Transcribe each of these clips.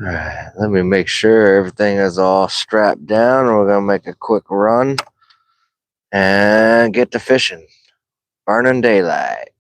All right, let me make sure everything is all strapped down. We're gonna make a quick run and get to fishing. Burning daylight.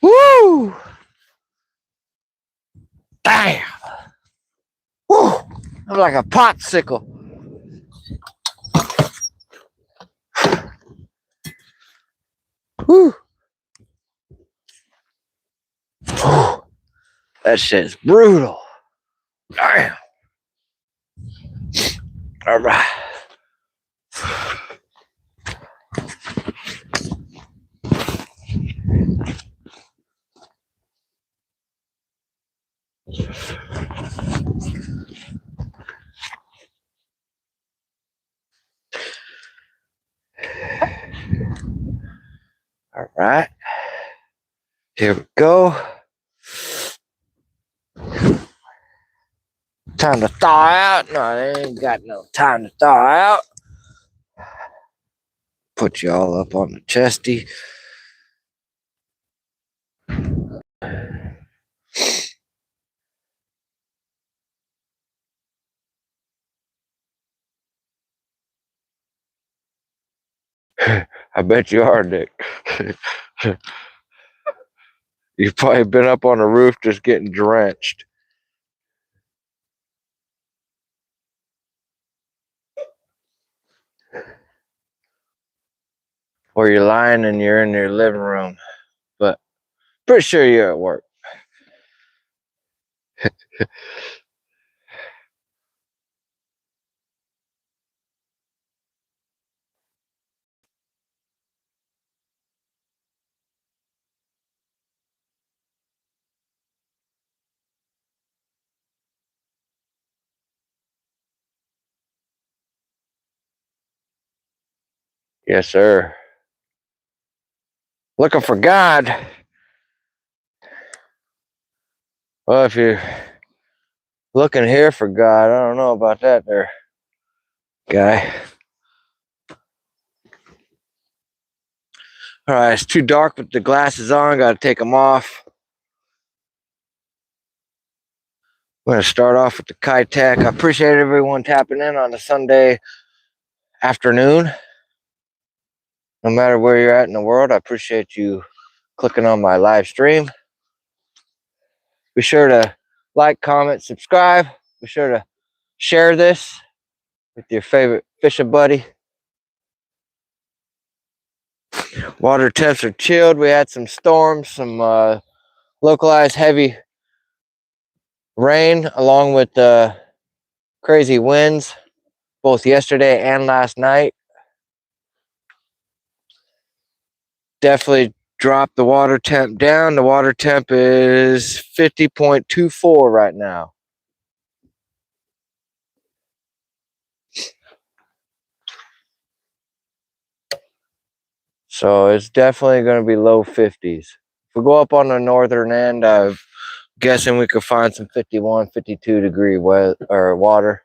Woo! Damn! Woo! I'm like a popsicle. Woo! Woo! That shit's brutal. Damn! All right. All right. Here we go. Time to thaw out. No, they ain't got no time to thaw out. Put you all up on the chesty. I bet you are, Dick. You've probably been up on the roof just getting drenched. Or you're lying and you're in your living room. But pretty sure you're at work. Yes, sir. Looking for God. Well, if you're looking here for God, I don't know about that there, guy. All right, it's too dark with the glasses on. Got to take them off. I'm going to start off with the Kitech. I appreciate everyone tapping in on a Sunday afternoon. No matter where you're at in the world, I appreciate you clicking on my live stream. Be sure to like, comment, subscribe. Be sure to share this with your favorite fishing buddy. Water temps are chilled. We had some storms, some localized heavy rain, along with crazy winds, both yesterday and last night. Definitely dropped the water temp down. The water temp is 50.24 right now. So it's definitely going to be low 50s. If we go up on the northern end, I'm guessing we could find some 51, 52 degree water.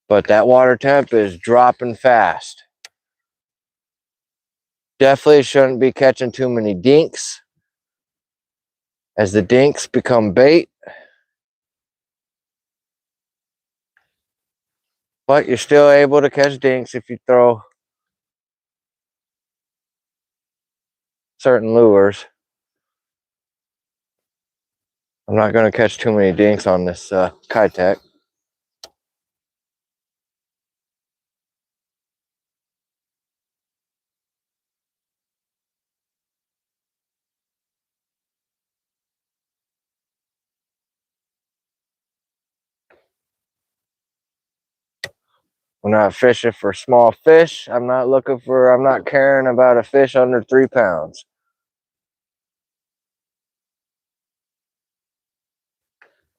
But that water temp is dropping fast. Definitely shouldn't be catching too many dinks, as the dinks become bait. But you're still able to catch dinks if you throw certain lures. I'm not going to catch too many dinks on this Kitech. I'm not fishing for small fish. I'm not caring about a fish under 3 pounds.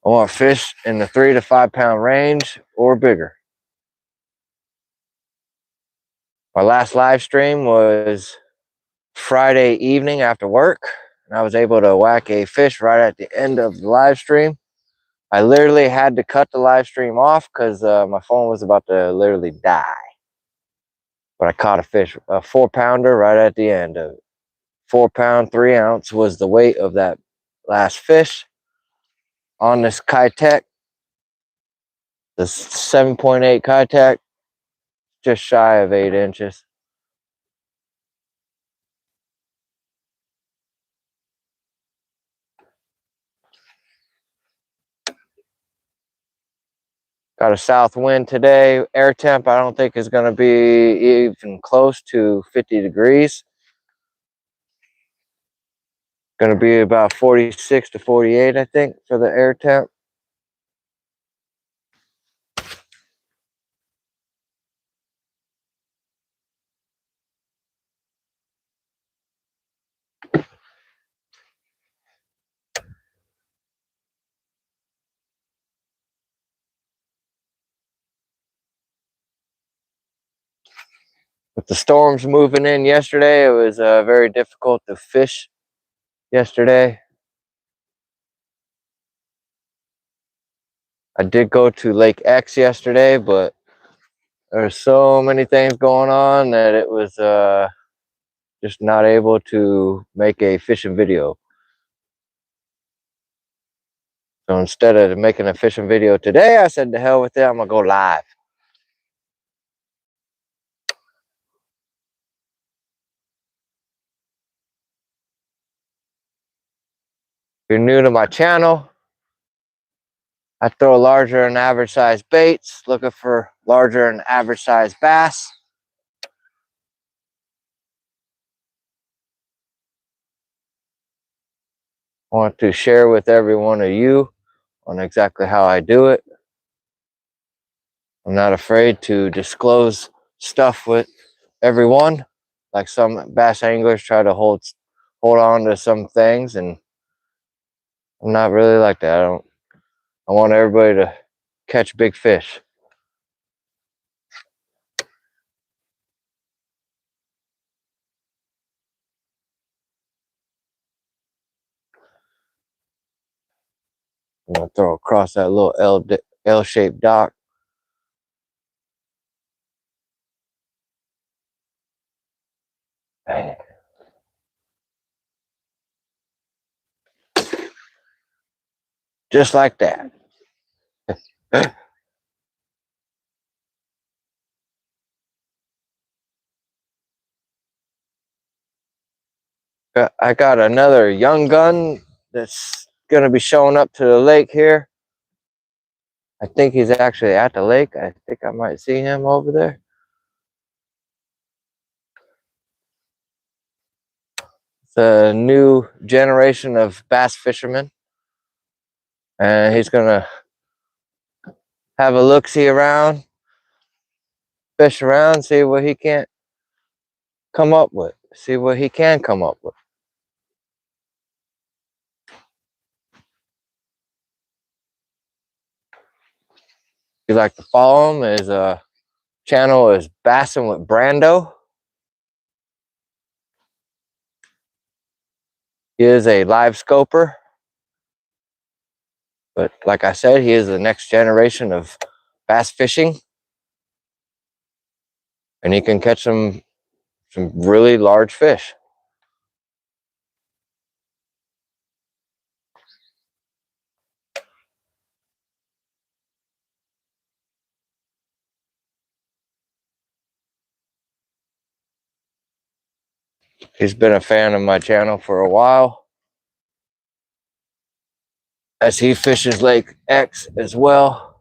I want fish in the 3 to 5 pound range or bigger. My last live stream was Friday evening after work, and I was able to whack a fish right at the end of the live stream. I literally had to cut the live stream off because my phone was about to literally die. But I caught a fish, a 4 pounder, right at the end of it. 4 pound, 3 ounce was the weight of that last fish on this Kitech. The 7.8 Kitech, just shy of 8 inches. Got a south wind today. Air temp, I don't think is going to be even close to 50 degrees. Going to be about 46 to 48, I think, for the air temp. With the storms moving in yesterday, it was very difficult to fish yesterday. I did go to Lake X yesterday, but there's so many things going on that it was just not able to make a fishing video. So instead of making a fishing video today, I said to hell with it, I'm gonna go live. If you're new to my channel, I throw larger than average size baits, looking for larger than average size bass. I want to share with every one of you on exactly how I do it. I'm not afraid to disclose stuff with everyone, like some bass anglers try to hold on to some things, and I'm not really like that. I want everybody to catch big fish. I'm gonna throw across that little L-shaped dock. Just like that. I got another young gun that's gonna be showing up to the lake here. I think he's actually at the lake. I think I might see him over there. It's a new generation of bass fishermen, and he's gonna have a look-see around, fish around, see what he can't come up with, see what he can come up with. If you'd like to follow him, his channel is Bassin' with Brando. He is a live scoper, but like I said, he is the next generation of bass fishing, and he can catch some really large fish. He's been a fan of my channel for a while, as he fishes Lake X as well.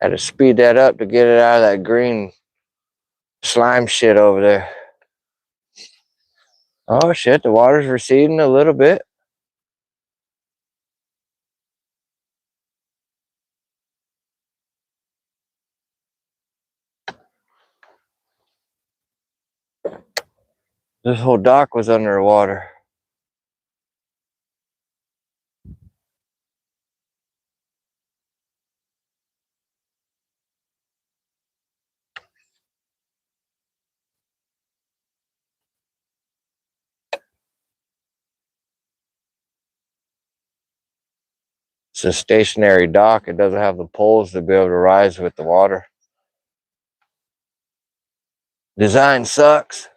Had to speed that up to get it out of that green slime shit over there. Oh shit, the water's receding a little bit. This whole dock was underwater. It's a stationary dock. It doesn't have the poles to be able to rise with the water. Design sucks.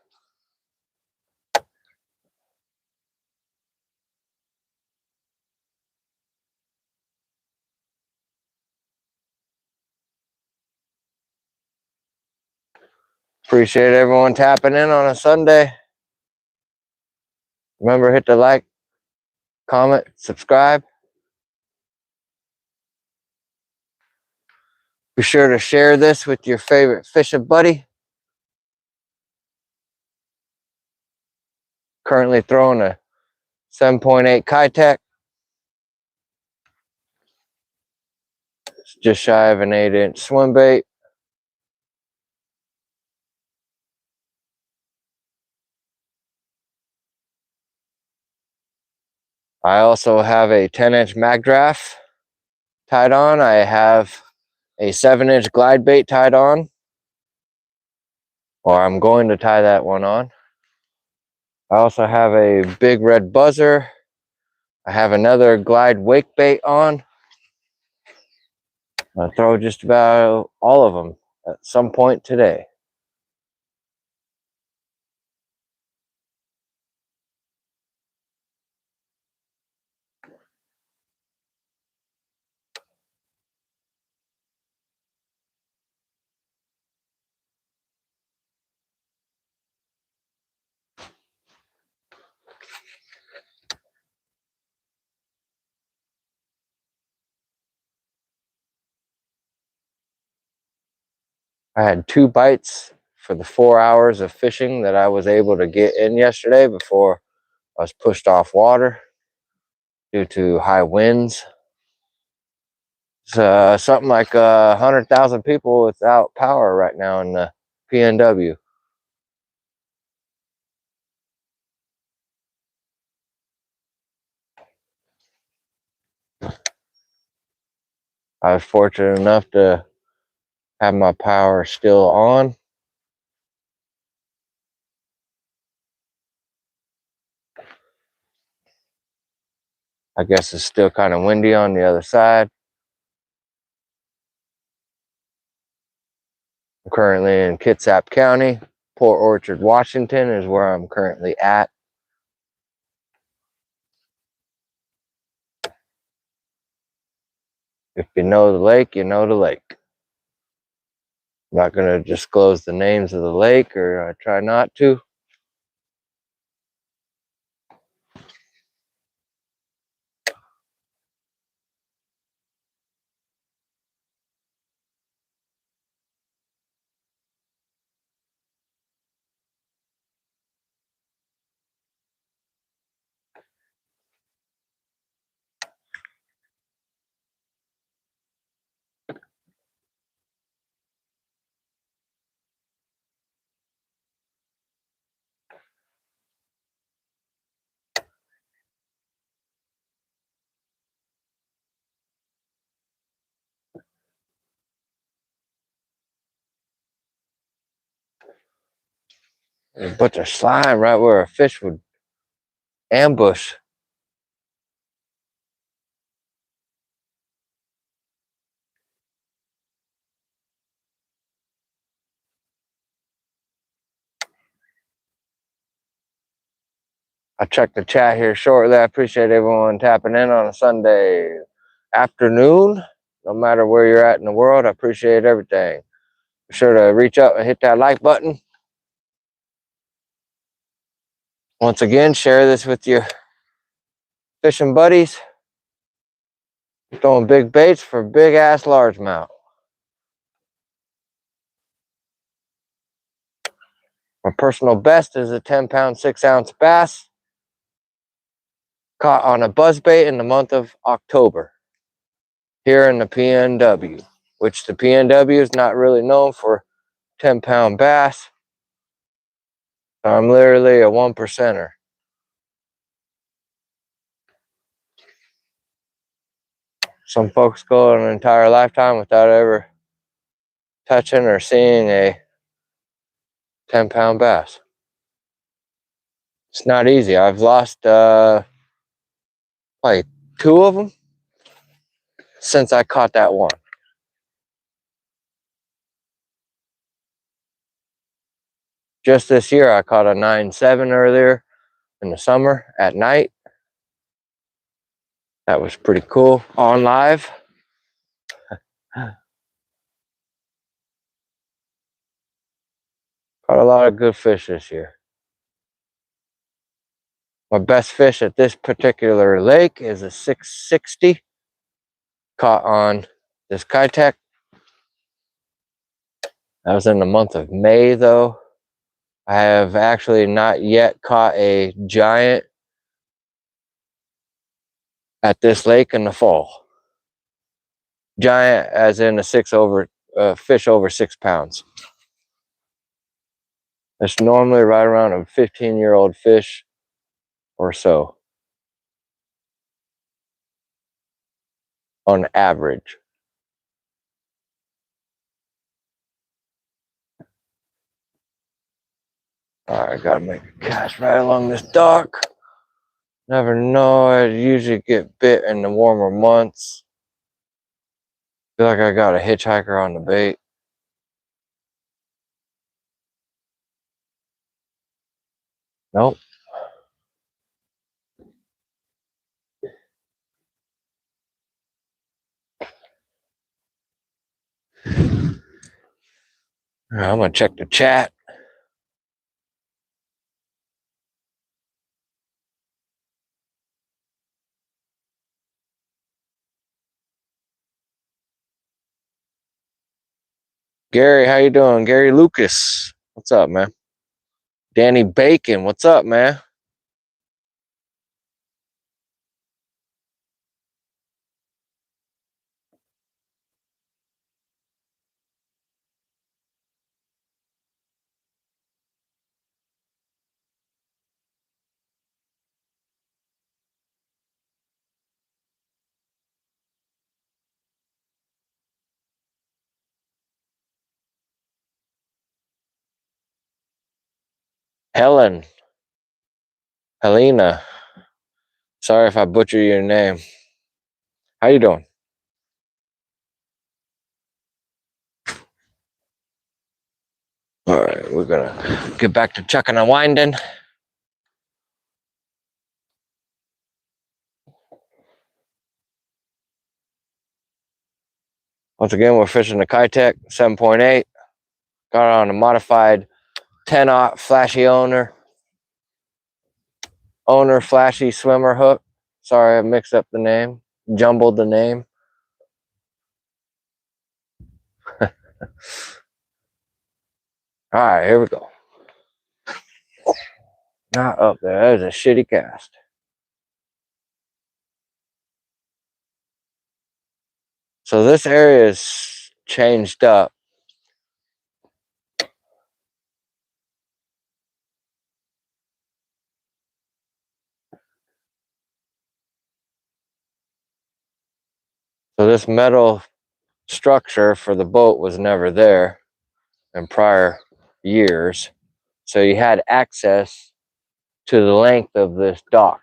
Appreciate everyone tapping in on a Sunday. Remember, hit the like, comment, subscribe. Be sure to share this with your favorite fishing buddy. Currently throwing a 7.8 Kitech. It's just shy of an 8-inch swim bait. I also have a 10-inch mag draft tied on. I have a 7-inch glide bait tied on, or I'm going to tie that one on. I also have a big red buzzer. I have another glide wake bait on. I'll throw just about all of them at some point today. I had 2 bites for the 4 hours of fishing that I was able to get in yesterday before I was pushed off water due to high winds. It's something like 100,000 people without power right now in the PNW. I was fortunate enough to have my power still on. I guess it's still kind of windy on the other side. I'm currently in Kitsap County. Port Orchard, Washington is where I'm currently at. If you know the lake, you know the lake. I'm not going to disclose the names of the lake, or I try not to. There's a bunch of slime right where a fish would ambush. I checked the chat here shortly. I appreciate everyone tapping in on a Sunday afternoon. No matter where you're at in the world, I appreciate everything. Be sure to reach out and hit that like button. Once again, share this with your fishing buddies. I'm throwing big baits for big ass largemouth. My personal best is a 10-pound, 6-ounce bass caught on a buzzbait in the month of October here in the PNW, which the PNW is not really known for 10-pound bass. So I'm literally a 1%er. Some folks go an entire lifetime without ever touching or seeing a 10-pound bass. It's not easy. I've lost like 2 of them since I caught that one. Just this year, I caught a 9.7 earlier in the summer at night. That was pretty cool on live. Caught a lot of good fish this year. My best fish at this particular lake is a 660 caught on this Kitsap. That was in the month of May, though. I have actually not yet caught a giant at this lake in the fall. Giant as in a fish over 6 pounds. It's normally right around a 15-year-old fish or so on average. All right, gotta make a cast right along this dock. Never know, I usually get bit in the warmer months. Feel like I got a hitchhiker on the bait. Nope. All right, I'm gonna check the chat. Gary, how you doing? Gary Lucas, what's up, man? Danny Bacon, what's up, man? Helena. Sorry if I butcher your name. How you doing? All right, we're gonna get back to chucking and winding. Once again, we're fishing the Kitech 7.8. Got on a modified 10-aught flashy owner flashy swimmer hook. Sorry, I mixed up the name, jumbled the name. All right, here we go. Not up there. That was a shitty cast. So this area is changed up. So this metal structure for the boat was never there in prior years. So you had access to the length of this dock.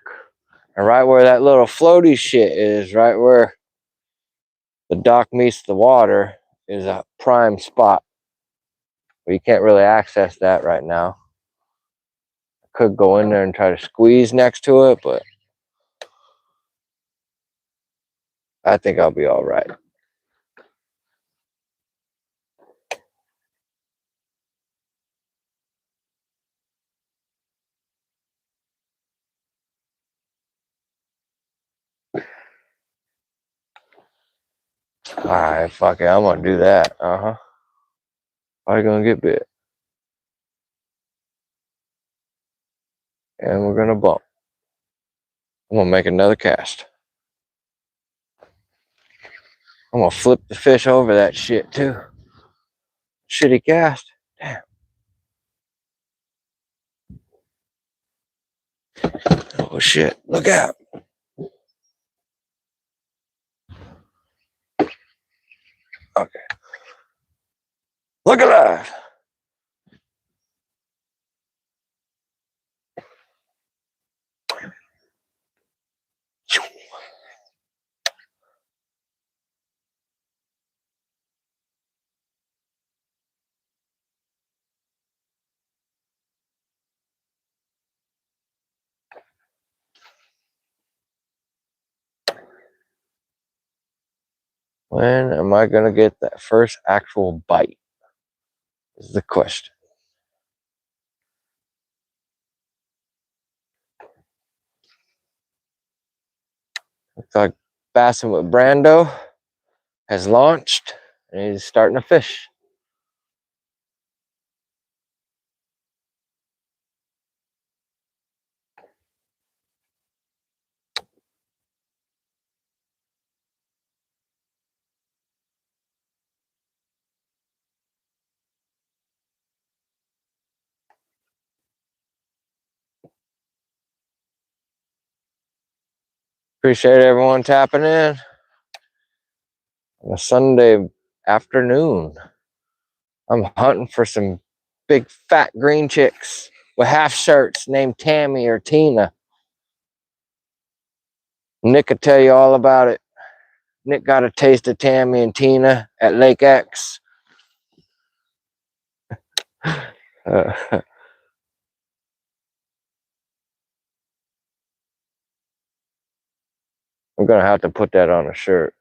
And right where that little floaty shit is, right where the dock meets the water, is a prime spot. But you can't really access that right now. I could go in there and try to squeeze next to it, but I think I'll be all right. All right, fuck it, I'm gonna do that. Probably gonna get bit. And we're gonna bump. I'm gonna make another cast. I'm gonna flip the fish over that shit too. Shitty cast. Damn. Oh shit. Look out. Okay. Look at that. When am I gonna get that first actual bite? Is the question. Looks like Bassing with Brando has launched and he's starting to fish. Appreciate everyone tapping in on a Sunday afternoon. I'm hunting for some big fat green chicks with half shirts named Tammy or Tina. Nick will tell you all about it. Nick got a taste of Tammy and Tina at Lake X. I'm gonna have to put that on a shirt.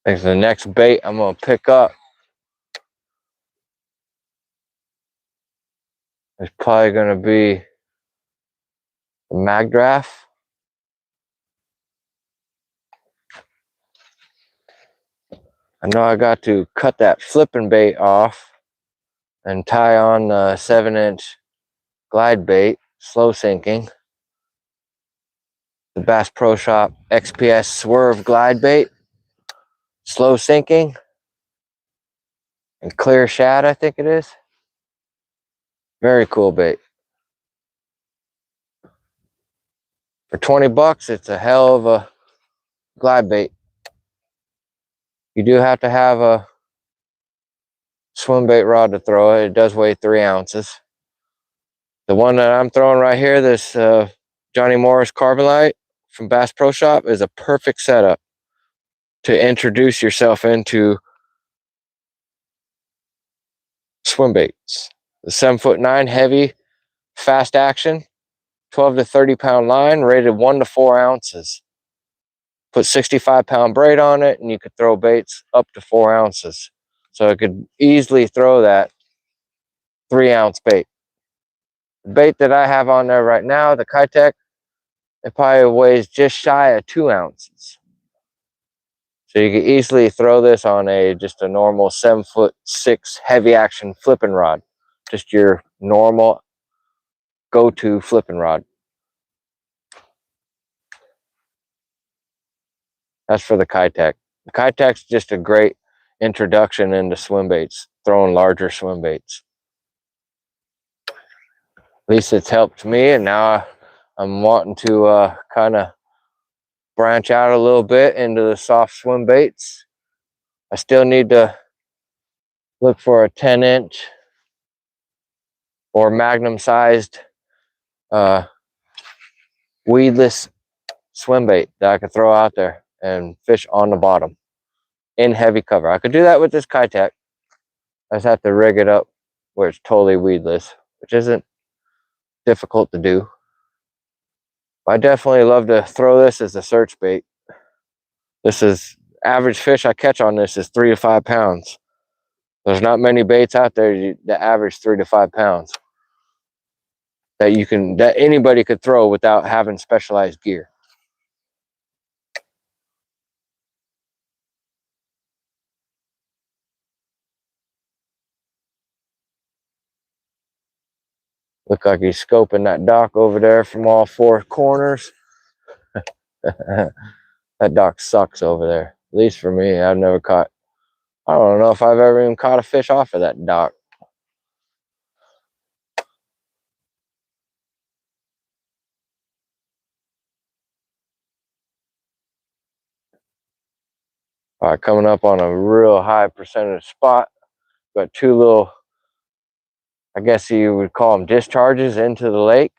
Thanks. The next bait I'm gonna pick up is probably going to be the mag draft. I know I got to cut that flipping bait off and tie on the 7-inch glide bait, slow sinking. The Bass Pro Shop XPS Swerve glide bait, slow sinking, and clear shad, I think it is. Very cool bait. For 20 bucks, it's a hell of a glide bait. You do have to have a swim bait rod to throw it. It does weigh 3 ounces. The one that I'm throwing right here, this Johnny Morris Carbonite from Bass Pro Shop, is a perfect setup to introduce yourself into swim baits. The 7'9" heavy, fast action, 12 to 30 pound line, rated 1 to 4 ounces. Put 65-pound braid on it, and you could throw baits up to 4 ounces. So it could easily throw that 3-ounce bait. The bait that I have on there right now, the Kitsap, it probably weighs just shy of 2 ounces. So you can easily throw this on just a normal 7'6" heavy action flipping rod. Just your normal go-to flipping rod. That's for the Kitsap. The Kitsap's just a great introduction into swim baits, throwing larger swim baits. At least it's helped me, and now I'm wanting to kind of branch out a little bit into the soft swim baits. I still need to look for a 10-inch or magnum-sized weedless swim bait that I could throw out there and fish on the bottom in heavy cover. I could do that with this Kitsap. I just have to rig it up where it's totally weedless, which isn't difficult to do. I definitely love to throw this as a search bait. This is average fish I catch on this is 3 to 5 pounds. There's not many baits out there that average 3 to 5 pounds that anybody could throw without having specialized gear. Look like he's scoping that dock over there from all 4 corners. That dock sucks over there. At least for me, I've never caught. I don't know if I've ever even caught a fish off of that dock. All right, coming up on a real high percentage spot. Got 2 little, I guess you would call them discharges into the lake.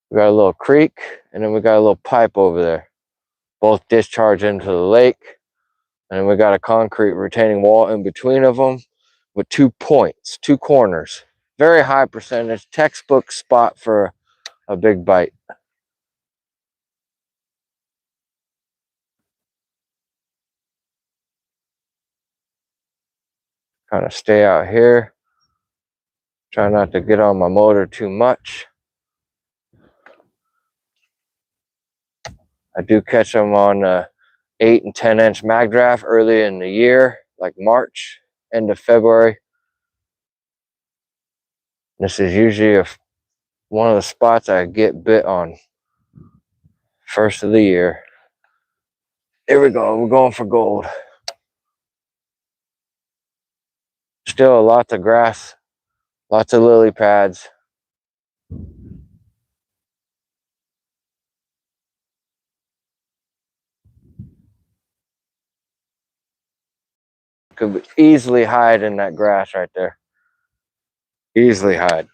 We got a little creek, and then we got a little pipe over there. Both discharge into the lake. And then we got a concrete retaining wall in between of them with 2 points, 2 corners. Very high percentage, textbook spot for a big bite. Kind of stay out here. Try not to get on my motor too much. I do catch them on 8 and 10-inch mag draft early in the year, like March, end of February. This is usually one of the spots I get bit on first of the year. Here we go. We're going for gold. Still lots of grass, lots of lily pads. Could easily hide in that grass right there. Easily hide.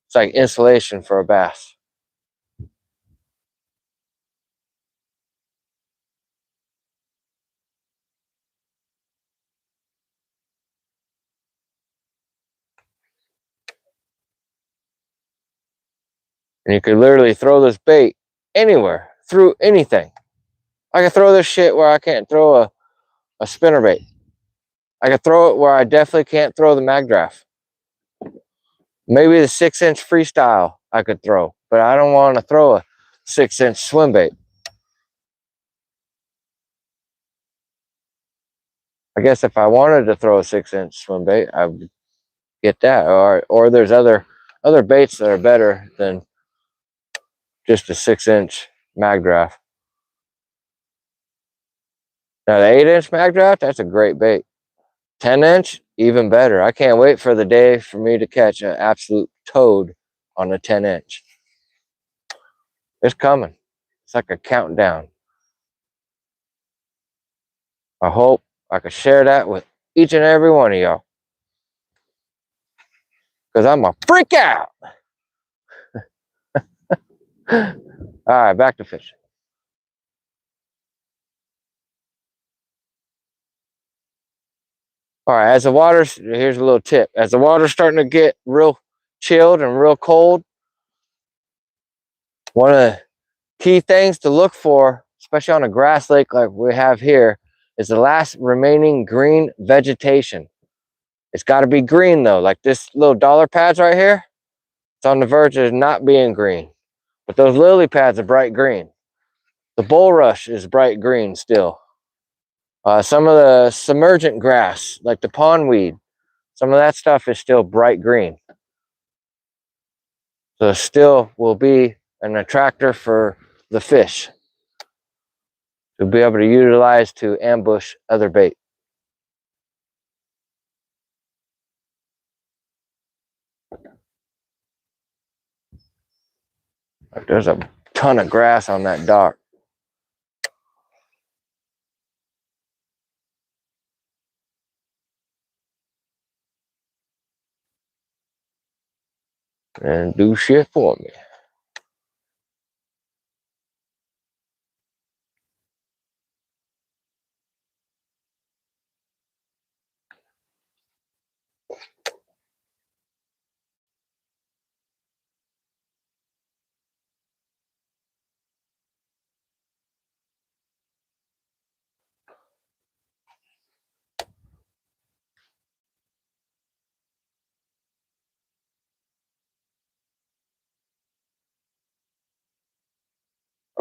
It's like insulation for a bass. And you could literally throw this bait anywhere, through anything. I can throw this shit where I can't throw a spinner bait. I can throw it where I definitely can't throw the mag draft. Maybe the 6-inch freestyle I could throw, but I don't want to throw a 6-inch swim bait. I guess if I wanted to throw a 6-inch swim bait, I would get that. Or there's other baits that are better than just a 6-inch mag draft. Now the 8-inch mag draft, that's a great bait. 10-inch, even better. I can't wait for the day for me to catch an absolute toad on a 10-inch. It's coming. It's like a countdown. I hope I can share that with each and every one of y'all, because I'm a freak out. All right, back to fishing. All right, as the water's, here's a little tip. As the water's starting to get real chilled and real cold, one of the key things to look for, especially on a grass lake like we have here, is the last remaining green vegetation. It's got to be green though, like this little dollar pads right here. It's on the verge of not being green, but those lily pads are bright green. The bulrush is bright green still. Some of the submergent grass, like the pondweed, some of that stuff is still bright green. So still will be an attractor for the fish to be able to utilize to ambush other bait. There's a ton of grass on that dock. And do shit for me.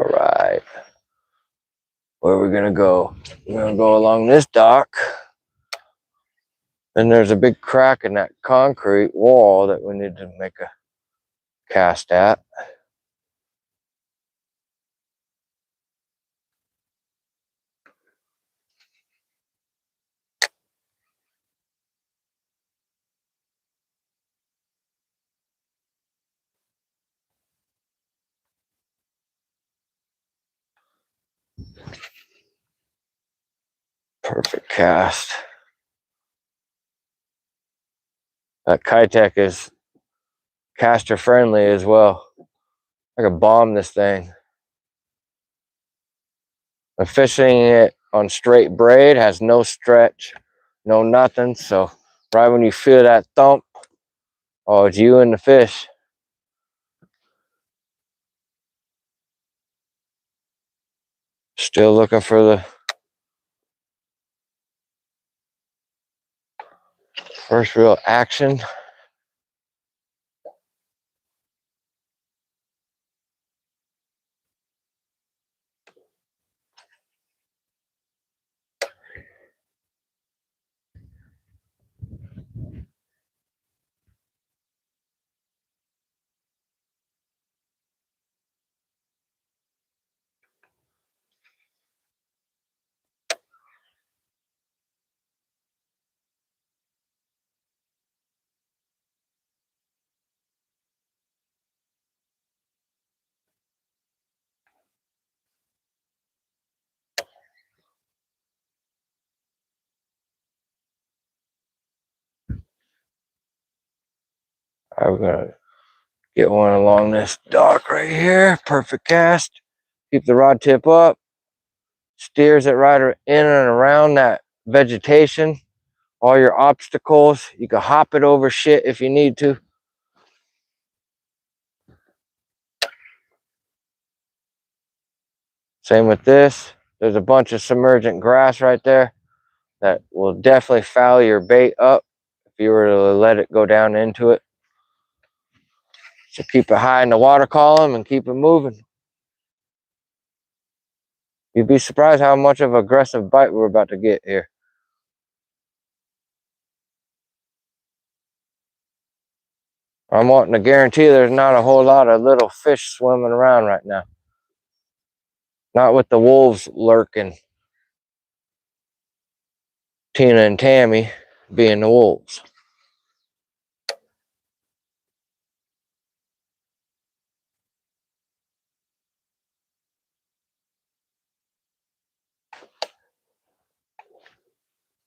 All right. Where are we gonna go? We're gonna go along this dock. Then there's a big crack in that concrete wall that we need to make a cast at. Perfect cast. That Kitech is caster friendly as well. I could bomb this thing. I'm fishing it on straight braid, has no stretch, no nothing. So right when you feel that thump, oh, it's you and the fish. Still looking for the first real action. I'm gonna get one along this dock right here. Perfect cast. Keep the rod tip up. Steers it right in and around that vegetation. All your obstacles. You can hop it over shit if you need to. Same with this. There's a bunch of submergent grass right there that will definitely foul your bait up if you were to let it go down into it. So keep it high in the water column and keep it moving. You'd be surprised how much of an aggressive bite we're about to get here. I'm wanting to guarantee there's not a whole lot of little fish swimming around right now. Not with the wolves lurking. Tina and Tammy being the wolves.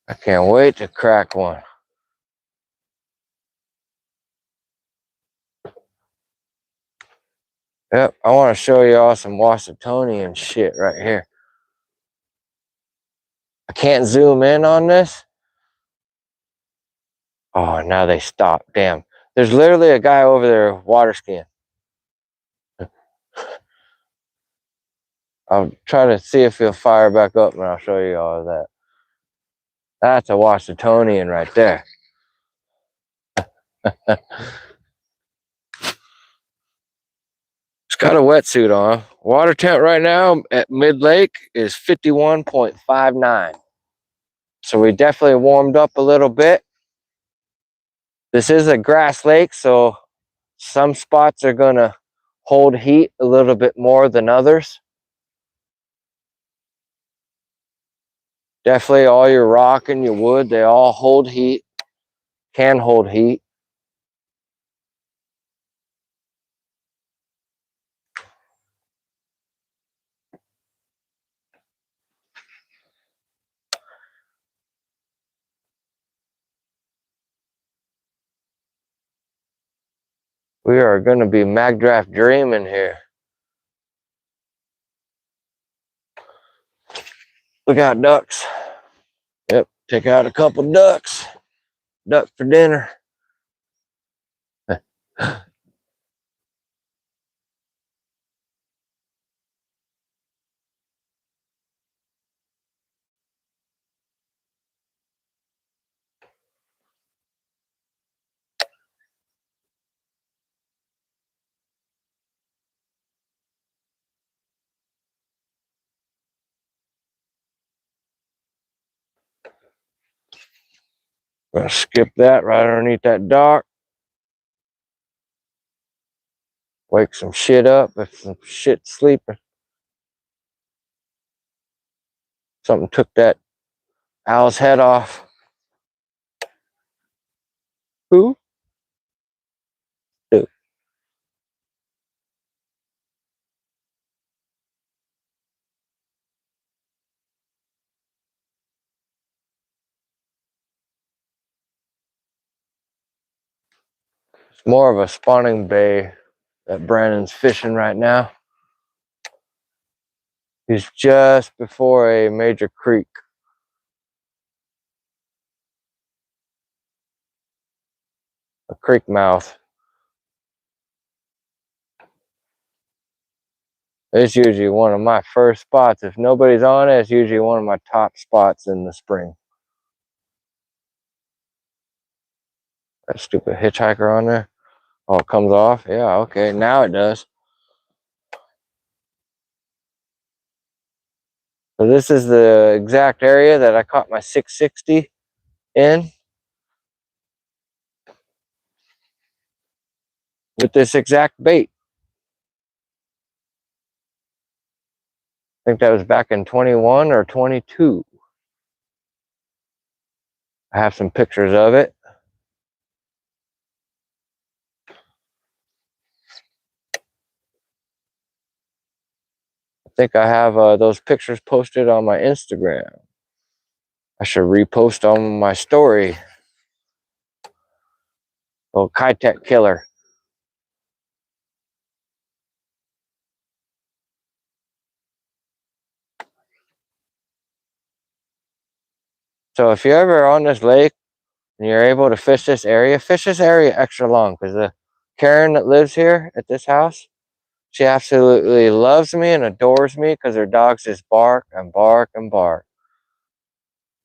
I can't wait to crack one. Yep, I want to show you all some Washingtonian shit right here. I can't zoom in on this. Oh, now they stop. Damn. There's literally a guy over there water skiing. I'll try to see if he'll fire back up and I'll show you all of that. That's a Washingtonian right there. It's got a wetsuit on. Water temp right now at mid-lake is 51.59. So we definitely warmed up a little bit. This is a grass lake, so some spots are going to hold heat a little bit more than others. Definitely all your rock and your wood, they all hold heat, can hold heat. We are going to be mag draft dreaming here. We got ducks. Yep, take out a couple ducks. Duck for dinner. Gonna skip that right underneath that dock. Wake some shit up if some shit's sleeping. Something took that owl's head off. Who? Dude. It's more of a spawning bay that Brandon's fishing right now. He's just before a major creek. A creek mouth. It's usually one of my first spots. If nobody's on it, it's usually one of my top spots in the spring. That stupid hitchhiker on there. Oh, it comes off? Yeah, okay, now it does. So this is the exact area that I caught my 660 in. With this exact bait. I think that was back in 21 or 22. I have some pictures of it. I think I have those pictures posted on my Instagram. I should repost on my story. Oh, Kitsap killer. So if you're ever on this lake and you're able to fish this area extra long, because the Karen that lives here at this house, she absolutely loves me and adores me because her dogs just bark and bark and bark.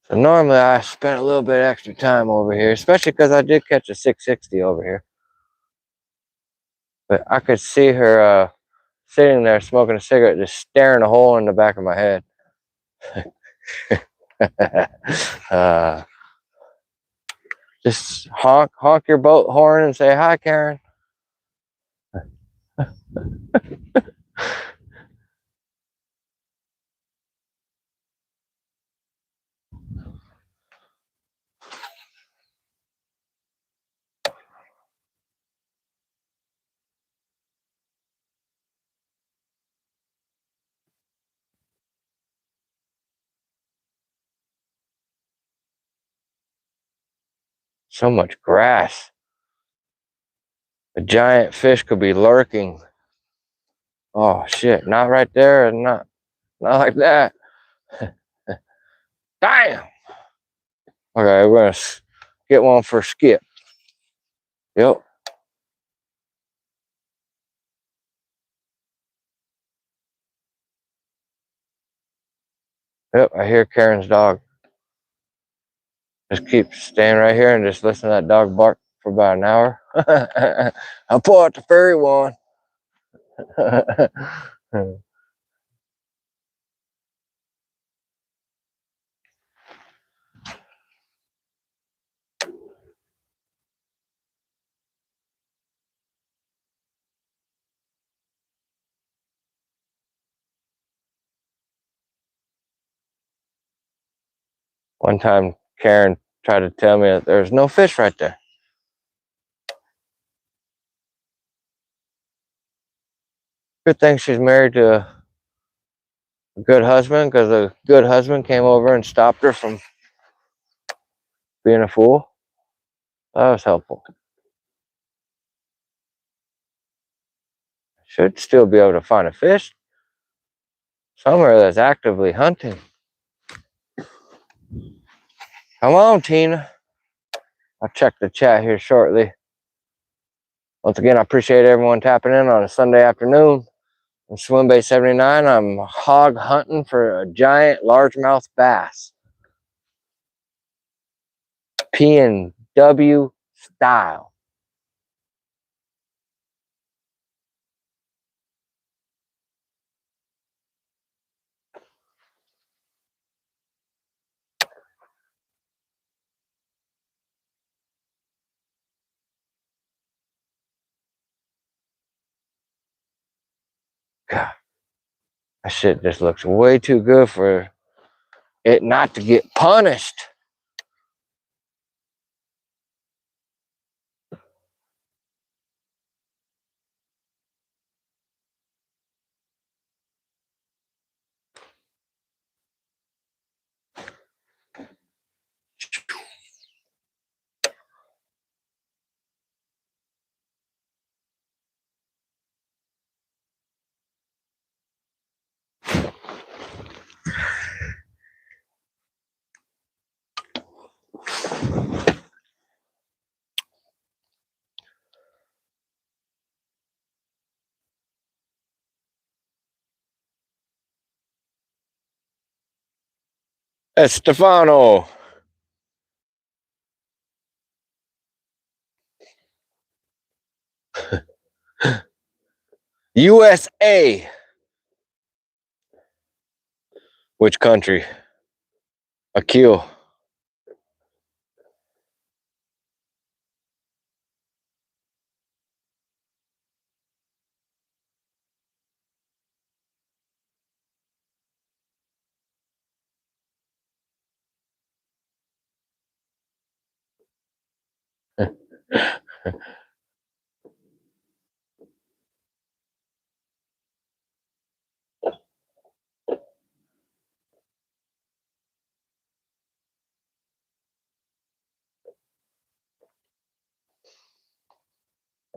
So normally I spent a little bit extra time over here, especially because I did catch a 660 over here. But I could see her sitting there smoking a cigarette, just staring a hole in the back of my head. Just honk your boat horn and say, "Hi, Karen." So much grass. A giant fish could be lurking. Oh shit! Not right there, and not like that. Damn. Okay, we're gonna get one for Skip. Yep. Yep. I hear Karen's dog. Just keep staying right here and just listen to that dog bark for about an hour. I'll pull out the furry one. One time, Karen tried to tell me that there's no fish right there. Good thing she's married to a good husband, because a good husband came over and stopped her from being a fool. That was helpful. Should still be able to find a fish somewhere that's actively hunting. Come on, Tina. I'll check the chat here shortly. Once again, I appreciate everyone tapping in on a Sunday afternoon. In Swim Bay 79, I'm hog hunting for a giant largemouth bass. P&W style. God, that shit just looks way too good for it not to get punished. Estefano. USA. Which country? Akil.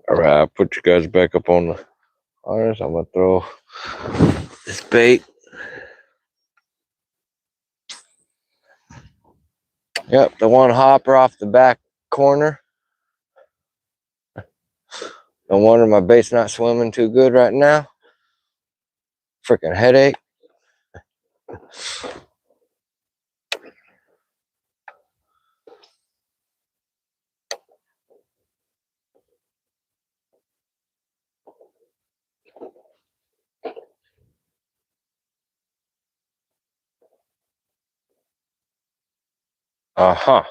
All right, I'll put you guys back up on the honors. I'm gonna throw this bait. Yep, the one hopper off the back corner. No wonder my bait's not swimming too good right now. Freaking headache. Uh-huh.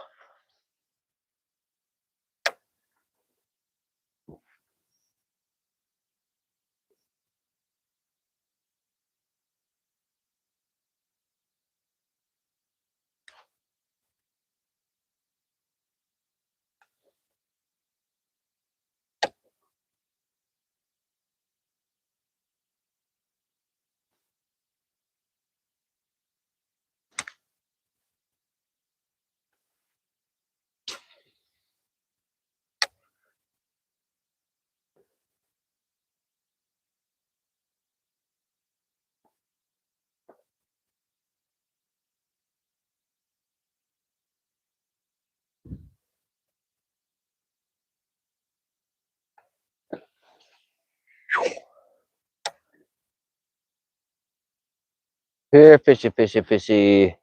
Here, fishy, fishy, fishy.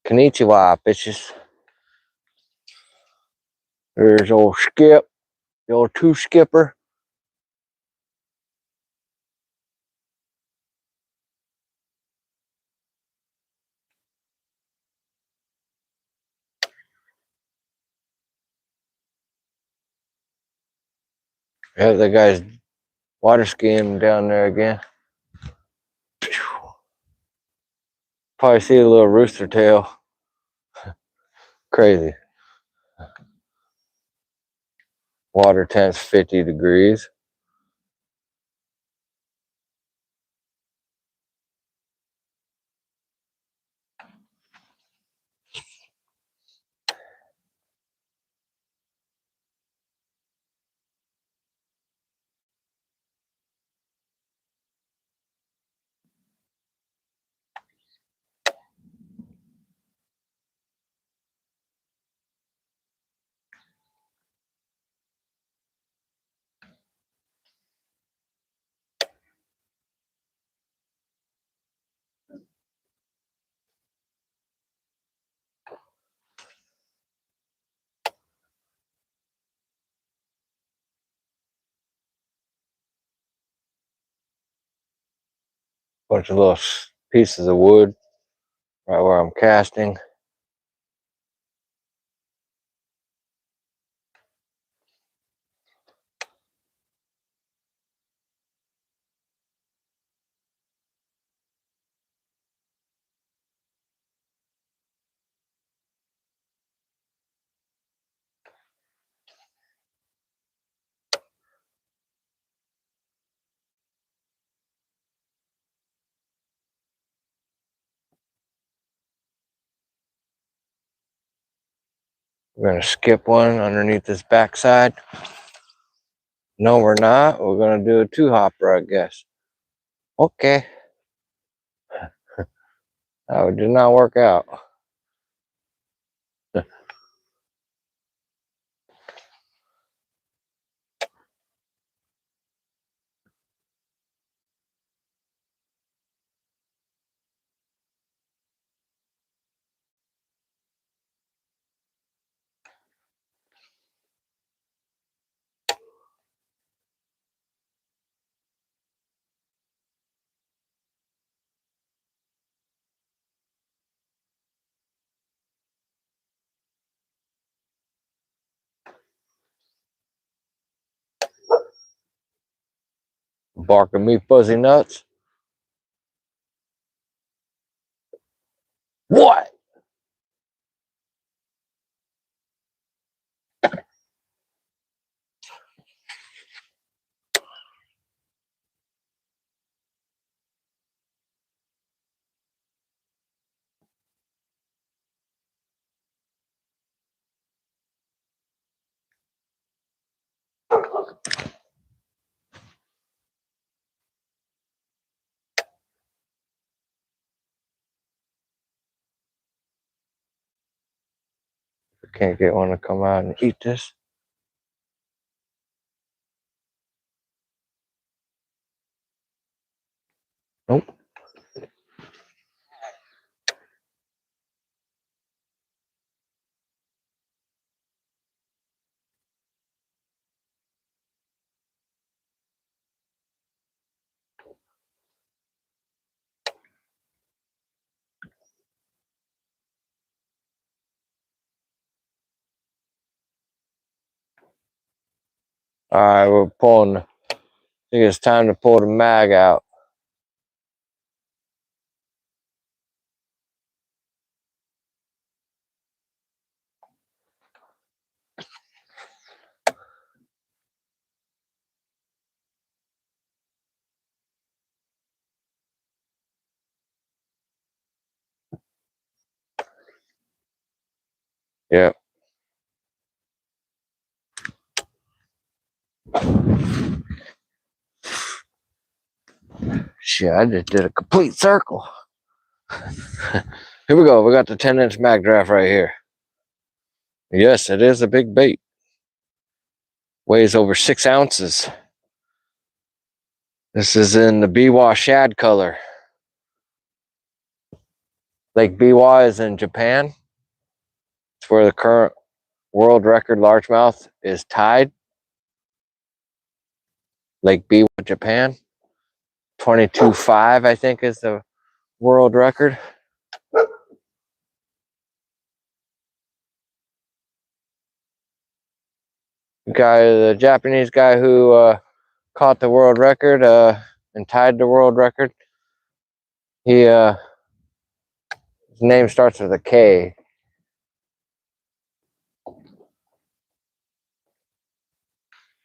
Konnichiwa, fishes. There's old Skip, the old two skipper. Yeah, that guy's water skiing down there again. Probably see a little rooster tail. Crazy. Water temp's 50 degrees. Bunch of little pieces of wood right where I'm casting. We're gonna skip one underneath this backside. No, we're not. We're gonna do a two hopper, I guess. Okay. That did not work out. Barking me fuzzy nuts. What? I can't get one to come out and eat this. Nope. All right, we're pulling. I think it's time to pull the mag out. Yep. Shit, I just did a complete circle. Here we go. We got the 10-inch mag draft right here. Yes, it is a big bait. Weighs over 6 ounces. This is in the Biwa shad color. Lake Biwa is in Japan. It's where the current world record largemouth is tied. Lake Biwa, Japan. 22.5, I think, is the world record. The Japanese guy who caught the world record and tied the world record. His name starts with a K.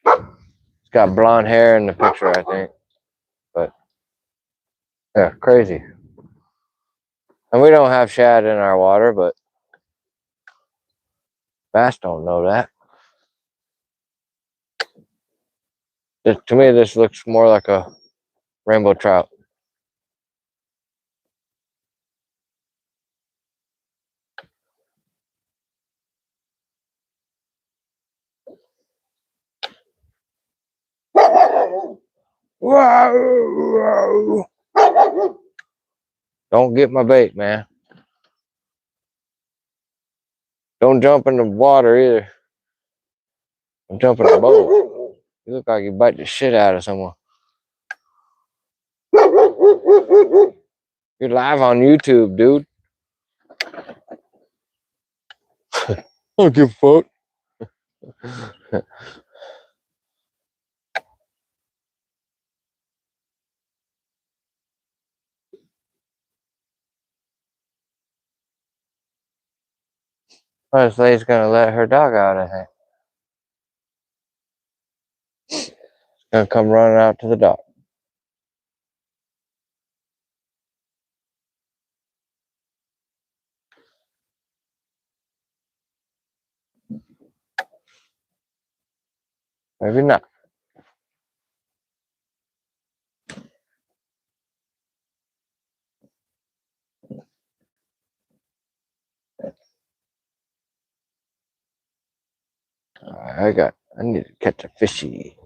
He's got blonde hair in the picture, I think. But yeah, crazy. And we don't have shad in our water, but bass don't know that. To me, this looks more like a rainbow trout. Whoa! Don't get my bait, man. Don't jump in the water either. Don't jump in the boat. You look like you bite the shit out of someone. You're live on YouTube, dude. I don't give a fuck. This lady's gonna let her dog out, I think. Gonna come running out to the dog. Maybe not. I need to catch a fishy.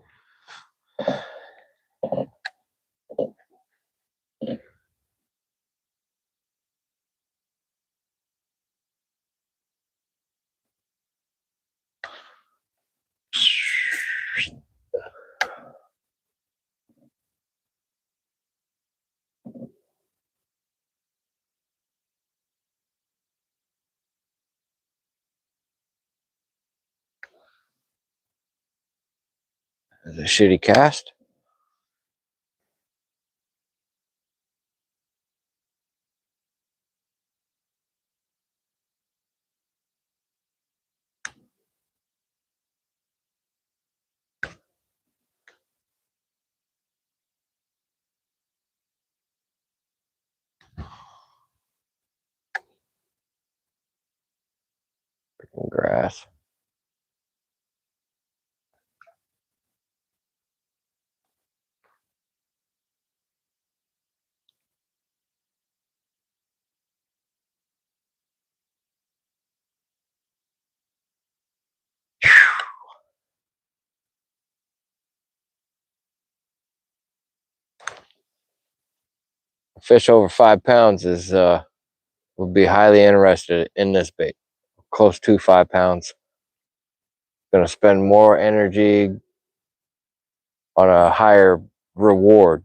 Is it a shitty cast? Grass. A fish over 5 pounds is would be highly interested in this bait. Close to 5 pounds. Gonna spend more energy on a higher reward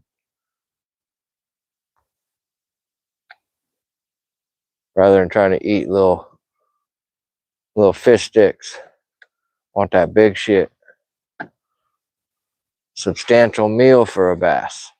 rather than trying to eat little fish sticks. Want that big shit. substantial meal for a bass.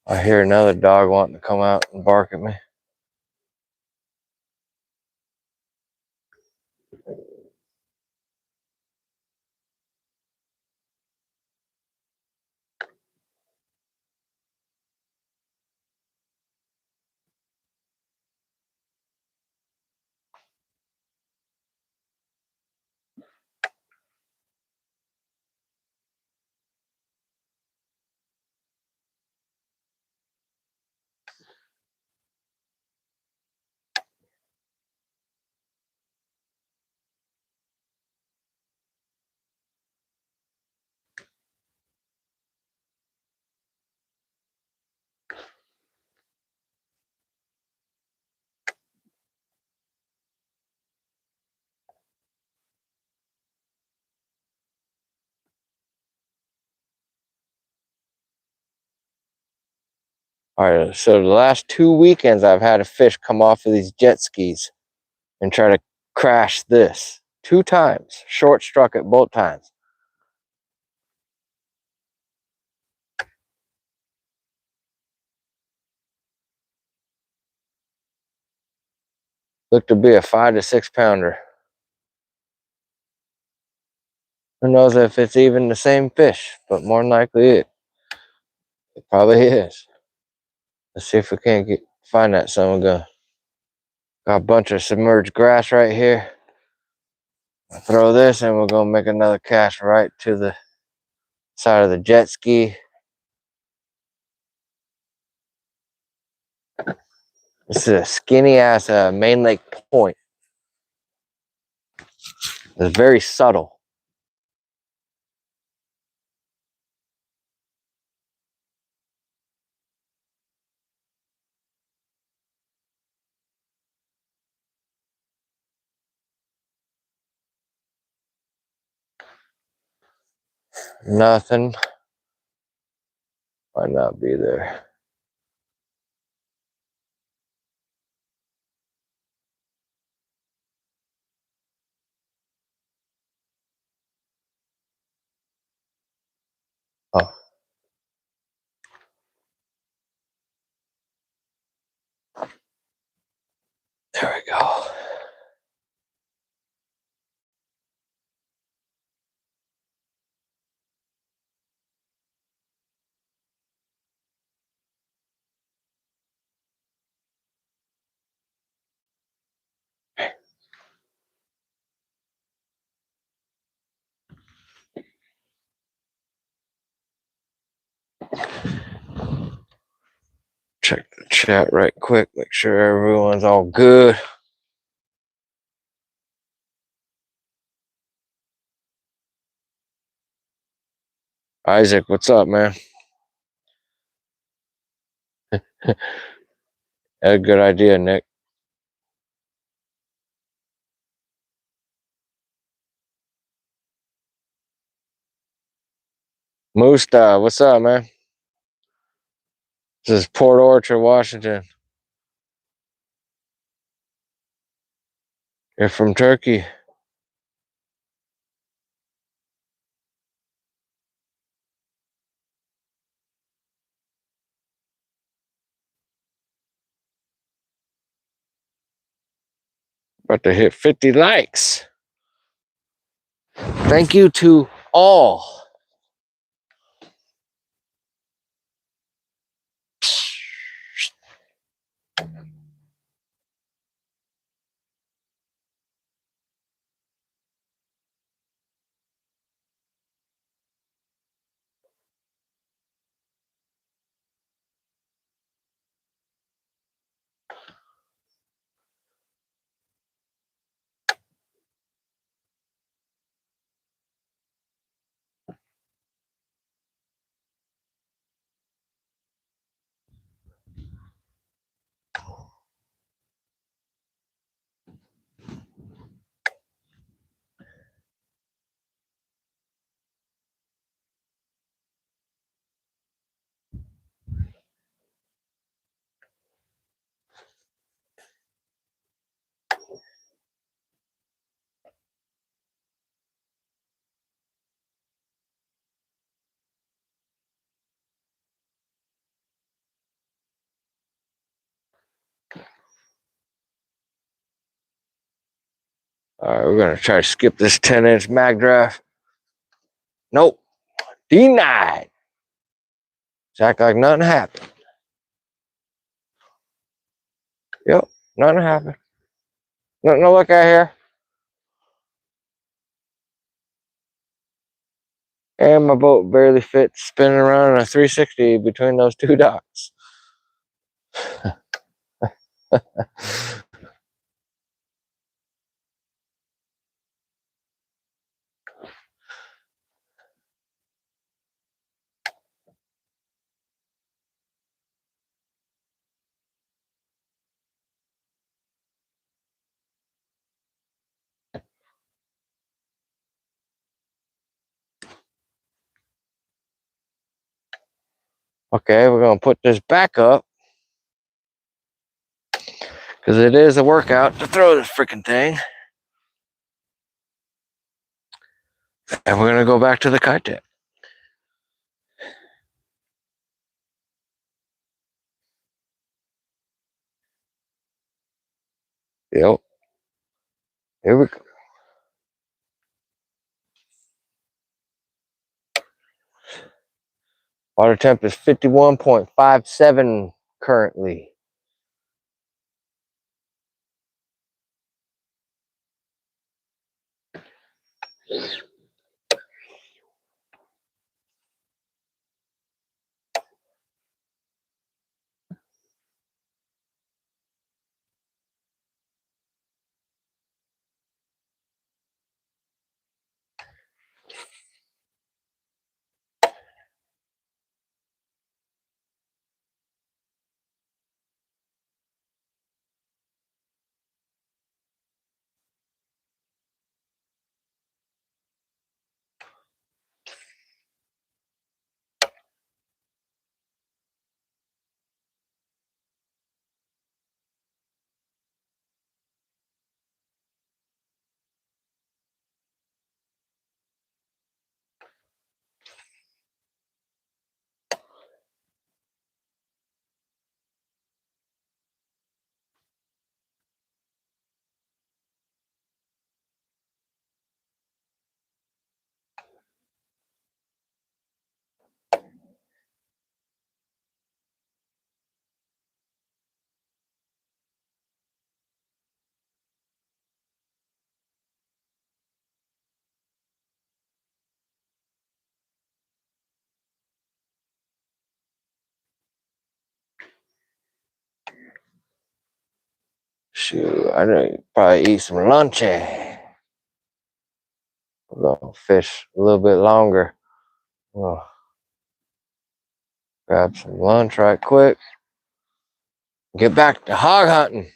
I hear another dog wanting to come out and bark at me. All right, so the last 2 weekends I've had a fish come off of these jet skis and try to crash this 2 times. Short struck it both times. Looked to be a 5 to 6 pounder. Who knows if it's even the same fish, but more than likely it probably is. Let's see if we can't find that son of a gun. Got a bunch of submerged grass right here. I'll throw this and we're gonna make another cast right to the side of the jet ski. This is a skinny ass Main Lake point. It's very subtle. Nothing. Might not be there. Oh, there we go. Check the chat right quick, make sure everyone's all good. Isaac, what's up, man? Had a good idea, Nick. Musta, what's up, man? This is Port Orchard, Washington. You're from Turkey. About to hit 50 likes. Thank you to all. All right, we're gonna try to skip this 10-inch mag draft. Nope, denied. Just act like nothing happened. Yep, nothing happened. Nothing to look at here. And my boat barely fits spinning around in a 360 between those two docks. Okay, we're gonna put this back up because it is a workout to throw this freaking thing. And we're gonna go back to the kite deck. Yep. Here we go. Water temp is 51.57 currently. Shoot, I need to probably eat some lunch. We're gonna fish a little bit longer. We'll grab some lunch right quick. Get back to hog hunting.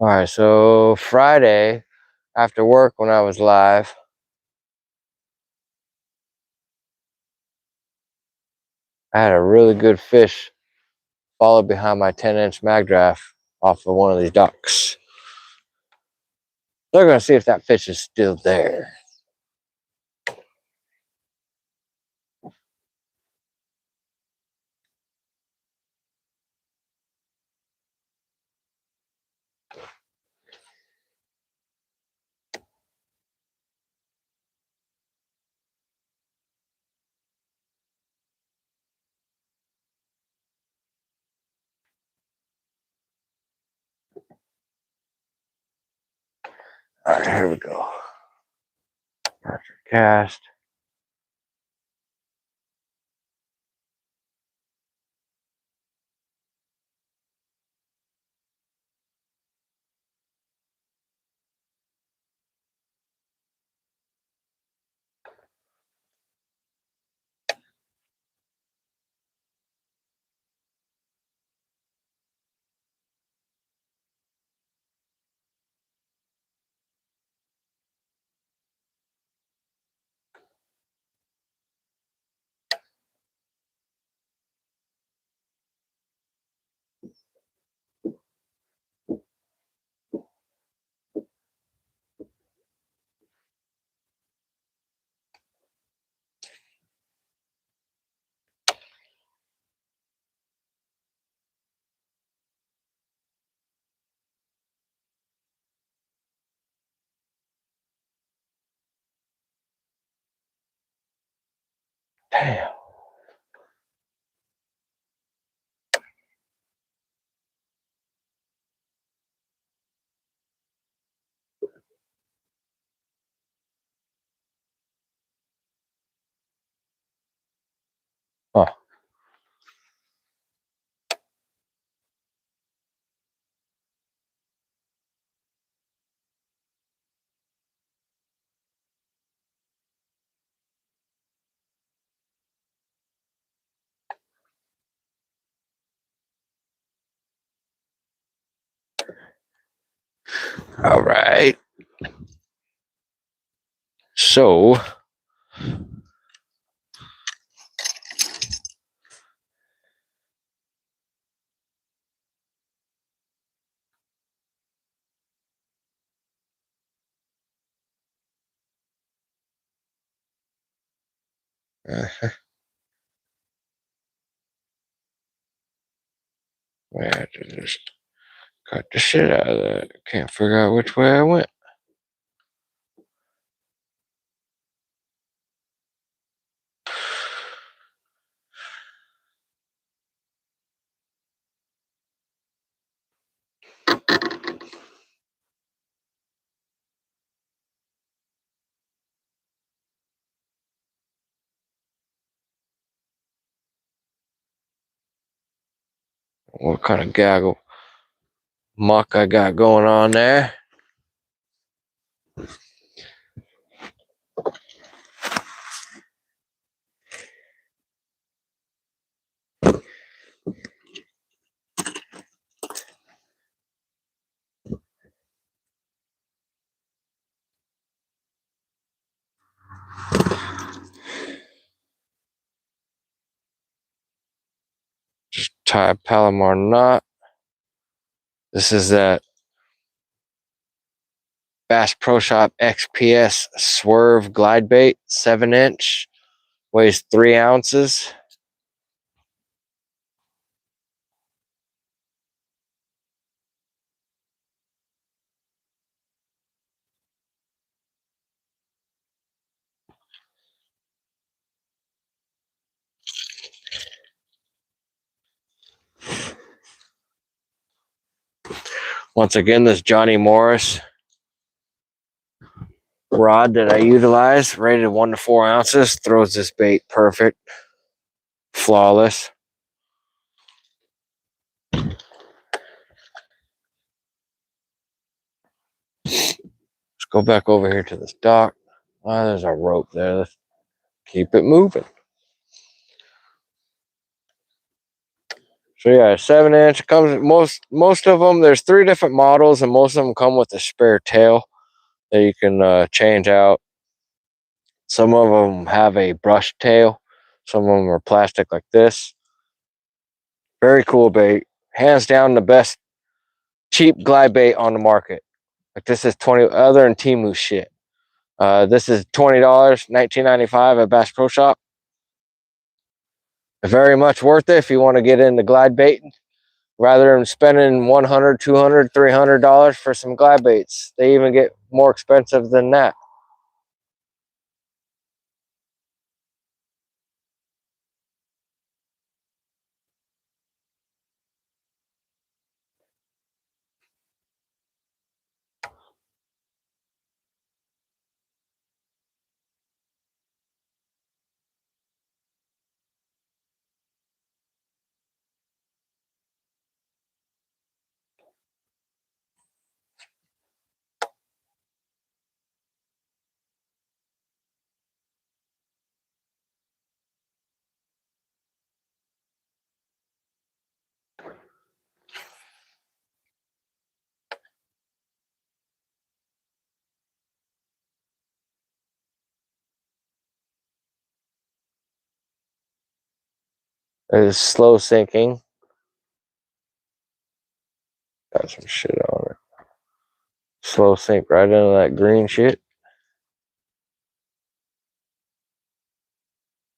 All right, so Friday after work when I was live, I had a really good fish followed behind my 10-inch mag draft off of one of these docks. They're gonna see if that fish is still there. All right, here we go. Cast. Damn. Huh. All right. So, I had to just cut the shit out of that. Can't figure out which way I went. What kind of gaggle muck I got going on there? Just tie a Palomar knot. This is that Bass Pro Shop XPS Swerve glide bait, 7-inch, weighs 3 ounces. Once again, this Johnny Morris rod that I utilize, rated 1 to 4 ounces, throws this bait perfect, flawless. Let's go back over here to this dock. Oh, there's a rope there. Let's keep it moving. So yeah, 7-inch comes most of them. There's 3 different models, and most of them come with a spare tail that you can change out. Some of them have a brush tail. Some of them are plastic like this. Very cool bait. Hands down the best cheap glide bait on the market. Like this is 20 other than Temu shit. This is $20, $19.95 at Bass Pro Shop. Very much worth it if you want to get into glide baiting. Rather than spending $100, $200, $300 for some glide baits. They even get more expensive than that. It is slow sinking. Got some shit on it. Slow sink right into that green shit.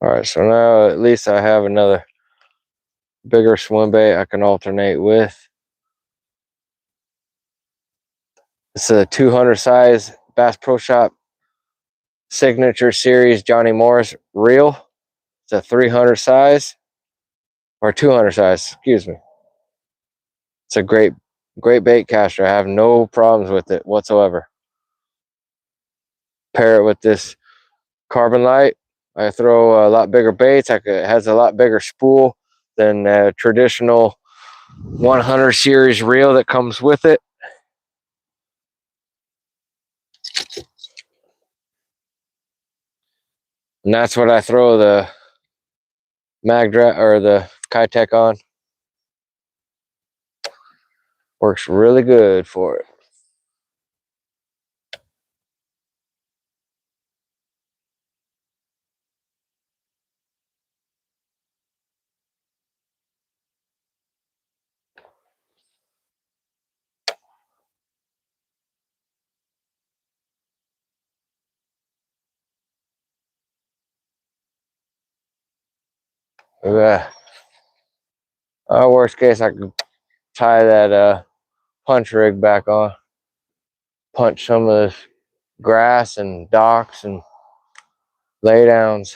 Alright, so now at least I have another bigger swim bait I can alternate with. It's a 200 size Bass Pro Shop Signature Series Johnny Morris reel. It's a 300 size or 200 size, excuse me. It's a great bait caster. I have no problems with it whatsoever. Pair it with this carbon light. I throw a lot bigger baits. It has a lot bigger spool than a traditional 100 series reel that comes with it. And that's what I throw the Magdra or the Kitech on. Works really good for it. Worst case, I could tie that punch rig back on, punch some of this grass and docks and laydowns.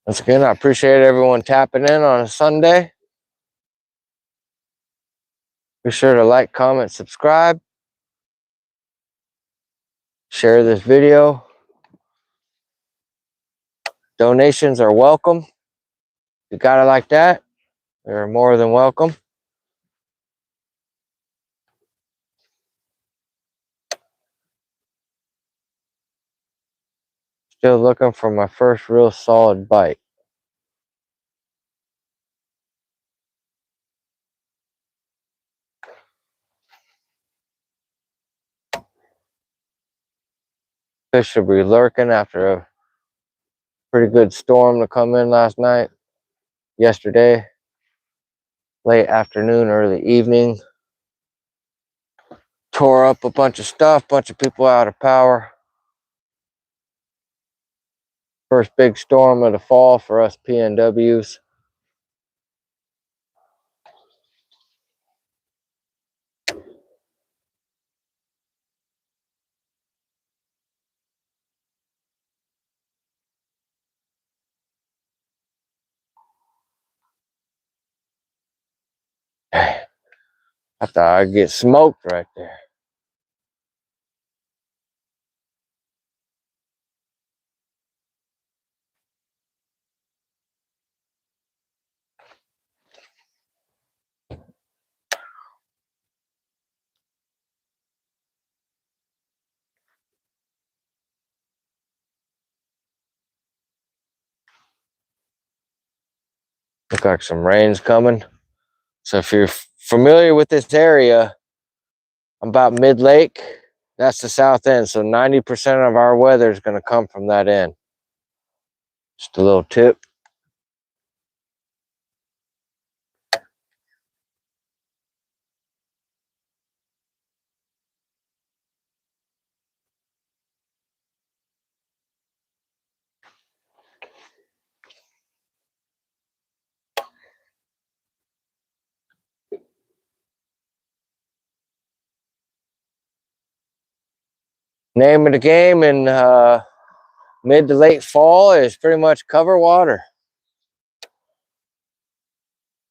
Once again, I appreciate everyone tapping in on a Sunday. Be sure to like, comment, subscribe. Share this video. Donations are welcome. You got it like that, they're more than welcome. Still looking for my first real solid bite. Fish should be lurking after a pretty good storm to come in yesterday, late afternoon, early evening. Tore up a bunch of stuff, bunch of people out of power. First big storm of the fall for us PNWs. I thought I'd get smoked right there. Look like some rain's coming. So if you're familiar with this area, I'm about mid-lake. That's the south end. So 90% of our weather is going to come from that end. Just a little tip. Name of the game in mid to late fall is pretty much cover water.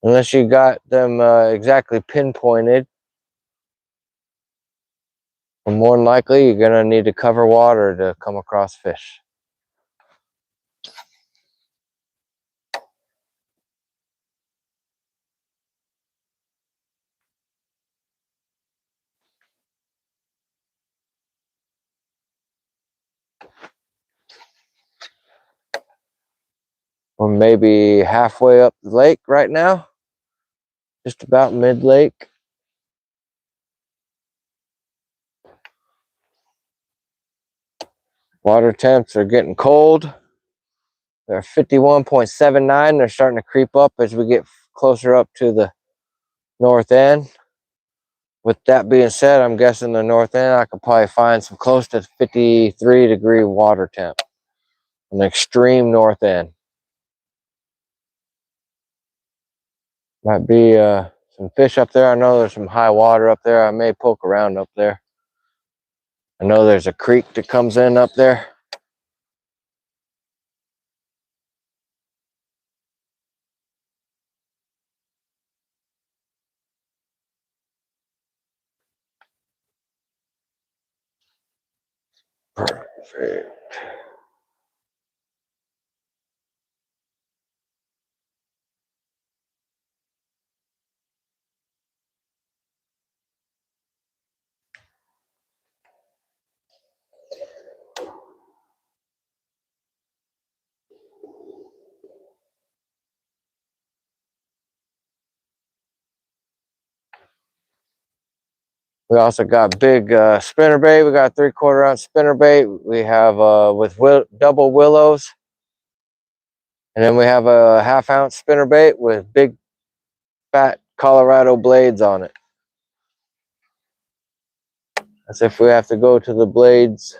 Unless you got them exactly pinpointed. And more than likely, you're going to need to cover water to come across fish. We're maybe halfway up the lake right now, just about mid-lake. Water temps are getting cold. They're 51.79. They're starting to creep up as we get closer up to the north end. With that being said, I'm guessing the north end, I could probably find some close to 53-degree water temp on the extreme north end. Might be some fish up there. I know there's some high water up there. I may poke around up there. I know there's a creek that comes in up there. Perfect. We also got big spinnerbait. We got 3/4 ounce spinnerbait. We have with double willows. And then we have a 1/2 ounce spinnerbait with big fat Colorado blades on it. As if we have to go to the blades.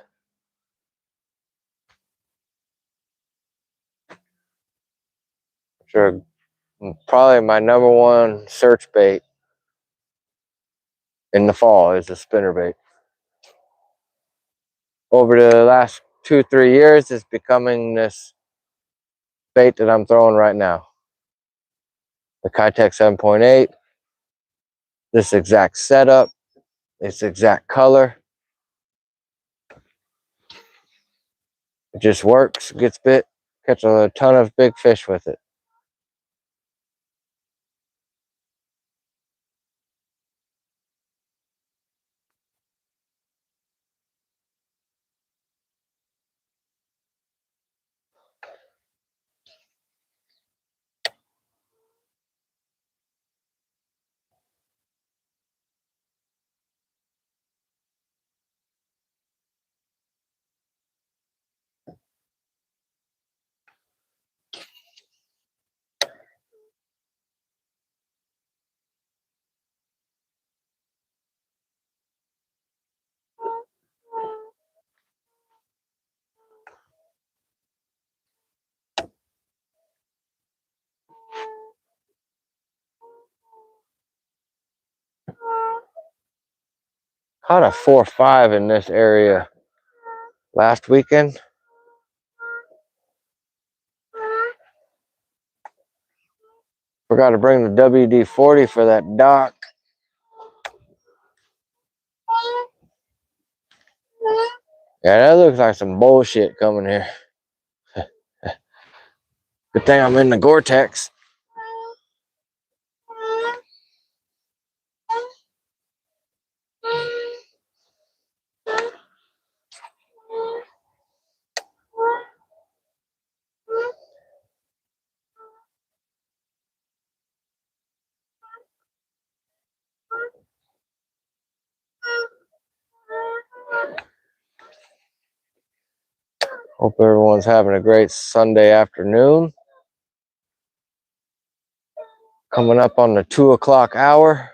Sure, probably my #1 search bait in the fall is a spinnerbait. Over the last 2-3 years, it's becoming this bait that I'm throwing right now. The Kitech 7.8. This exact setup, this exact color. It just works, gets bit, catch a ton of big fish with it. Caught a 4.5 in this area last weekend. Forgot to bring the WD-40 for that dock. Yeah, that looks like some bullshit coming here. Good thing I'm in the Gore-Tex. Hope everyone's having a great Sunday afternoon. Coming up on the 2 o'clock hour.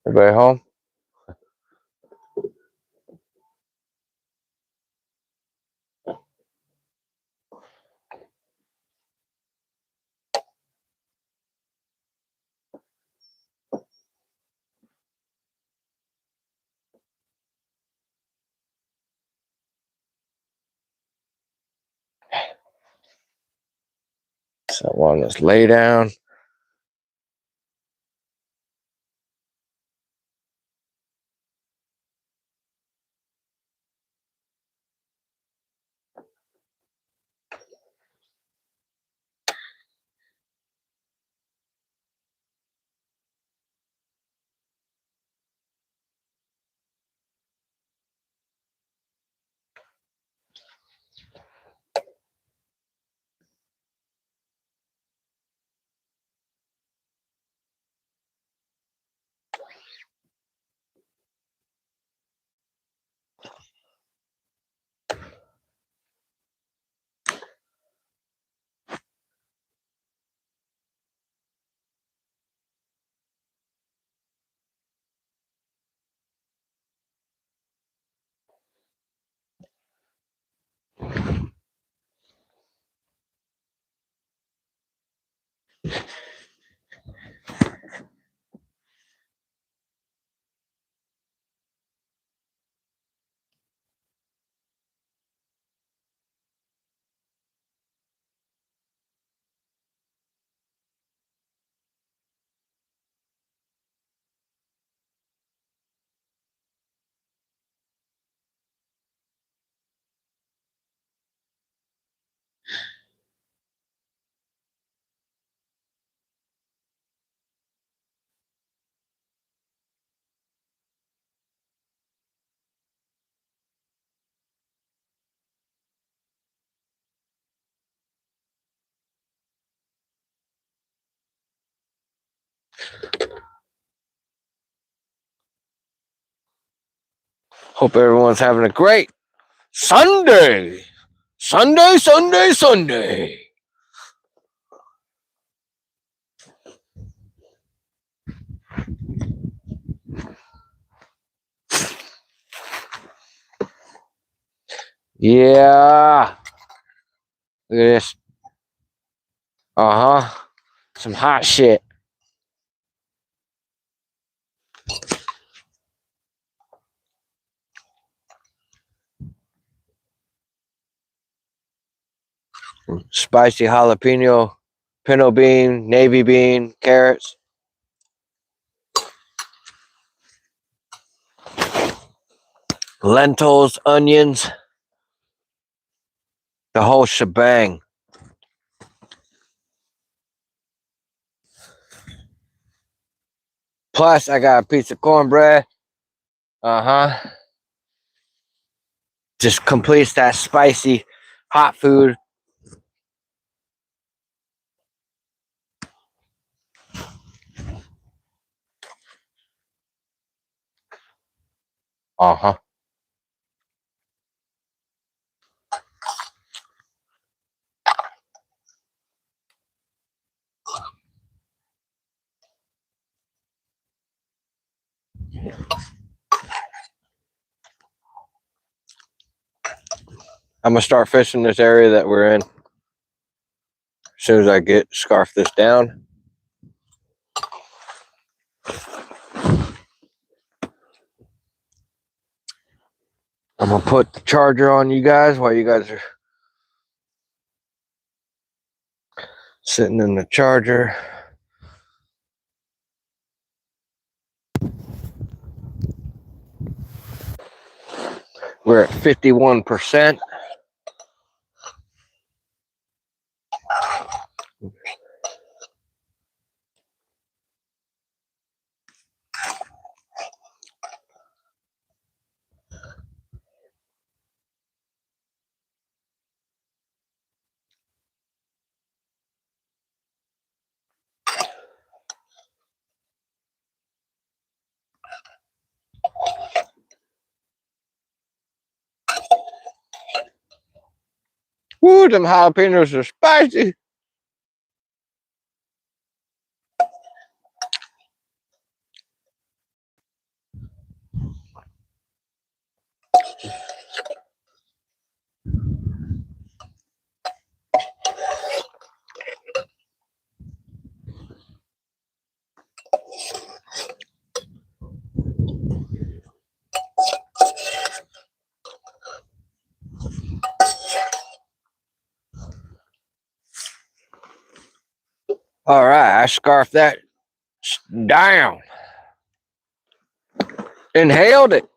Everybody home? So on this lay down. Hope everyone's having a great Sunday. Sunday, Sunday, Sunday. Yeah. Look at this. Some hot shit. Spicy jalapeno, pinto bean, navy bean, carrots. Lentils, onions. The whole shebang. Plus, I got a piece of cornbread. Just completes that spicy hot food. I'm gonna start fishing this area that we're in. As soon as I scarf this down. I'm gonna put the charger on you guys while you guys are sitting in the charger. We're at 51%. Woo, them jalapenos are spicy. All right, I scarfed that down. Inhaled it.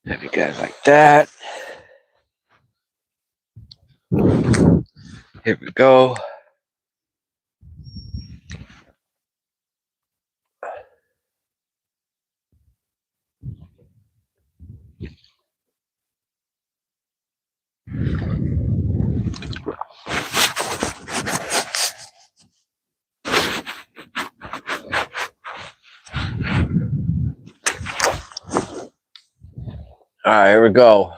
Have you guys like that? Here we go. All right, here we go.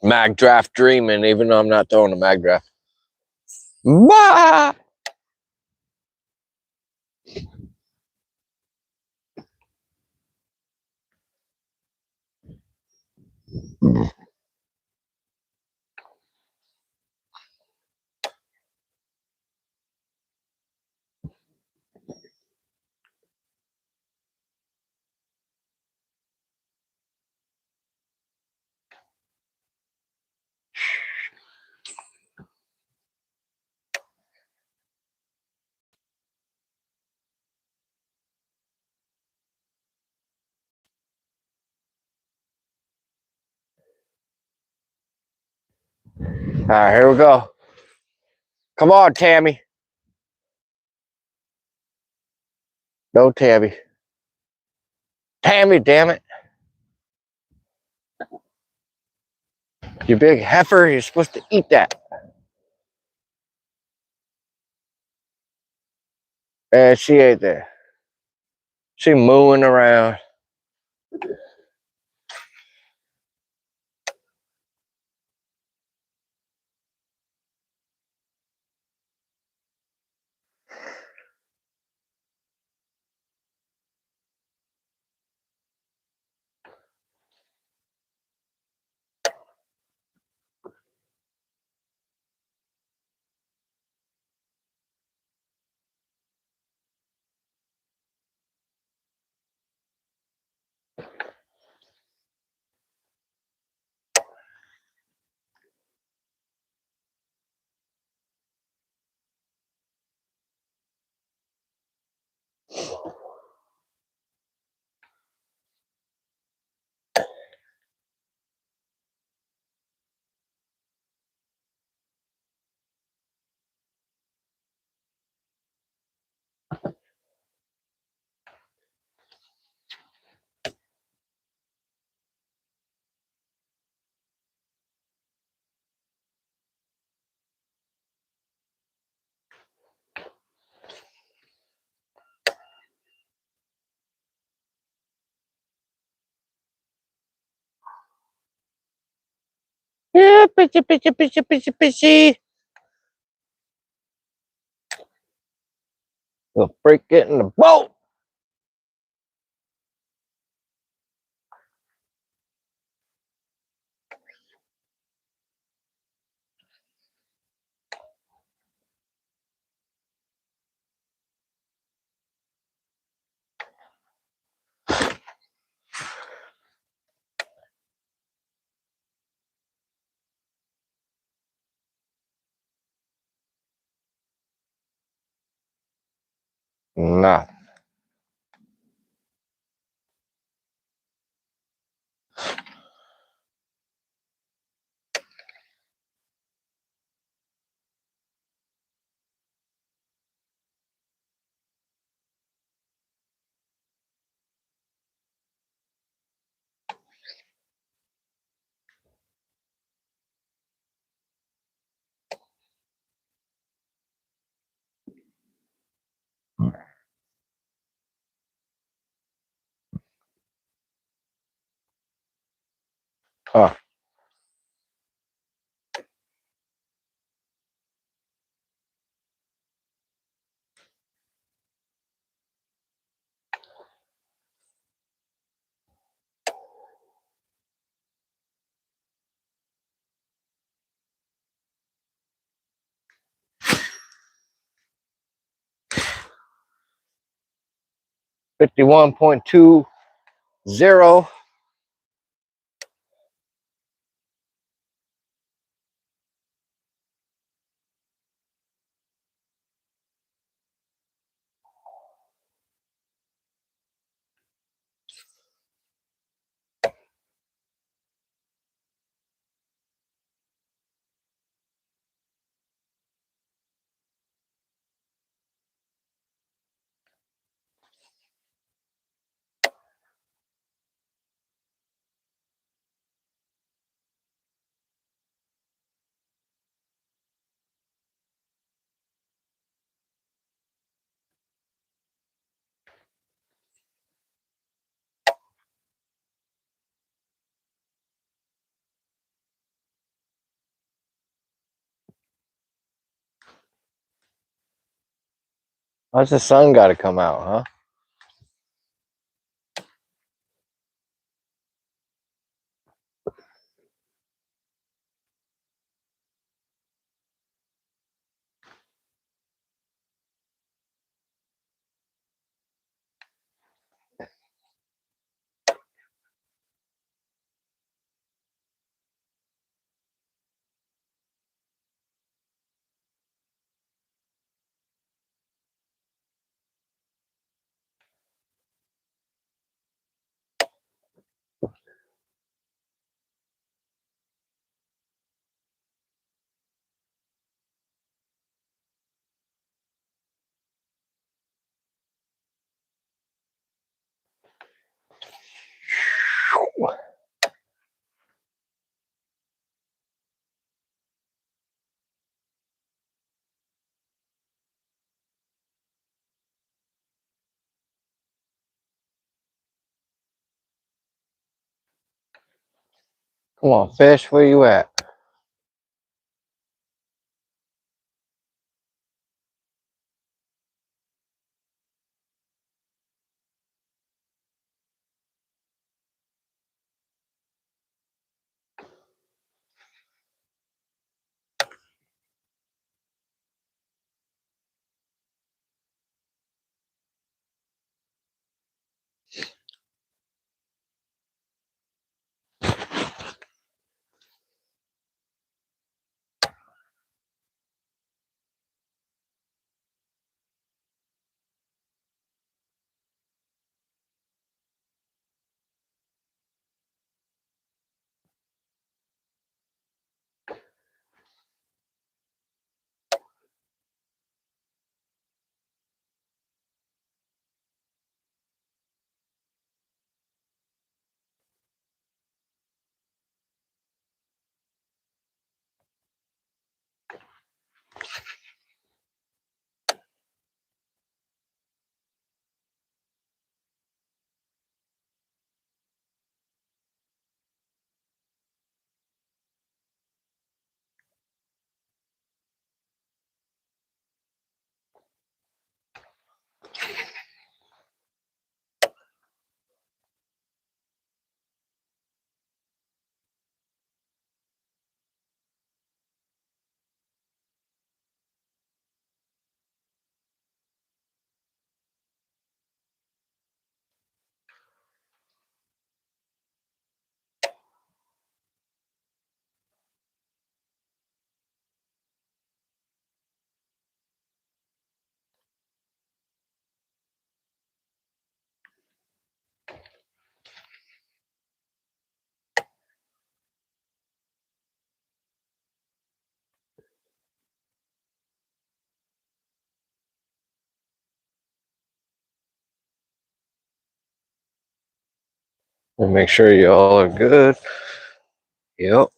Mag draft dreaming, even though I'm not throwing a mag draft. Bah! All right, here we go. Come on, Tammy. No, Tammy. Tammy, damn it. You big heifer, you're supposed to eat that. And she ain't there. She mooing around. Yeah, pitchy, pitchy, pitchy, pitchy, pitchy. Little freak get in the boat. Nah. Huh. 51.20. Why's the sun got to come out, huh? Come on, fish, where you at? We'll make sure you all are good. Yep.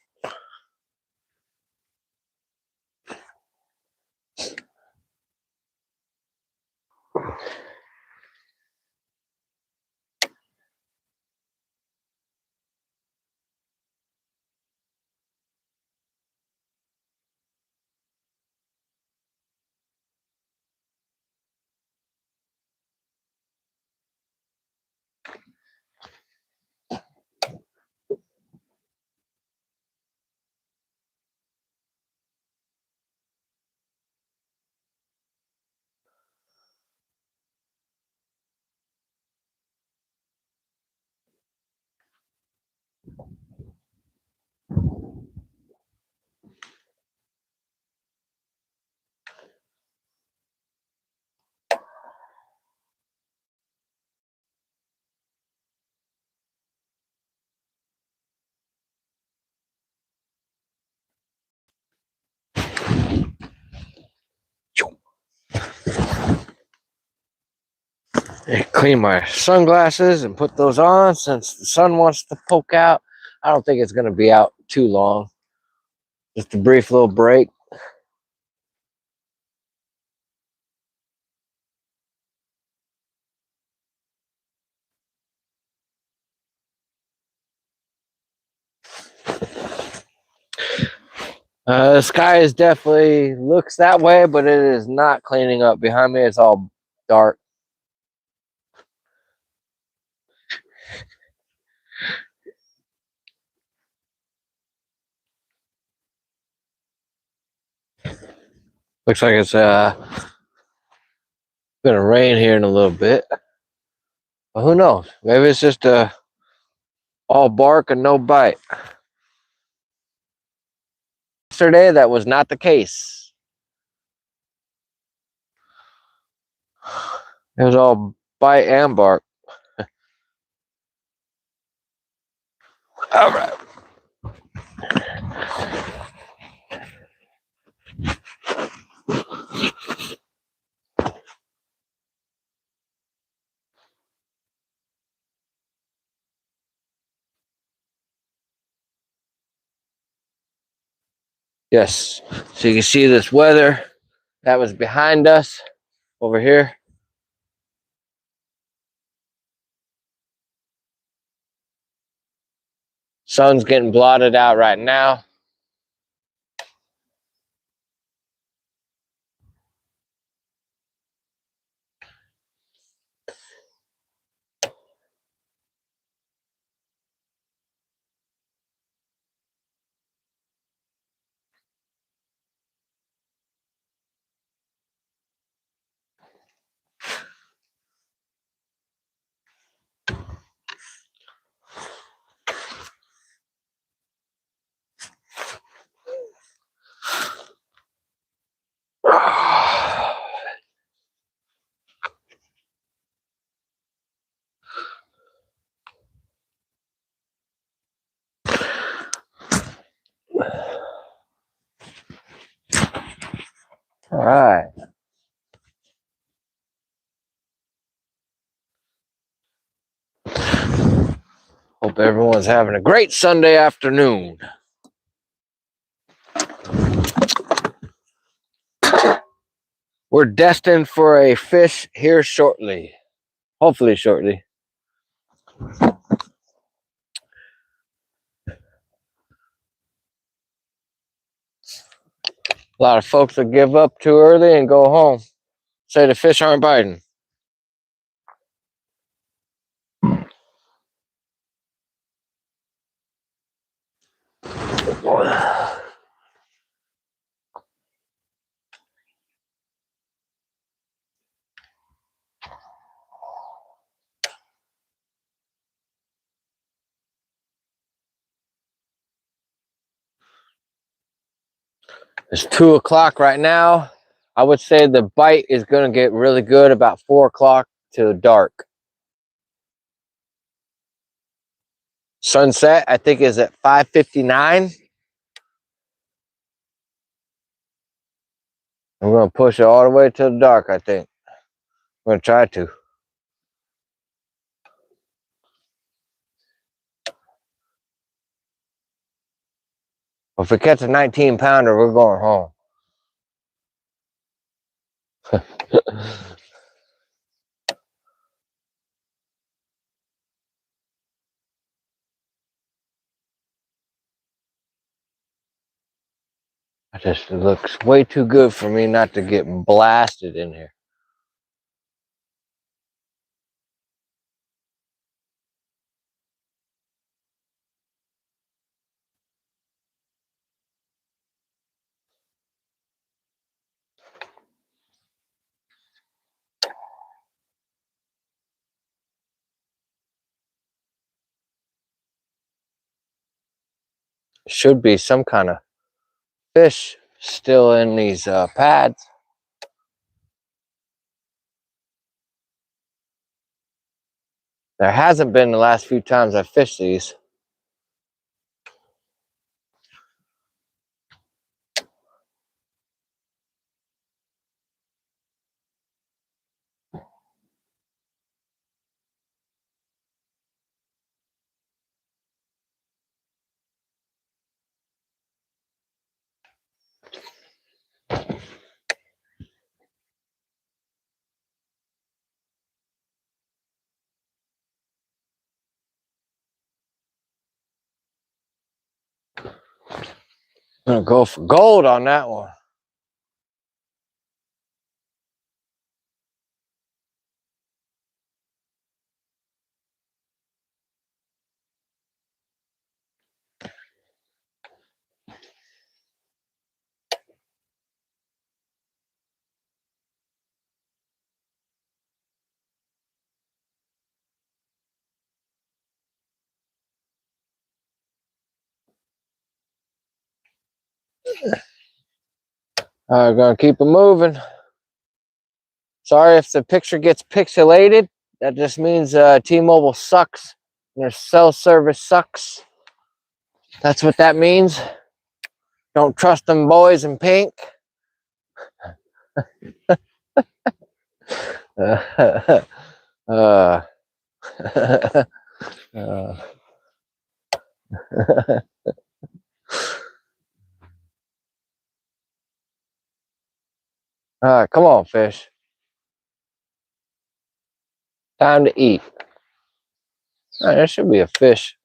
And clean my sunglasses and put those on since the sun wants to poke out. I don't think it's going to be out too long. Just a brief little break. The sky is definitely looks that way, but it is not cleaning up. Behind me, it's all dark. Looks like it's gonna rain here in a little bit. But who knows? Maybe it's just all bark and no bite. Yesterday, that was not the case. It was all bite and bark. All right. Yes. So you can see this weather that was behind us over here. Sun's getting blotted out right now. All right. Hope everyone's having a great Sunday afternoon. We're destined for a fish here shortly. Hopefully shortly. A lot of folks will give up too early and go home. Say the fish aren't biting. It's 2 o'clock right now. I would say the bite is going to get really good about 4 o'clock to dark. Sunset, I think, is at 5:59. I'm going to push it all the way to the dark, I think. I'm going to try to. If we catch a 19-pounder, we're going home. It looks way too good for me not to get blasted in here. Should be some kind of fish still in these pads. There hasn't been the last few times I fished these. I'm gonna go for gold on that one. Gonna keep it moving. Sorry if the picture gets pixelated. That just means T-Mobile sucks. Their cell service sucks. That's what that means. Don't trust them boys in pink. uh, uh, come on, fish. Time to eat. There should be a fish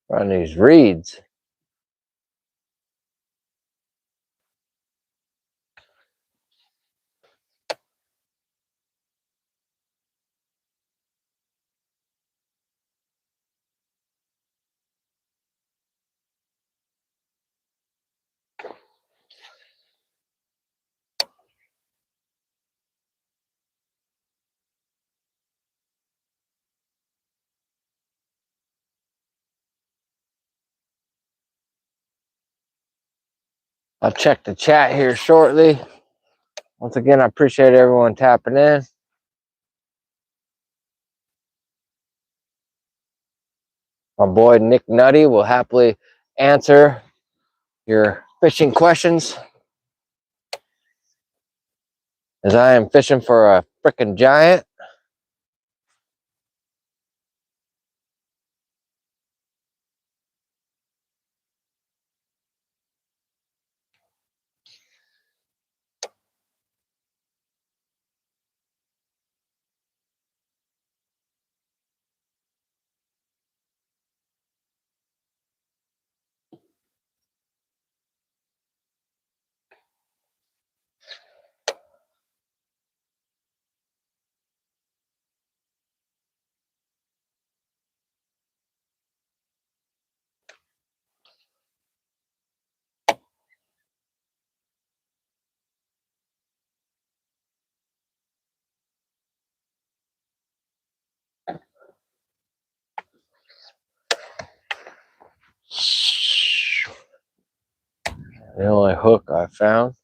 on these reeds. I'll check the chat here shortly. Once again, I appreciate everyone tapping in. My boy Nick Nutty will happily answer your fishing questions, as I am fishing for a freaking giant. The only hook I found.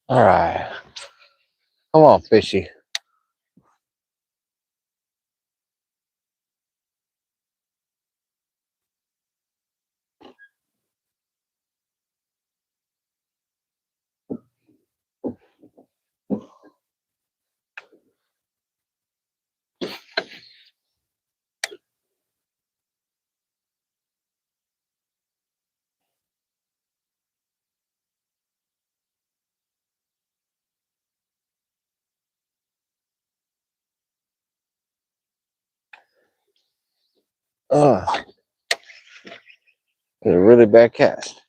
All right. Come on, fishy. Ugh. It's a really bad cast.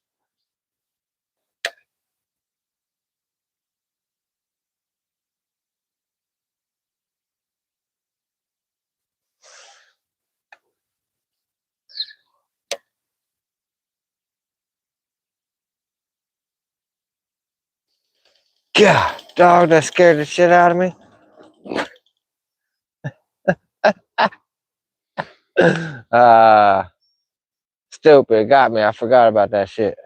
God, dog, that scared the shit out of me. Stupid. Got me. I forgot about that shit.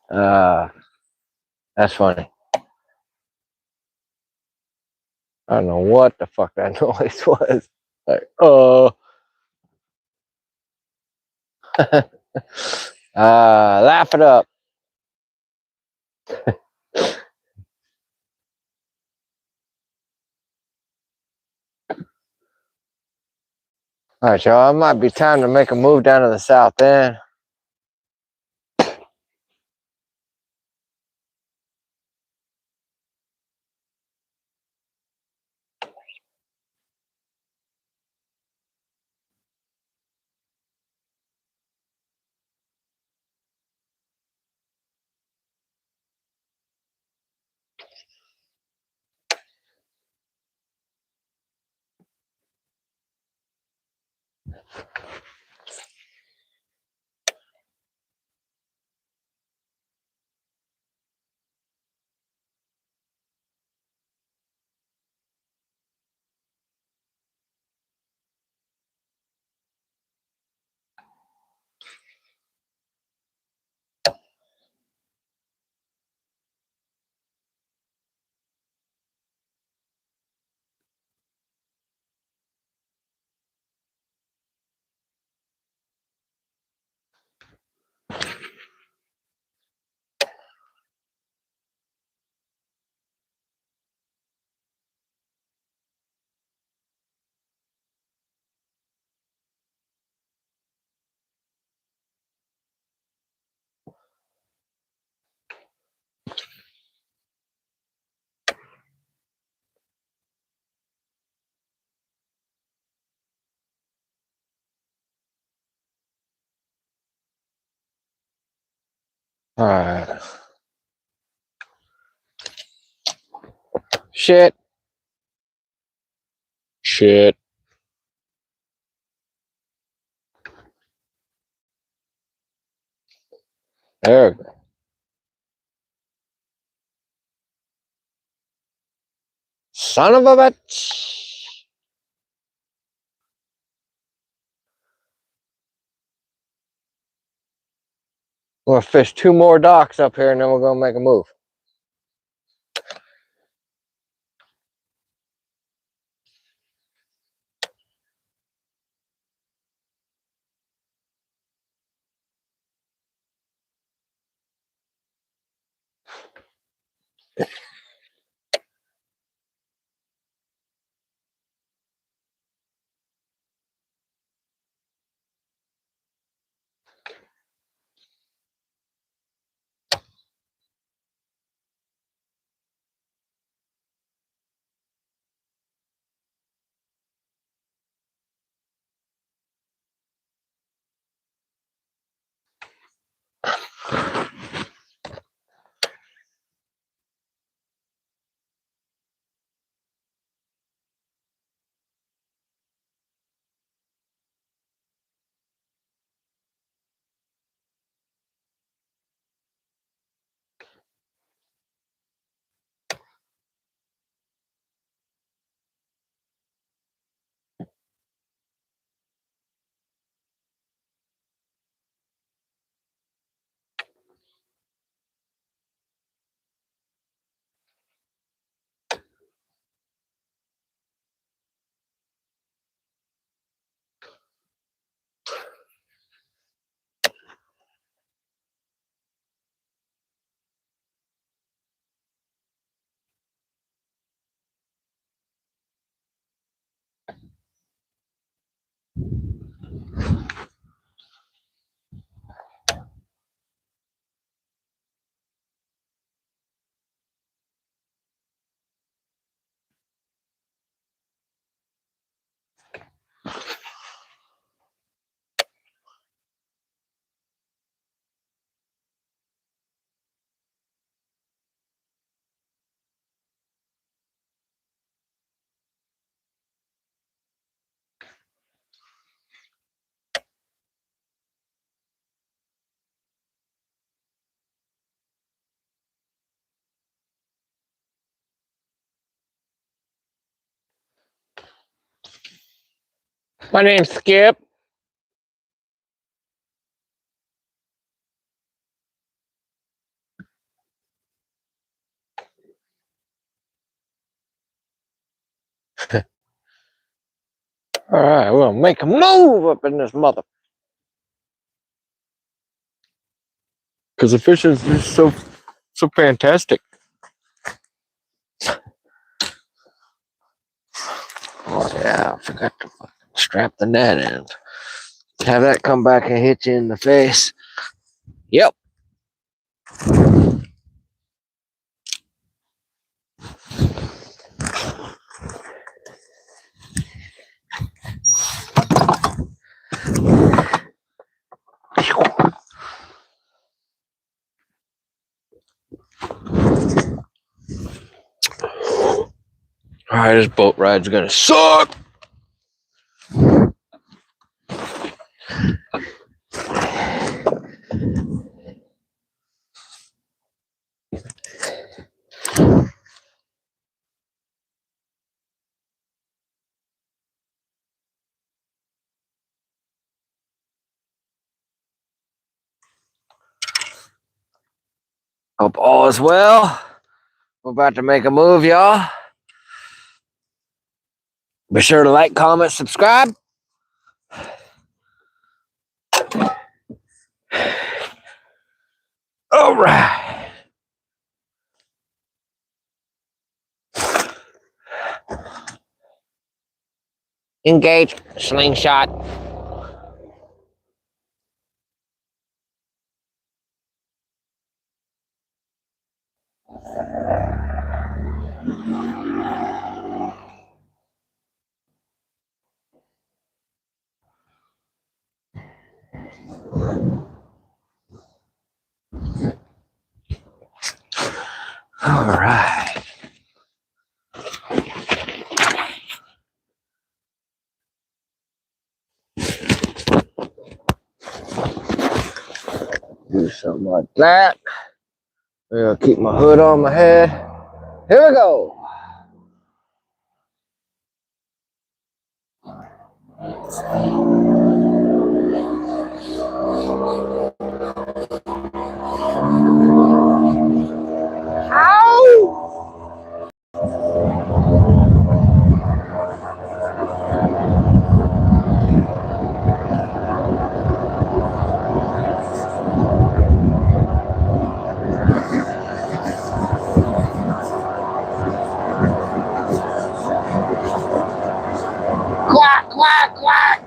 That's funny. I don't know what the fuck that noise was. Like, oh. Laugh it up. All right, y'all. It might be time to make a move down to the south end. All right. Shit. Shit. There we go. Son of a bitch. We're gonna fish 2 more docks up here and then we're gonna make a move. My name's Skip. All right, we'll make a move up in this mother. Because the fish is just so fantastic. Oh yeah, I forgot to strap the net in. Have that come back and hit you in the face. Yep. All right, this boat ride's gonna suck. Hope all is well. We're about to make a move, y'all. Be sure to like, comment, subscribe. All right. Engage. Slingshot. All right. Do something like that. I'm gonna keep my hood on my head. Here we go. Ow! Quack, quack, quack.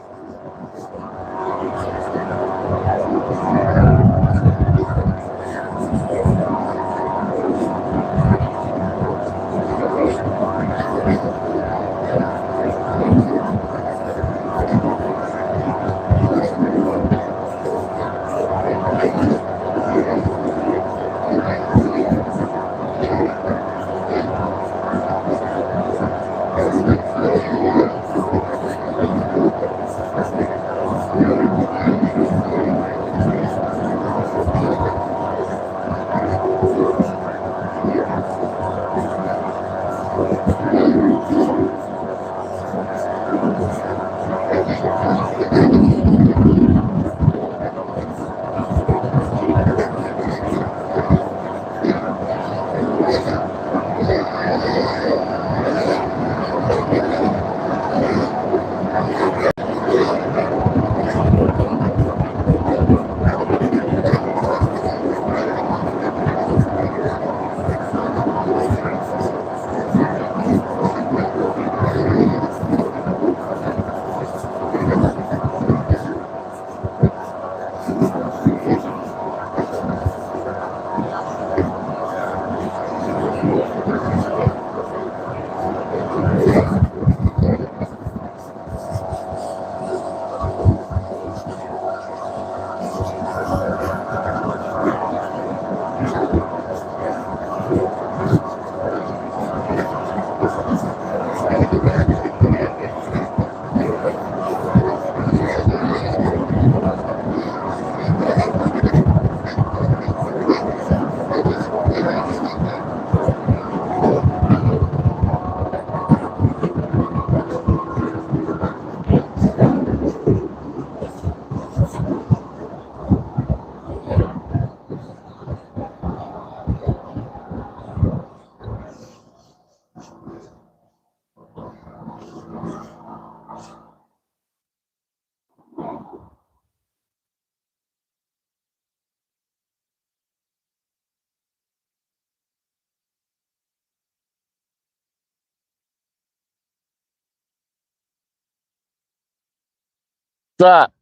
What's up?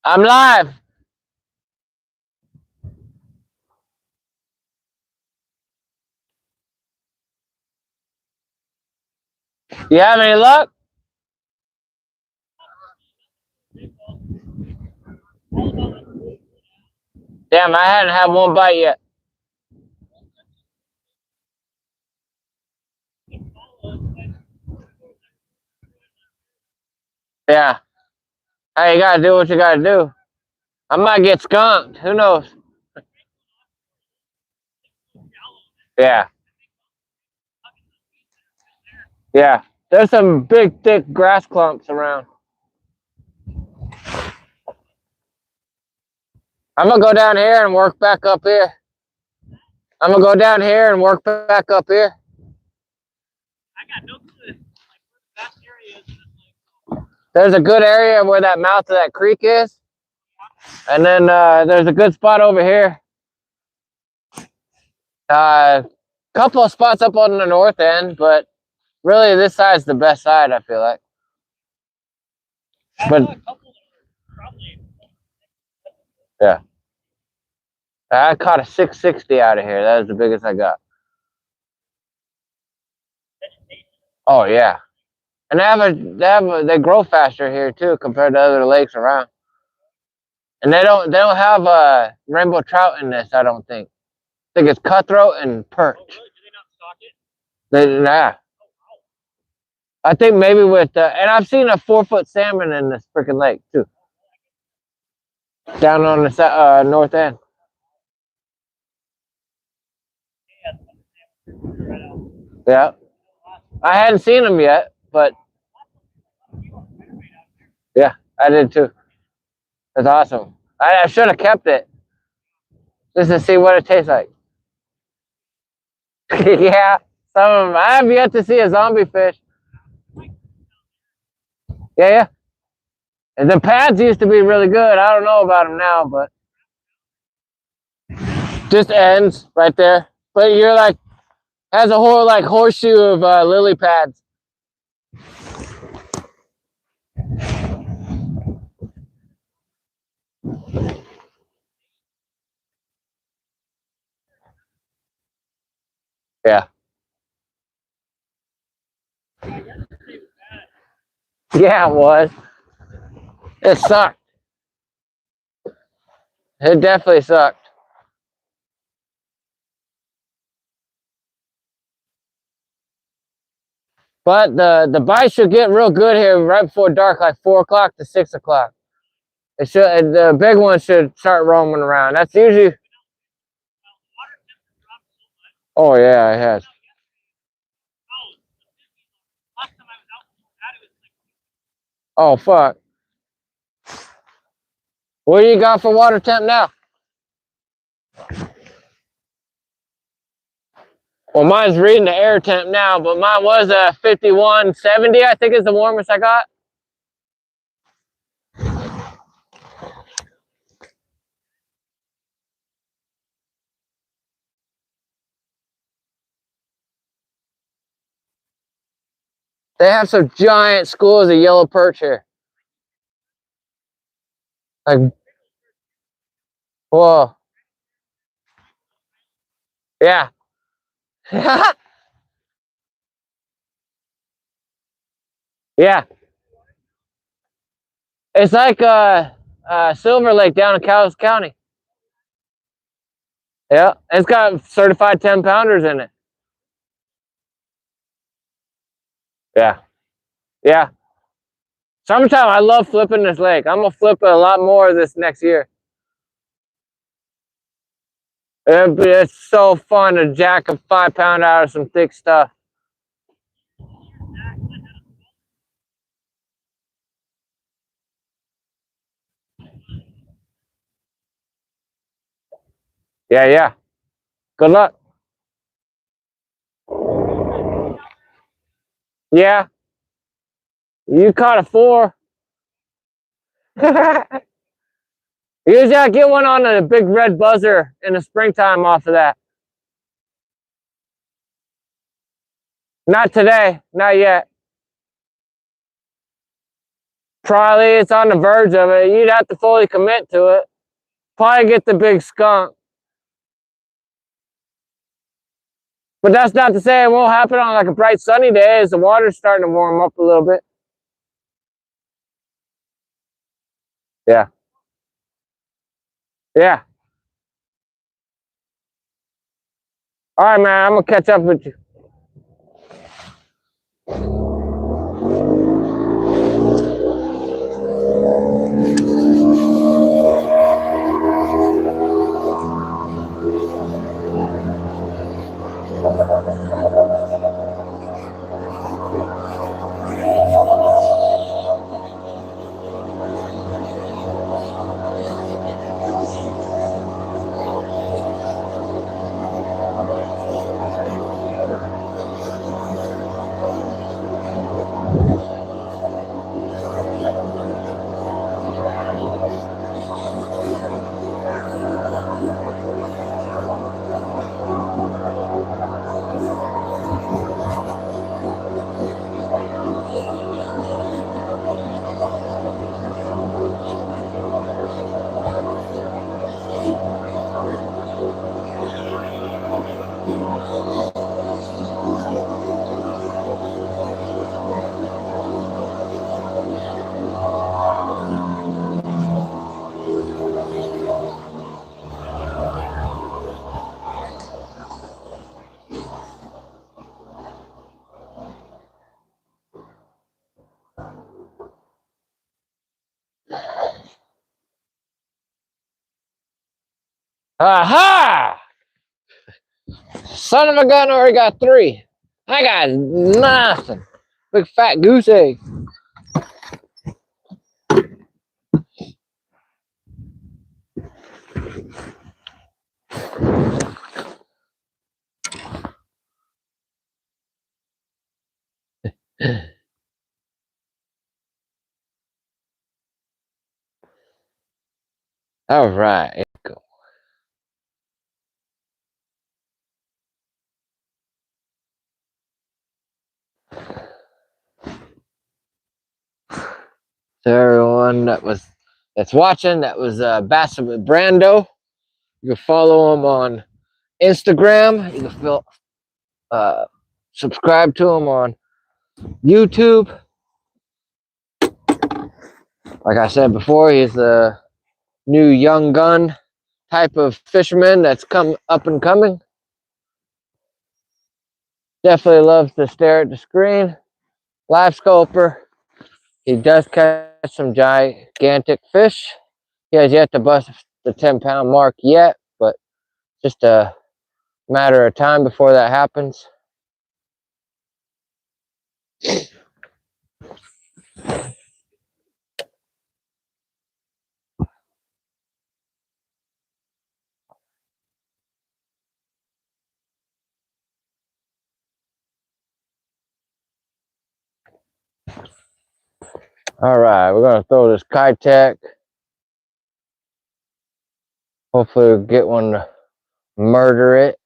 I'm live. You have any luck? Damn, I hadn't had one bite yet. Yeah. Hey, you gotta do what you gotta do. I might get skunked. Who knows? Yeah. Yeah. There's some big, thick grass clumps around. I'm gonna go down here and work back up here. I'm gonna go down here and work back up here. I got no clue. Like, where the best area is. There's a good area where that mouth of that creek is. And then there's a good spot over here. Couple of spots up on the north end, but really this side's the best side, I feel like. But yeah, I caught a 660 out of here. That was the biggest I got. Oh yeah, and they grow faster here too compared to other lakes around. And they don't have rainbow trout in this. I don't think. I think it's cutthroat and perch. Oh, really? Do they not stock it? Nah. I think maybe with and I've seen a 4-foot salmon in this freaking lake too. Down on the north end. Yeah. I hadn't seen them yet, but yeah, I did too. That's awesome. I should have kept it just to see what it tastes like. Yeah, some of them. I have yet to see a zombie fish. Yeah, yeah. And the pads used to be really good. I don't know about them now, but just ends right there. But you're like, has a whole like horseshoe of lily pads. Yeah. Yeah, it was. It sucked. It definitely sucked. But the bite should get real good here right before dark, like 4 o'clock to 6 o'clock. It should. The big one should start roaming around. That's usually. Oh yeah, it has. Oh fuck. What do you got for water temp now? Well, mine's reading the air temp now, but mine was a 51.70. I think is the warmest I got. They have some giant schools of yellow perch here. Like, whoa. Yeah. Yeah. It's like Silver Lake down in Kitsap County. Yeah. It's got certified 10-pounders in it. Yeah. Yeah. Summertime, I love flipping this lake. I'm going to flip it a lot more this next year. It's so fun to jack a 5-pound out of some thick stuff. Yeah, yeah. Good luck. Yeah. You caught a 4. Usually I get one on a big red buzzer in the springtime off of that. Not today. Not yet. Probably it's on the verge of it. You'd have to fully commit to it. Probably get the big skunk. But that's not to say it won't happen on like a bright sunny day as the water's starting to warm up a little bit. Yeah. Yeah. All right, man. I'm going to catch up with you. Aha! Son of a gun already got 3. I got nothing. Big fat goose egg. All right. Go. To everyone that's watching, that was Bassing with Brando. You can follow him on Instagram. You can subscribe to him on YouTube. Like I said before, he's a new young gun type of fisherman that's come up and coming. Definitely loves to stare at the screen. Live scoper. He does catch some gigantic fish. He has yet to bust the 10-pound mark yet, but just a matter of time before that happens. All right, we're gonna throw this Kitech. Hopefully we'll get one to murder it.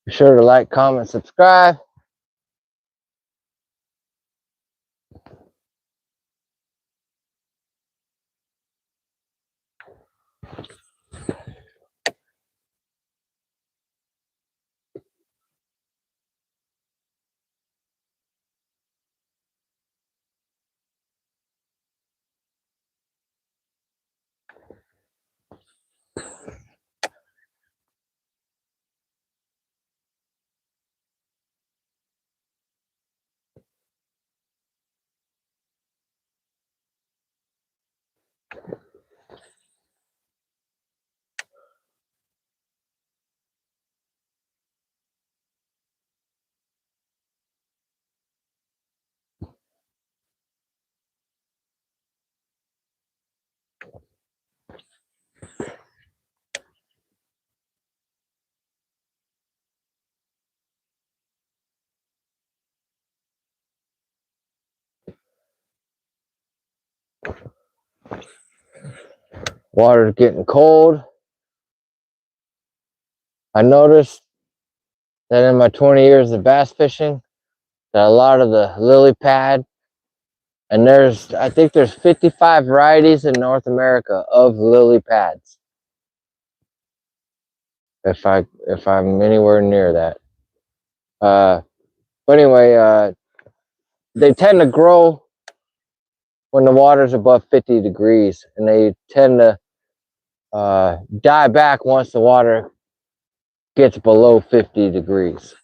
Be sure to like, comment, subscribe. Water's getting cold. I noticed that in my 20 years of bass fishing, that a lot of the lily pad, and I think there's 55 varieties in North America of lily pads. If I'm anywhere near that. But anyway, they tend to grow when the water's above 50 degrees, and they tend to die back once the water gets below 50 degrees.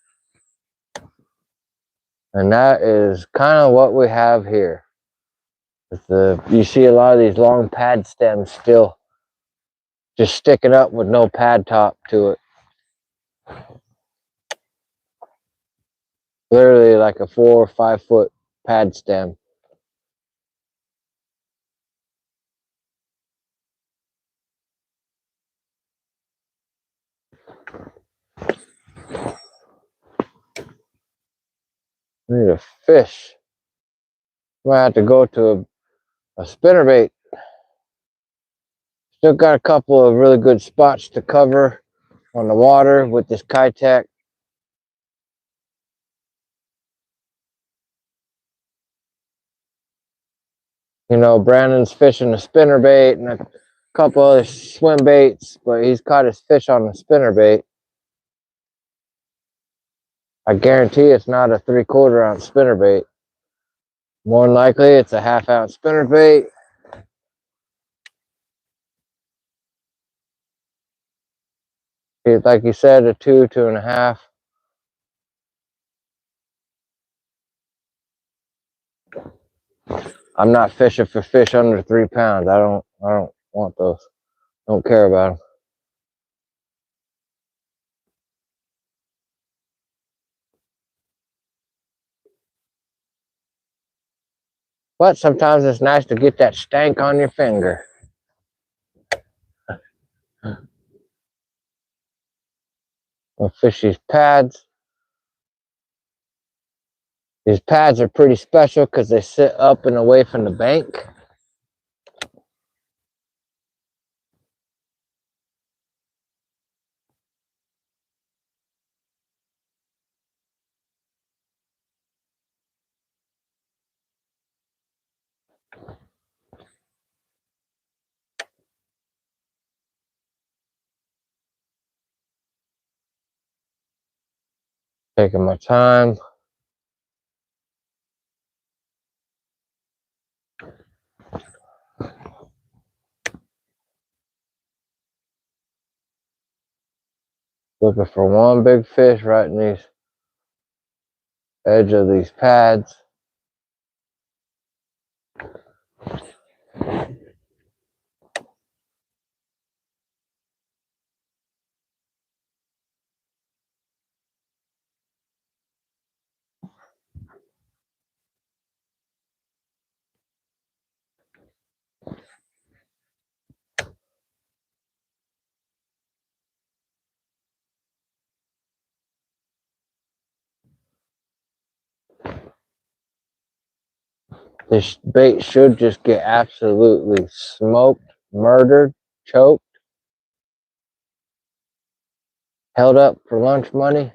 And that is kind of what we have here. You see a lot of these long pad stems still just sticking up with no pad top to it. Literally like a 4 or 5 foot pad stem. I need a fish. Might have to go to a spinnerbait. Still got a couple of really good spots to cover on the water with this Kitsap. You know, Brandon's fishing a spinnerbait and a couple other swim baits, but he's caught his fish on the spinnerbait. I guarantee it's not a 3/4 ounce spinnerbait. More than likely, it's a 1/2 ounce spinnerbait. Like you said, a 2, 2.5. I'm not fishing for fish under 3 pounds. I don't want those. Don't care about them. But sometimes it's nice to get that stank on your finger. I'll fish these pads. These pads are pretty special because they sit up and away from the bank. Taking my time. Looking for one big fish right in these edge of these pads. This bait should just get absolutely smoked, murdered, choked, held up for lunch money.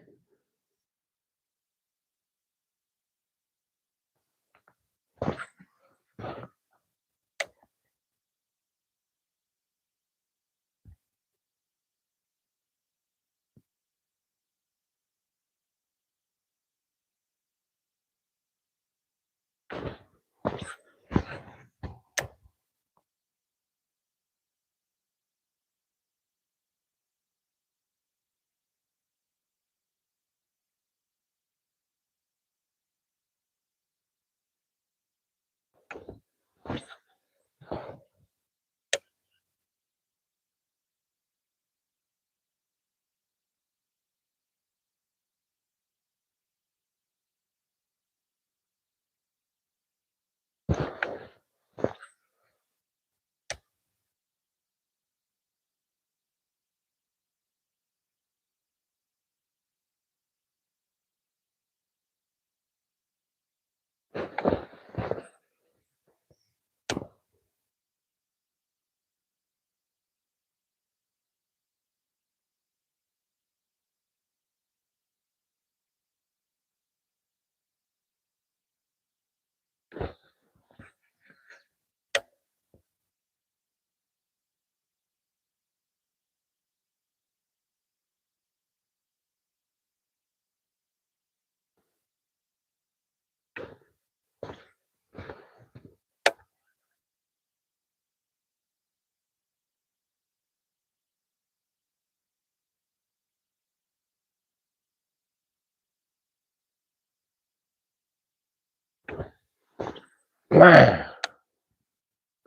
Man,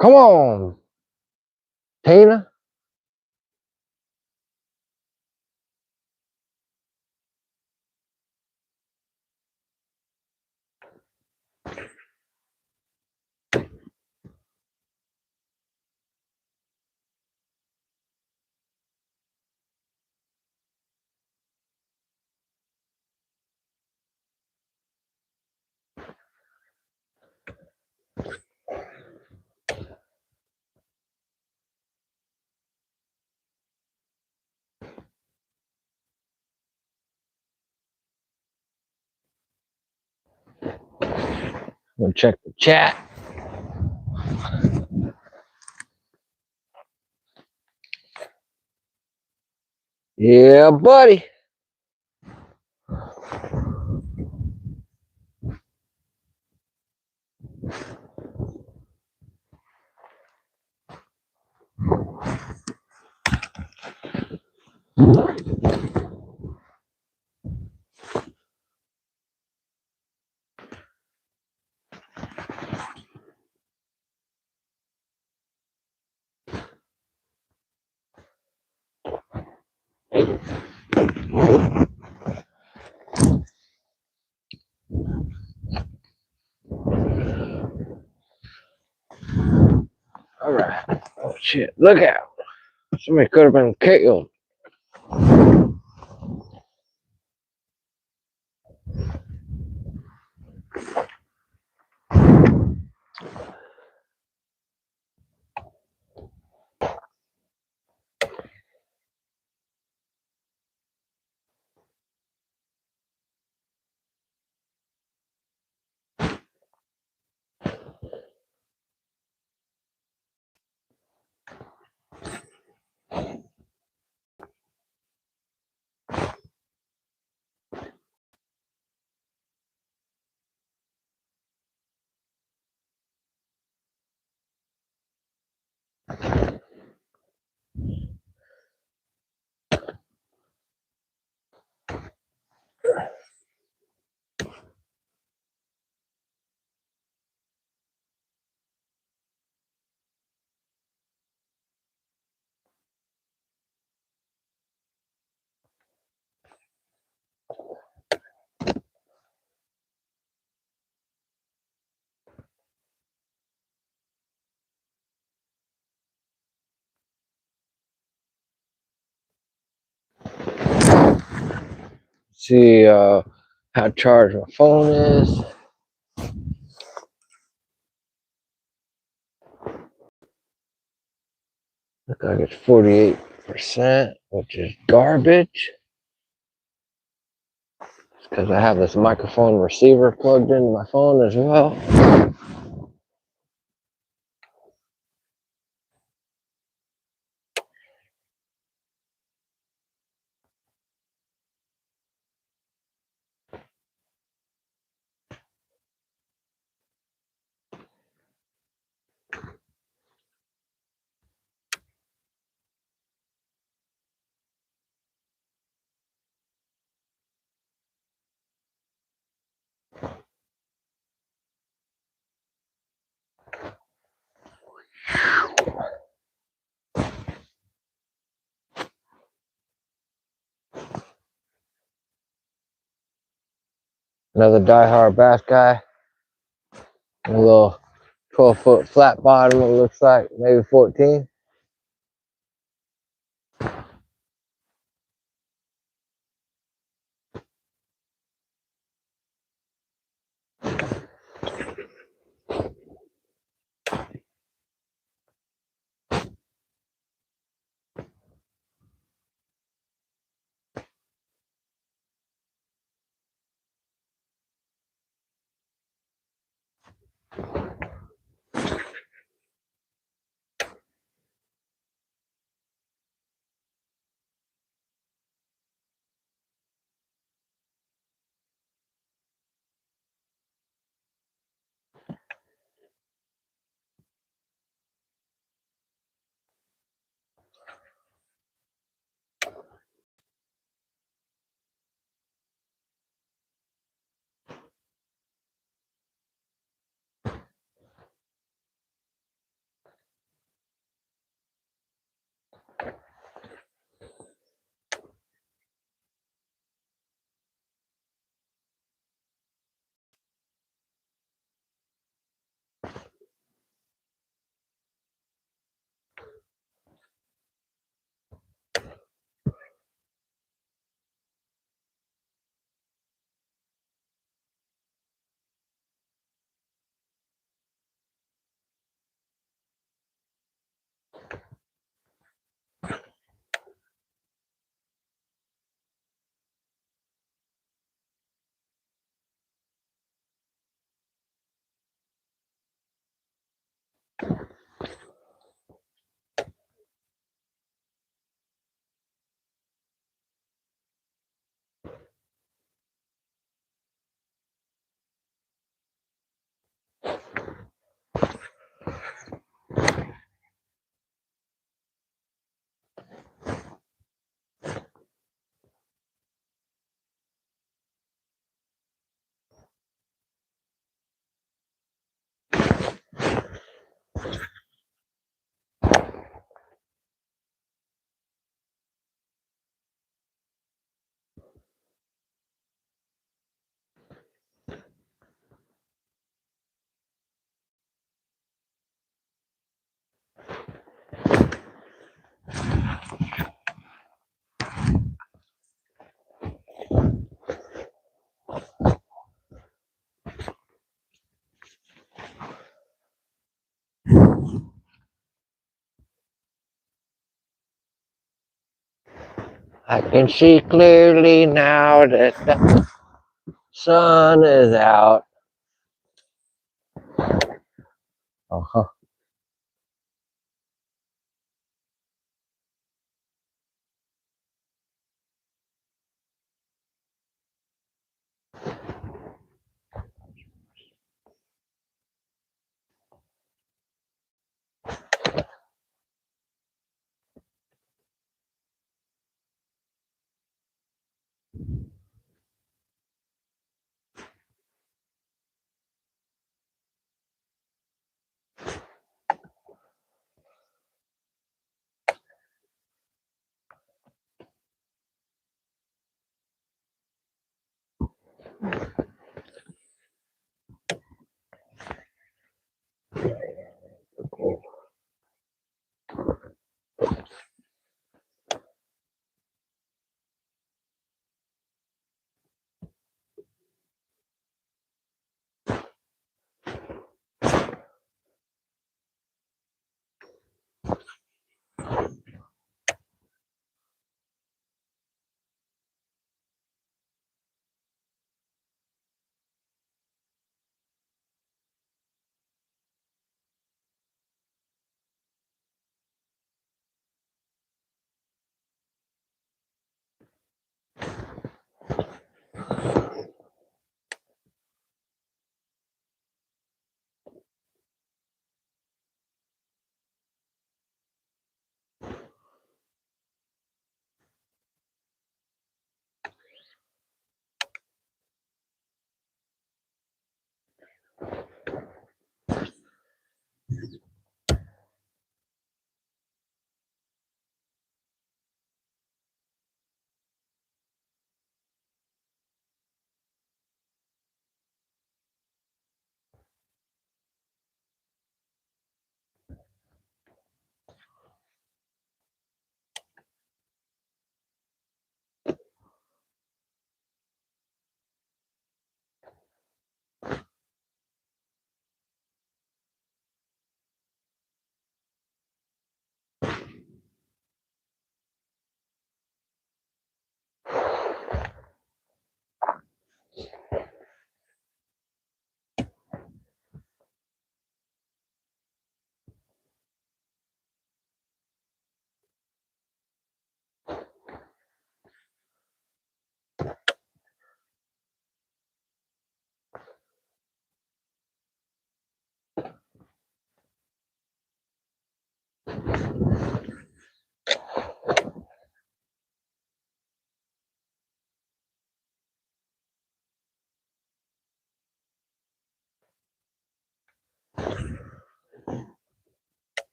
come on, Tina. I'm gonna check the chat. Yeah, buddy. All right. Oh shit! Look out! Somebody could have been killed. See how charged my phone is. Look like it's 48%, which is garbage. It's because I have this microphone receiver plugged into my phone as well. Another diehard bass guy. A little 12-foot flat bottom, it looks like, maybe 14. I can see clearly now that the sun is out. Uh-huh.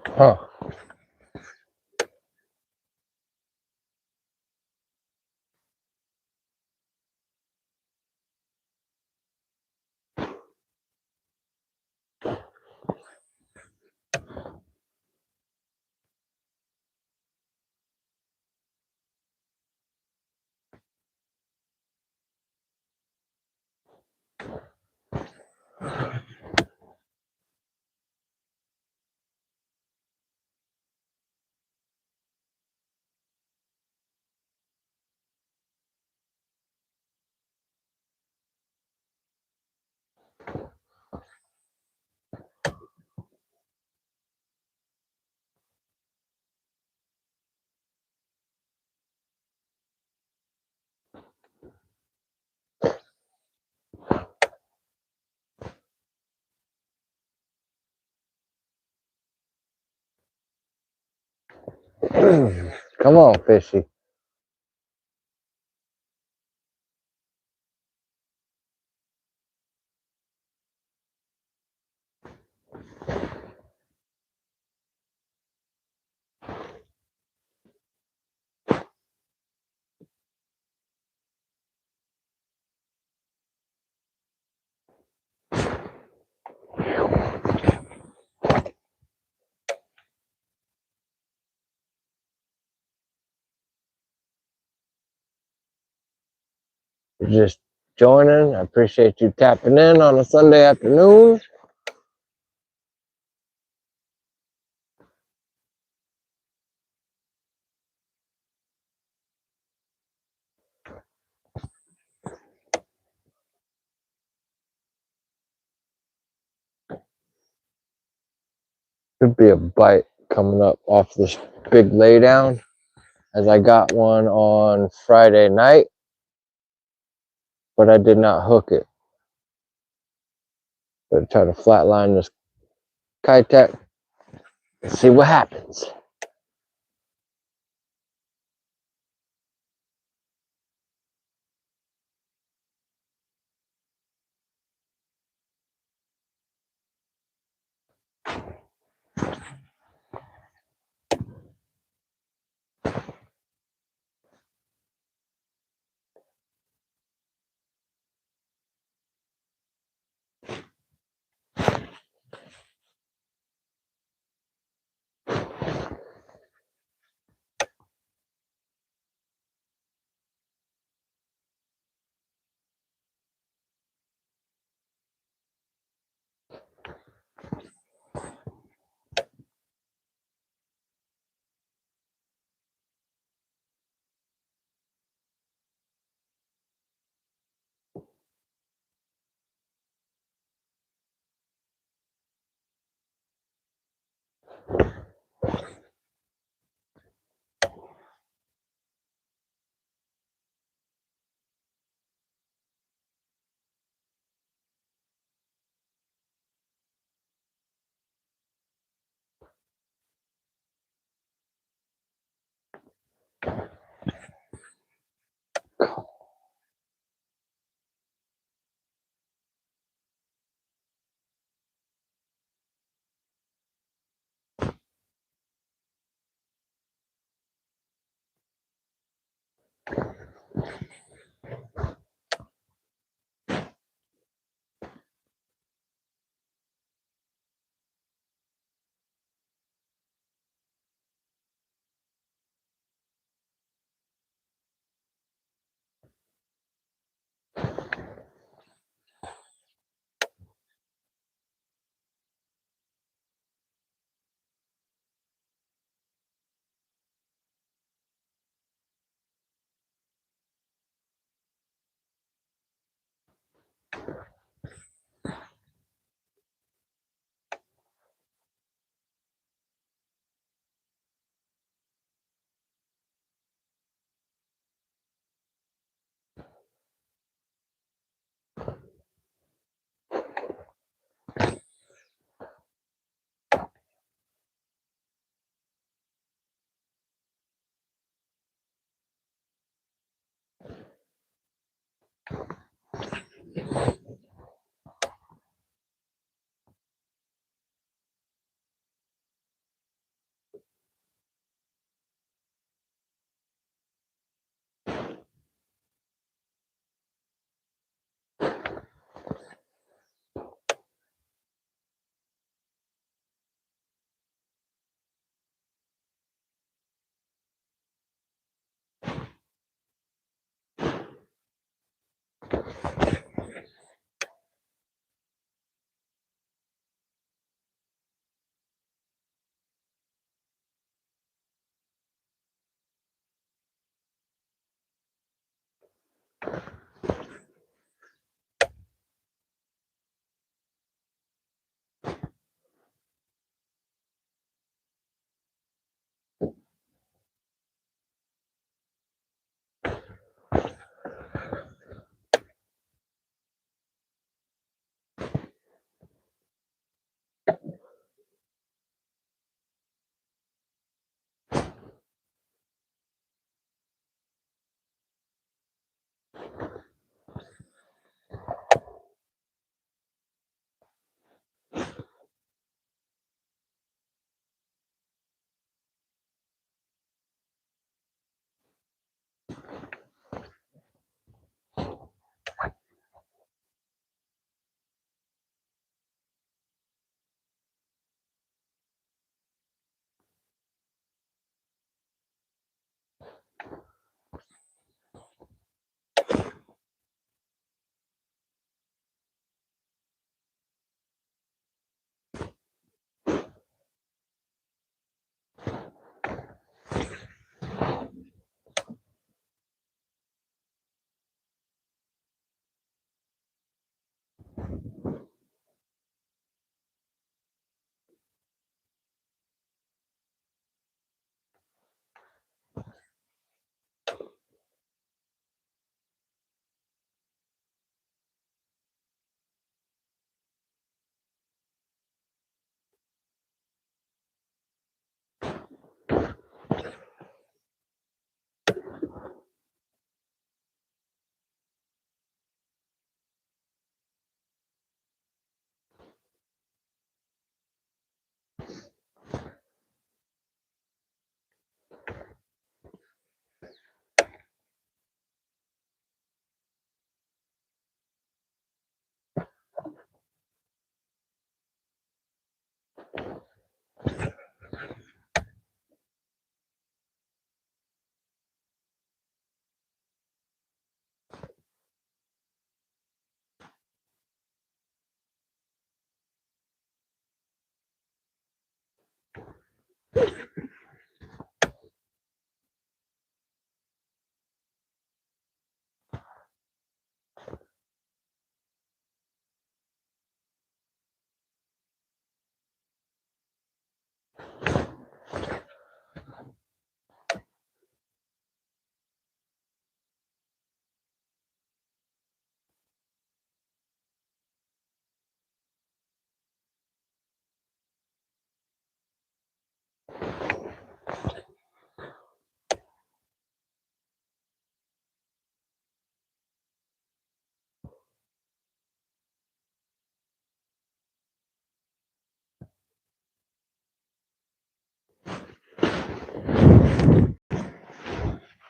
Huh. Come on, fishy. You're just joining. I appreciate you tapping in on a Sunday afternoon. Could be a bite coming up off this big laydown, as I got one on Friday night, but I did not hook it. But try to flatline this Kitek and see what happens.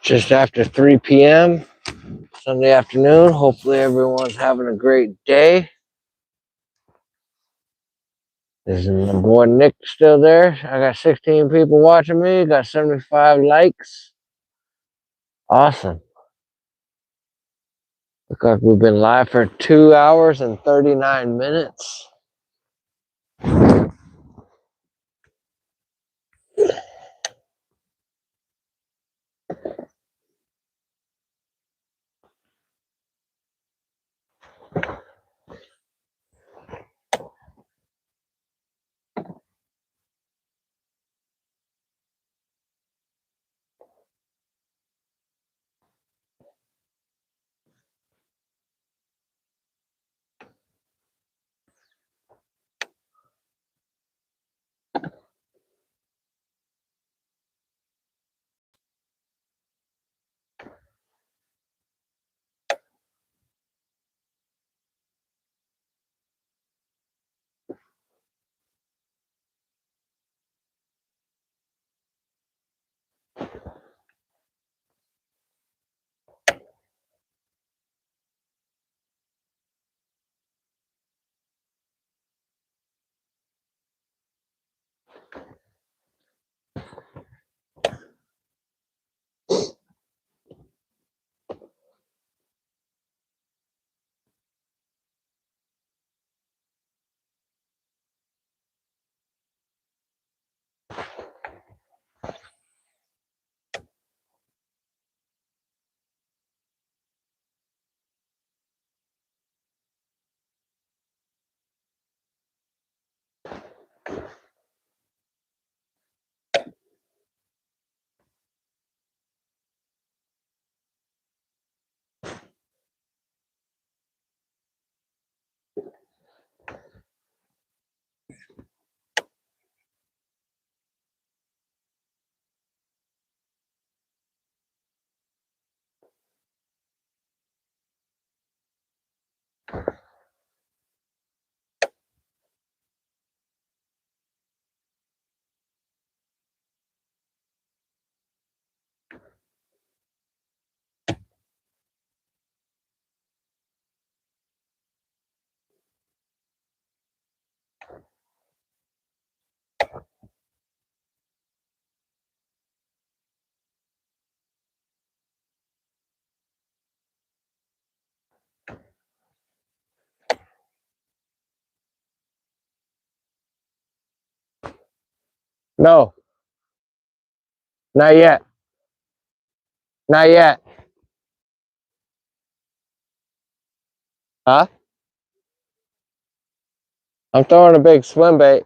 Just after 3 p.m. Sunday afternoon. Hopefully everyone's having a great day. Is my boy Nick still there? I got 16 people watching me. Got 75 likes. Awesome. Look like we've been live for 2 hours and 39 minutes. No, not yet. Not yet. Huh? I'm throwing a big swim bait.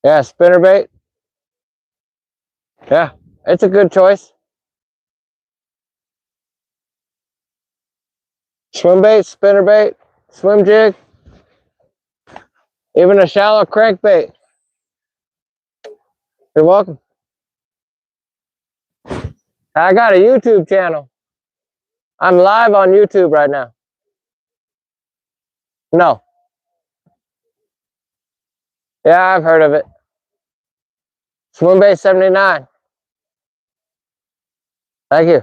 Yeah, spinner bait. Yeah, it's a good choice. Swim bait, spinner bait, swim jig, even a shallow crankbait. You're welcome. I got a YouTube channel. I'm live on YouTube right now. No. Yeah, I've heard of it. Swim bait 79. Thank you.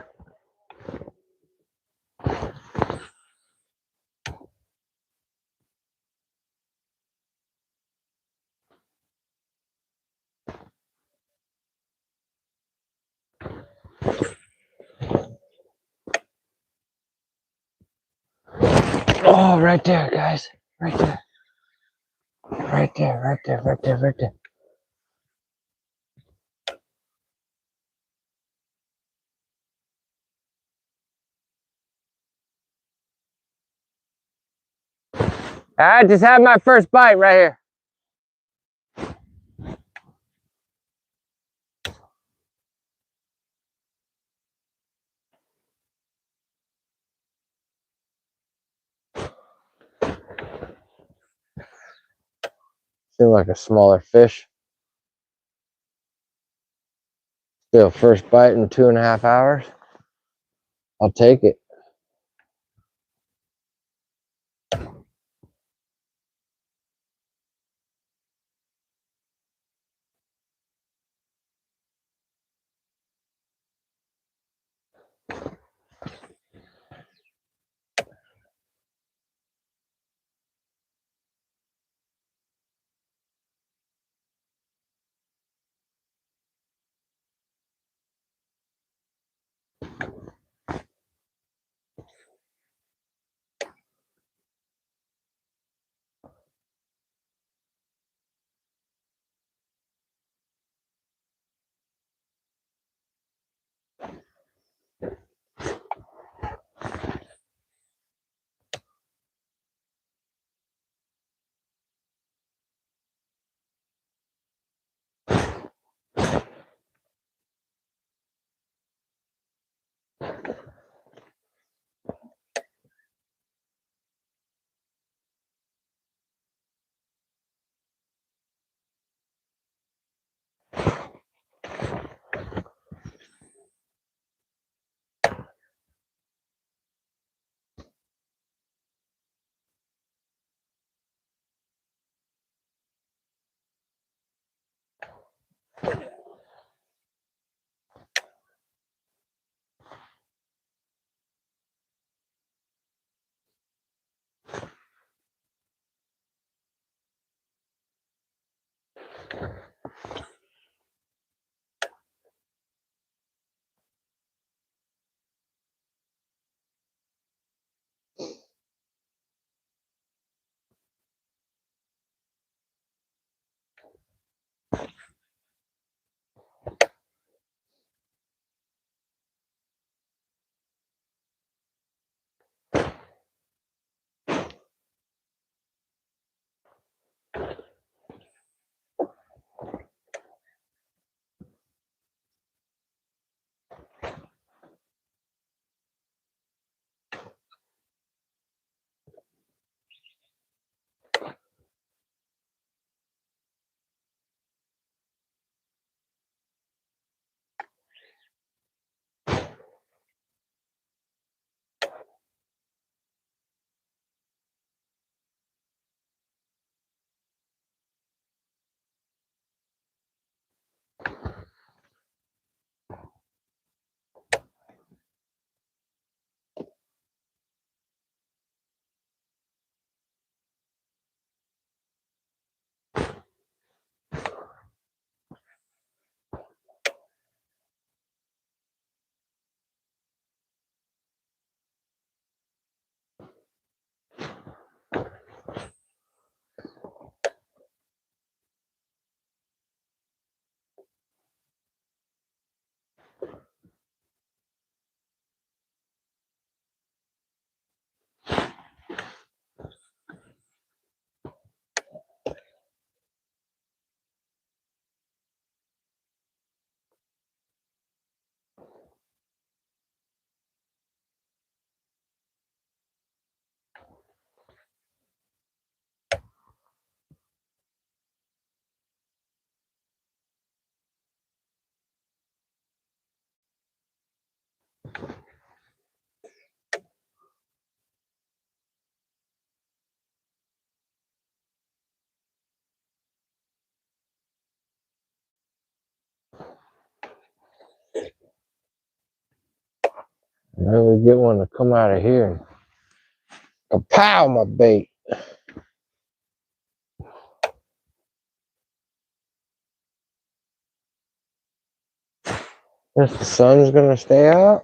Oh, right there, guys. Right there. Right there, right there, right there, right there. I just had my first bite right here. Seems like a smaller fish. Still first bite in 2.5 hours. I'll take it. Then we get one to come out of here and kapow my bait. Guess the sun's gonna stay out.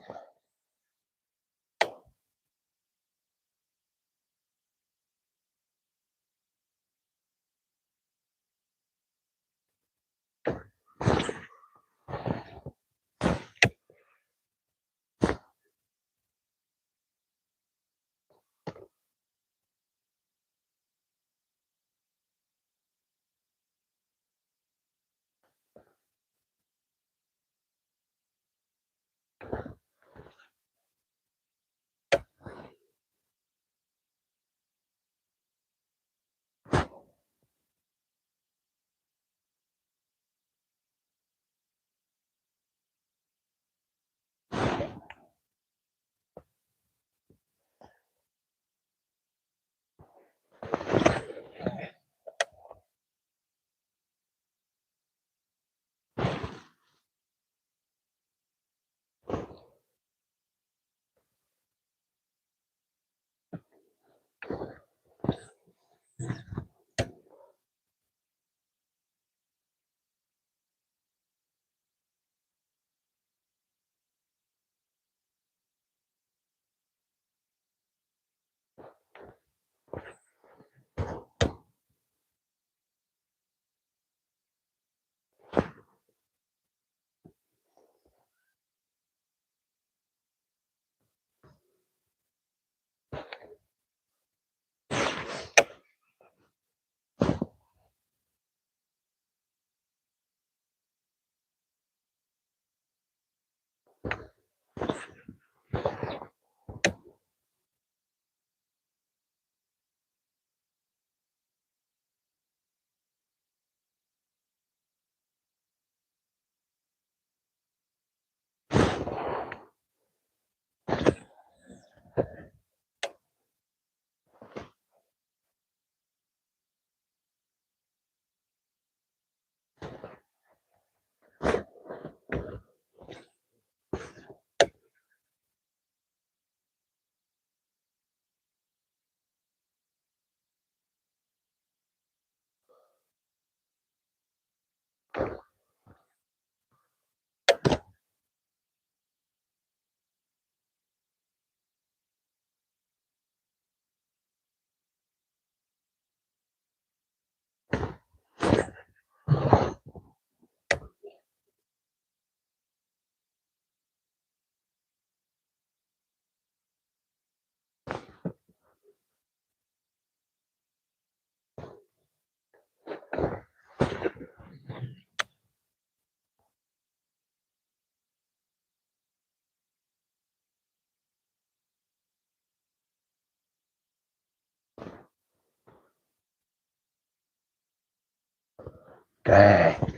Dang.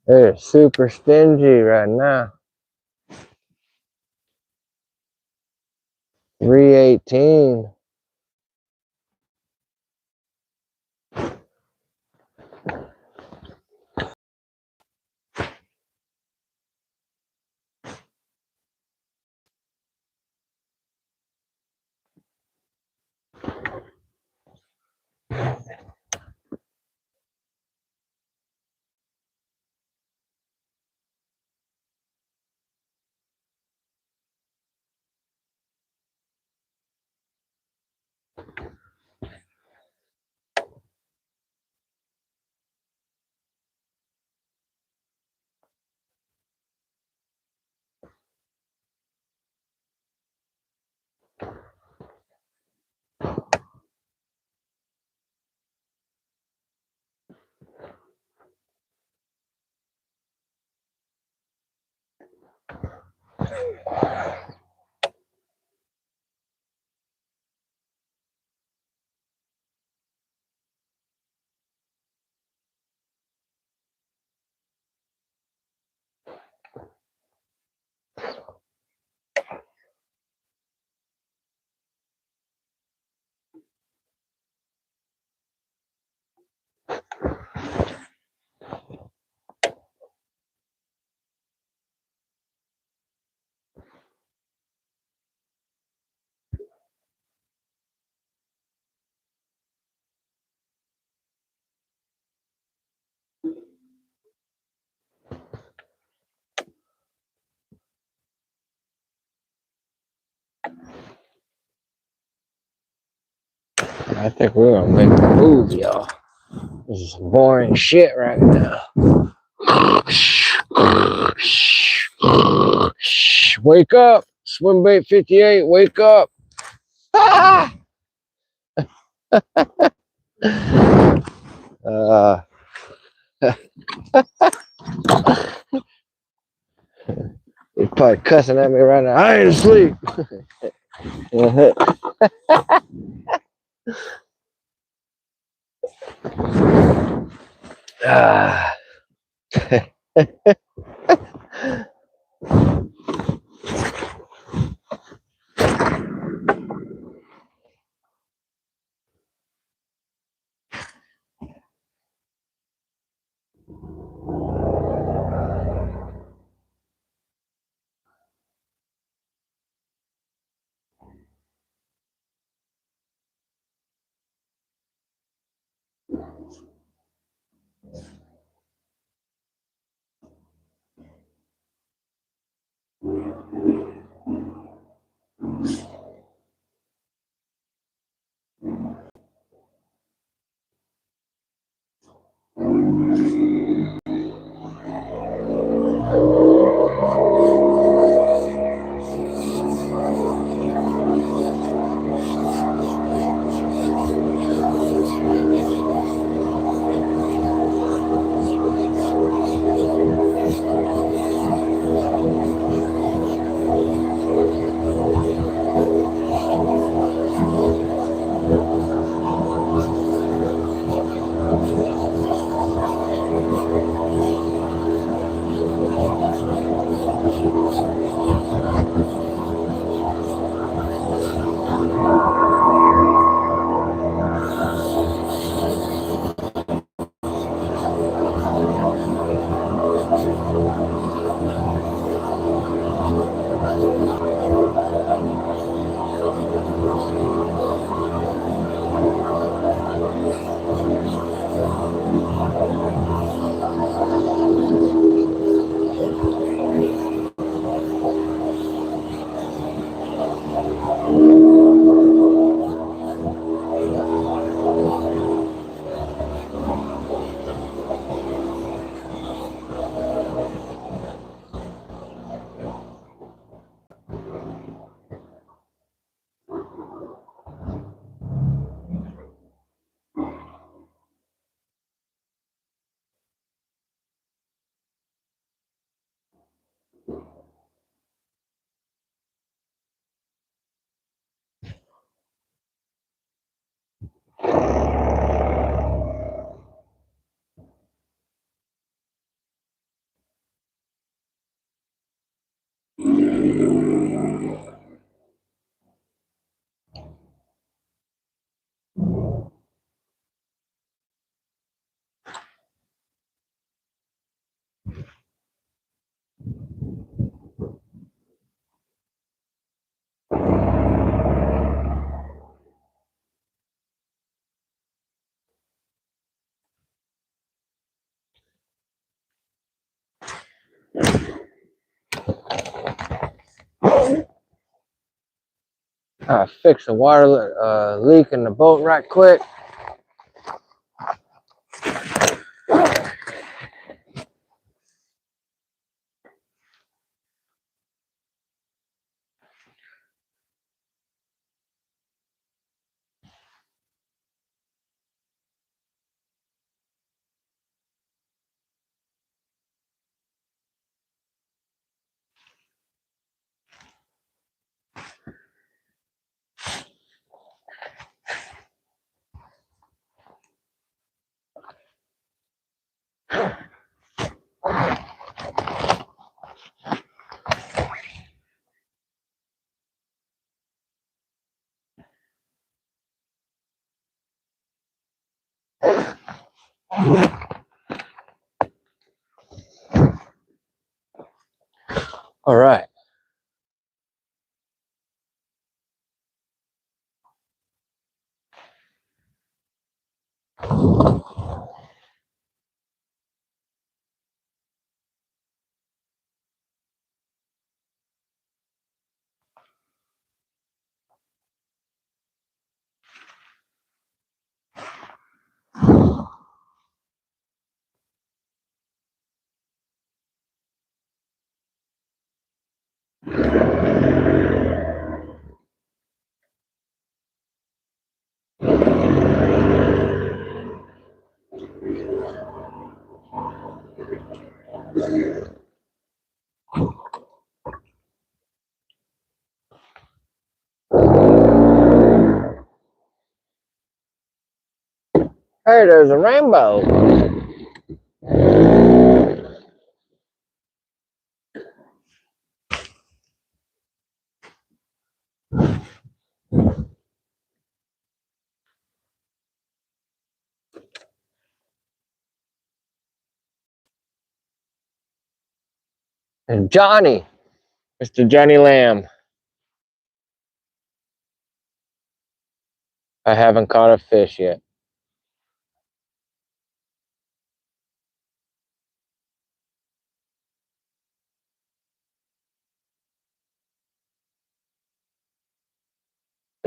They're super stingy right now. 318. I think we're gonna make a move, y'all. This is some boring shit right now. Wake up! Swimbait 58, wake up! uh, he's probably cussing at me right now. I ain't asleep. Ah. Fix the water leak in the boat right quick. All right. Hey, there's a rainbow. And Johnny, Mr. Johnny Lamb. I haven't caught a fish yet.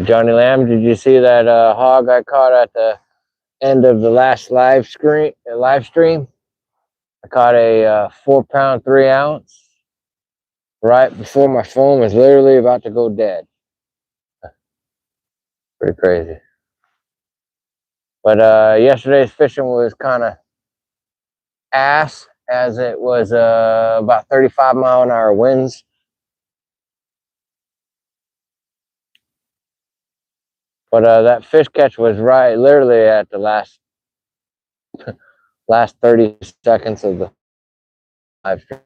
Johnny Lamb, did you see that hog I caught at the end of the last live stream? I caught a 4-pound, 3-ounce right before my phone was literally about to go dead. Pretty crazy. But yesterday's fishing was kind of ass, as it was about 35-mile-an-hour winds. But that fish catch was right literally at the last 30 seconds of the live stream.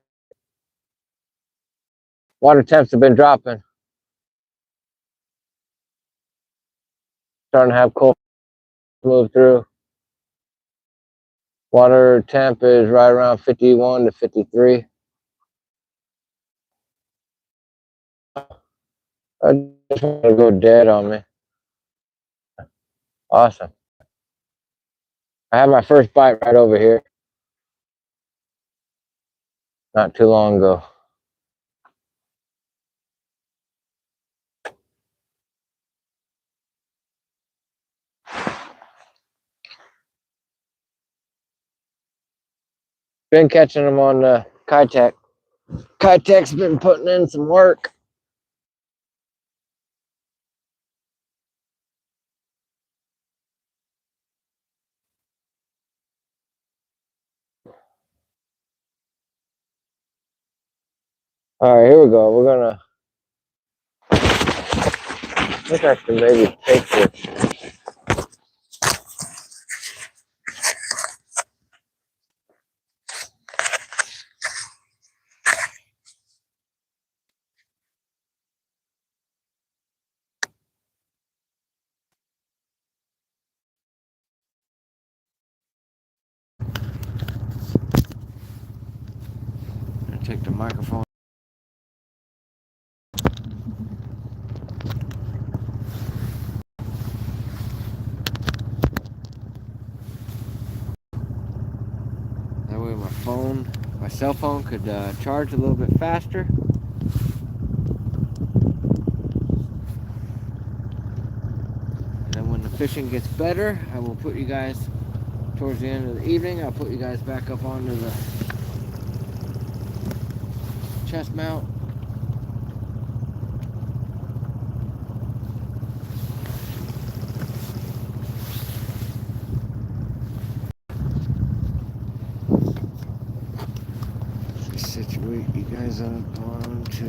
Water temps have been dropping. Starting to have cold move through. Water temp is right around 51 to 53. I just want to go dead on me. Awesome. I had my first bite right over here not too long ago. Been catching them on the Kitech. Kitech's been putting in some work. All right, here we go. We're gonna. I think I should maybe take this. Take the microphone. That way my cell phone could charge a little bit faster. And then when the fishing gets better, I will put you guys, towards the end of the evening, I'll put you guys back up onto the chest mount. Situate you guys up onto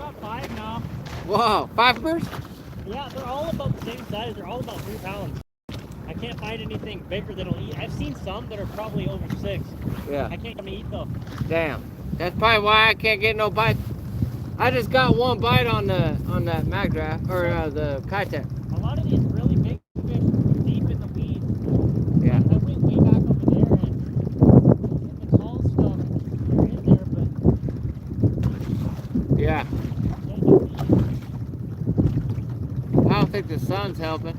got 5 now. Whoa, 5ers? Yeah, they're all about the same size. They're all about 3 pounds. I can't find anything bigger that'll eat. I've seen some that are probably over 6. Yeah. I can't come eat though. Damn. That's probably why I can't get no bites. I just got one bite on that mag draft or the Kitsap. A lot of these really big fish deep in the weeds. Yeah. I went way back over there and the tall stuff they're in there, but Yeah. I don't think the sun's helping.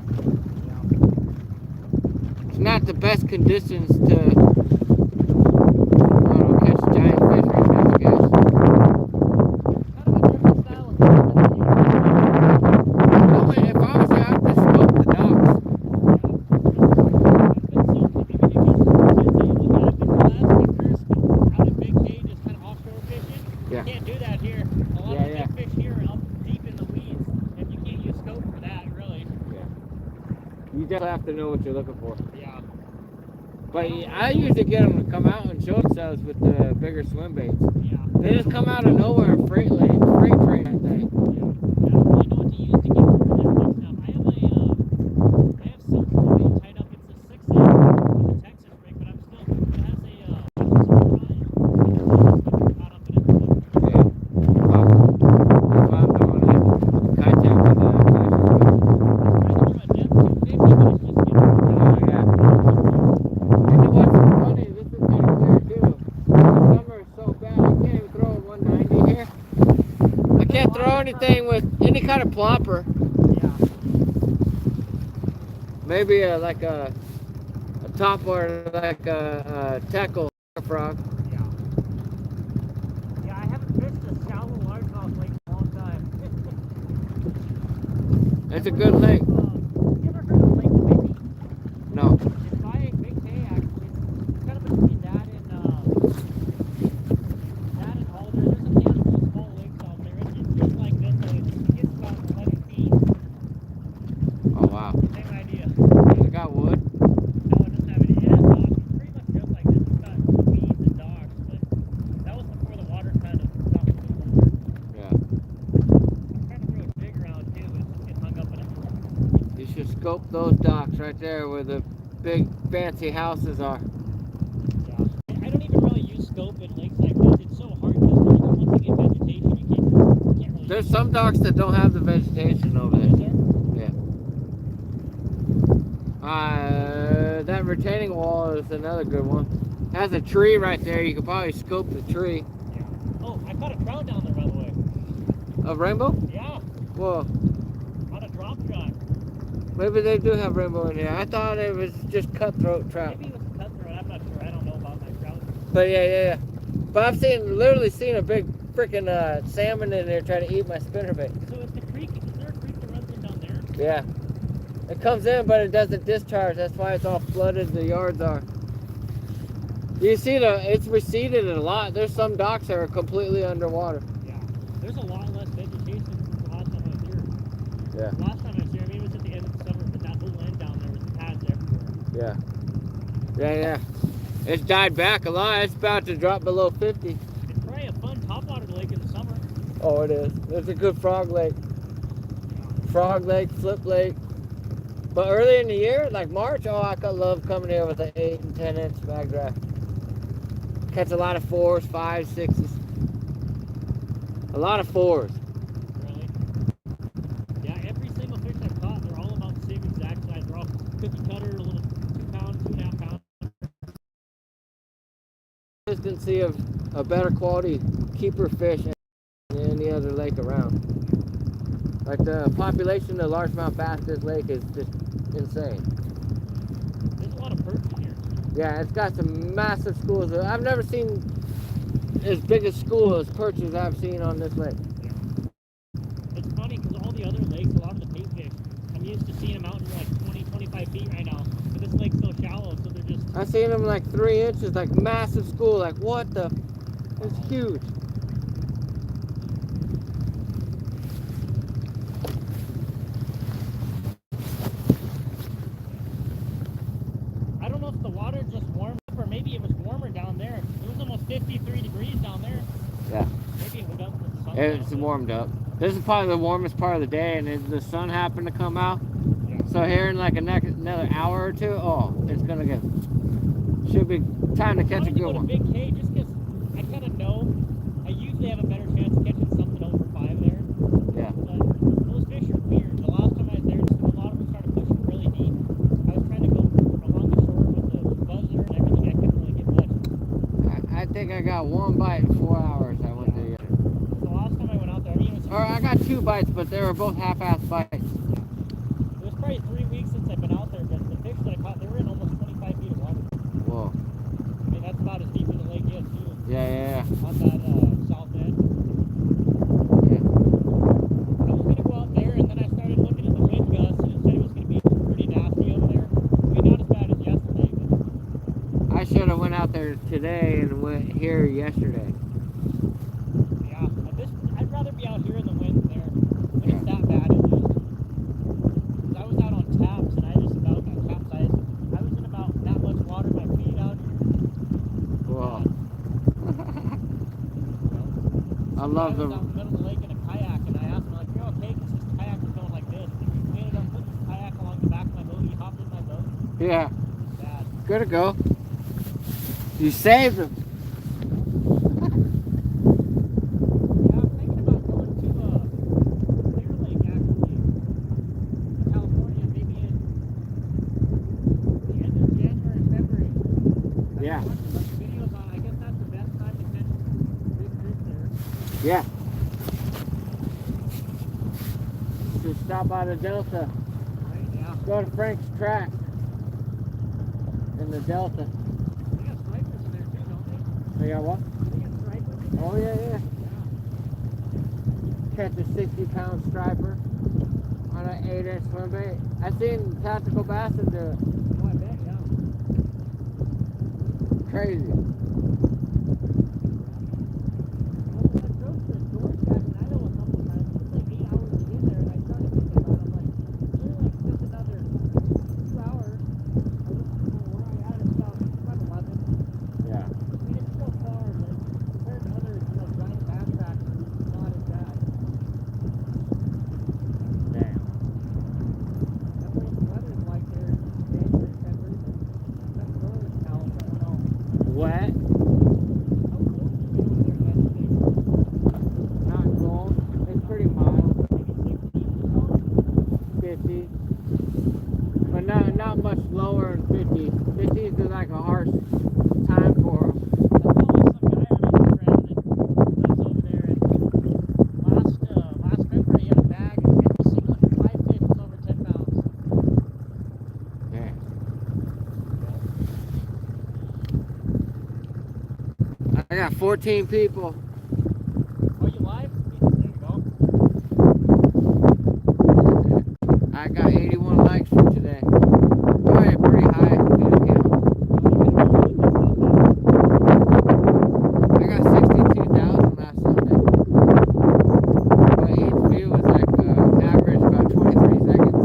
It's not the best conditions to, I don't know, catch giant fish right now, I guess. kind of a different style of fish than I If I was you, I'd just smoke the docks. Yeah. You can't do that here. A lot of the big fish here are up deep in the weeds, and you can't use scope for that, really. Yeah. You definitely have to know what you're looking for. Yeah. But I usually get them to come out and show themselves with the bigger swim baits. Yeah. They just come out of nowhere and freight train that thing. I don't really know what to use to get rid of that big stuff. I have silk bait tied up. It's a 6-inch with a Texas rig, but I'm still, it has a caught up in everything. Yeah. Well, if I'm doing it, contact with the Trying to do a depth 250, but it's just getting Oh, yeah. And it wasn't funny. This is kind of weird, too. The summer is so bad, I can't even throw a 190 here. I can't throw anything with any kind of plopper. Yeah. Maybe like a top or like a tackle frog. Yeah. Yeah, I haven't fished a shallow largemouth lake in a long time. It's a good lake. You ever heard of Lake Whitney? No. It's by Big Bay, actually. It's kind of between that and Alder. There's a handful of small lakes out there. It's just like this, so it's about 11 feet. Oh, wow. Same idea. Has it got wood? No, it doesn't have any. It has docks. It's pretty much just like this. It's got weeds and docks, but that was before the water kind of stopped moving. Yeah. I'm trying to throw a jig around too, but it's just getting hung up in it. You should scope those docks right there where the big fancy houses are. Yeah. I don't even really use scope in lakes like this. It's so hard because once you get vegetation, you can't really. There's some docks that don't have the vegetation over there. Is there? Yeah. That retaining wall is another good one. Has a tree right there. You could probably scope the tree. Yeah. Oh, I caught a trout down there, by the way. A rainbow? Yeah. Whoa. On a drop shot. Maybe they do have rainbow in here. I thought it was just cutthroat trout. Maybe it was a cutthroat. I'm not sure. I don't know about my trout. But yeah. But I've literally seen a big freaking salmon in there trying to eat my spinnerbait. So is the creek? Is there a creek that runs in down there? Yeah. It comes in, but it doesn't discharge. That's why it's all flooded. The yards are. You see it's receded a lot. There's some docks that are completely underwater. Yeah. There's a lot less vegetation since the last time I was here. Yeah. Last time I was here, I mean, it was at the end of the summer, but that whole end down there was pads everywhere. Yeah. It's died back a lot. It's about to drop below 50. It's probably a fun topwater lake in the summer. Oh, it is. It's a good frog lake. Frog lake, flip lake. But early in the year, like March, I could love coming here with an 8 and 10 inch mag draft. Catch a lot of 4s, 5s, 6s. A lot of 4s. Really? Yeah, every single fish I've caught, they're all about the same exact size. They're all cookie cutter, a little 2 pound, 2.5 pound. Consistency of a better quality keeper fish than any other lake around. Like the population of largemouth bass this lake is just insane. There's a lot of perch in here. Yeah, it's got some massive schools. I've never seen as big a school as perches I've seen on this lake. Yeah. It's funny because all the other lakes, a lot of the bait fish, I'm used to seeing them out in like 20, 25 feet right now. But this lake's so shallow, so they're just. I've seen them like 3 inches, like massive school. Like what the? It's huge. I don't know if the water just warmed up or maybe it was warmer down there. It was almost 53 degrees down there. Yeah. Maybe it went up with the sun's It's out. warmed up. This is probably the warmest part of the day, and the sun happened to come out. Yeah. So here in like another hour or two, oh, it's gonna get. Should be time to catch a good one. Big K just because I kind of know I usually have a better chance of catching something over 5 there. Yeah. But those fish are weird. The last time I was there, just a lot of them started pushing really deep. I was trying to go along the shore with the buzzer and everything. I couldn't really get much. I think I got one bite in 4 hours. I went there yesterday. The last time I went out there, I mean, Or I got 2 bites, but they were both half-ass bites. it was probably 3 weeks since I've been out there, but the fish that I caught, they were in almost 25 feet of water. Whoa. I mean, that's about as deep as the lake gets, too. Yeah. On that south end. Yeah. I was going to go out there, and then I started looking at the wind gusts, and it said it was going to be pretty nasty over there. I mean, not as bad as yesterday, but I should have went out there today and went here yesterday. yeah. I'd rather be out here in the wind than there when it's that bad, at least. 'Cause I was out on taps, and I just about got capsized. I was in about that much water, my feet out here. Whoa. I I love was out them. in the middle of the lake in a kayak, and I asked him, like, you're okay, because his kayak was going like this. And we ended up putting his kayak along the back of my boat. He hopped in my boat. Yeah. Bad. Good to go. You saved them. Yeah, I'm thinking about going to Clear Lake, actually, California, maybe in the end of January, February. Yeah. I've been watching a bunch of videos on. I guess that's the best time to catch big fish there. Yeah. Just stop by the Delta. Right? Yeah. Go to Frank's track in the Delta. They got stripers in there too, don't they? They got what? They got stripers in there. Oh, yeah. Catch a 60-pound striper on an 8-inch swim bait. I seen Tactical Bassin do it. Oh, I bet, yeah. Crazy. Well, I drove to Georgetown in Idaho a couple times. It was like 8 hours to get there, and I started thinking about it. I'm like, clearly like just another 2 hours. I looked from where I at, it's about 11. Yeah. I mean, it's still far, but compared to other, giant bass tracks, it's not as bad. Damn. I don't know what the weather's like there in January, February, but that's northern Cal, so I don't know. Wet. How cold did it get over there yesterday? Not cold. It's pretty mild. Maybe 60 or so? 50. But not much lower than 50. 50 is like a harsh time for them. Last February he had a bag and he was singling 5 fish over 10 pounds. Yeah. I got 14 people. Are you live? There you go. I got 81 likes for today. Oh, yeah, pretty high view count. I got 62,000 last Sunday. But each view was like average about 23 seconds.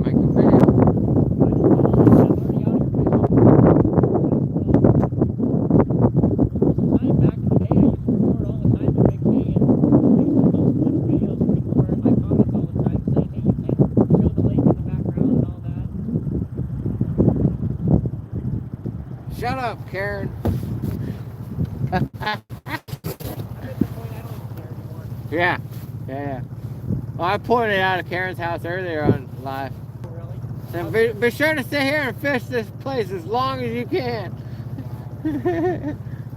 Make a video. Shut up, Karen. Yeah. Well, I pointed out at Karen's house earlier on live. So be sure to sit here and fish this place as long as you can.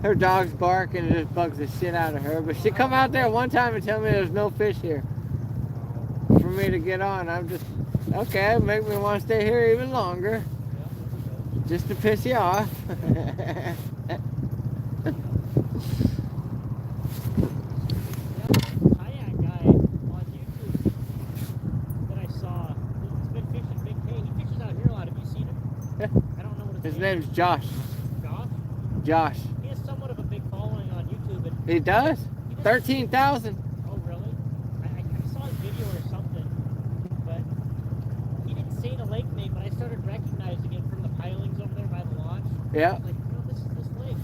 Her dog's bark and it just bugs the shit out of her. But she come out there one time and tell me there's no fish here. For me to get on, I'm just, okay, make me want to stay here even longer. Just to piss you off. Kayak guy on YouTube that I saw, he's been fishing Big K. He fishes out here a lot. Have you seen him? I don't know what His name's Josh. Josh? Josh. He has somewhat of a big following on YouTube. And He does? he doesn't- 13,000. Oh, really? I saw his video or something, but he didn't say the lake name, but I started Yeah. Like, no, this is this lake.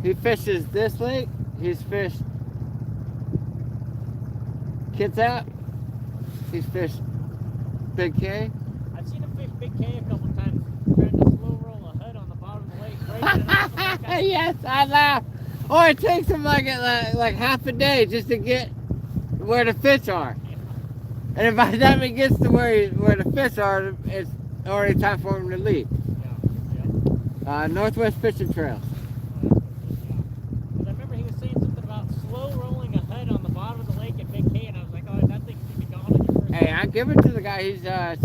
He fishes this lake. He's fished Kitsap. He's fished Big K. I've seen him fish Big K a couple times, trying to slow roll a head on the bottom of the lake, breaking it off the back. Yes, I laugh. Oh, it takes him like half a day just to get where the fish are. And by the time he gets to where the fish are, it's already time for him to leave. Yeah. Northwest Fishing Trails. Because I remember he was saying something about slow rolling a head on the bottom of the lake at Big K, and I was like, oh, that thing should be gone on your first. Hey, I give it to the guy. He's spent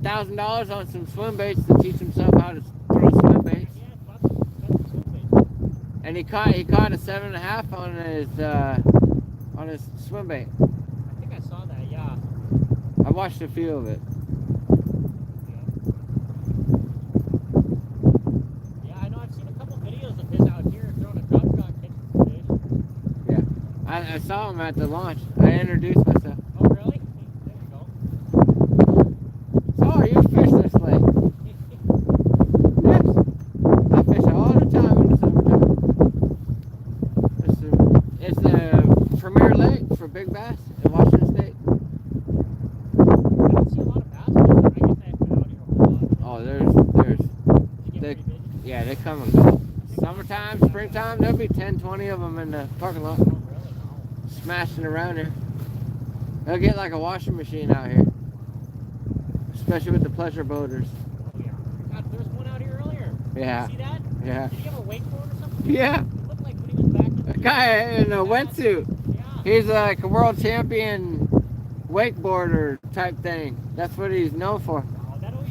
$1,000 on some swim baits to teach himself how to throw swim baits. Yeah, it's about some swim baits. And he caught a 7.5 on his swim bait. I think I saw that, yeah. I watched a few of it. Yeah, I know. I've seen a couple videos of his out here throwing a drop shot catching fish. Yeah, I saw him at the launch. I introduced myself. Oh, really? There we go. So, you fish this lake? Yes. I fish it all the time in the summertime. It's the premier lake for big bass in Washington State. I don't see a lot of bass, but I guess I haven't been out here a whole lot. Oh, They get they- pretty busy. yeah, they come and go. Summertime, springtime, there'll be 10, 20 of them in the parking lot Oh, really? No. smashing around here. They'll get like a washing machine out here, especially with the pleasure boaters. Oh, yeah. God, there was one out here earlier. Yeah, See that? yeah, Did he have a wakeboard or something? yeah. It looked like when he was back in A guy in a wetsuit. Yeah. He's like a world champion wakeboarder type thing. That's what he's known for. Oh, that always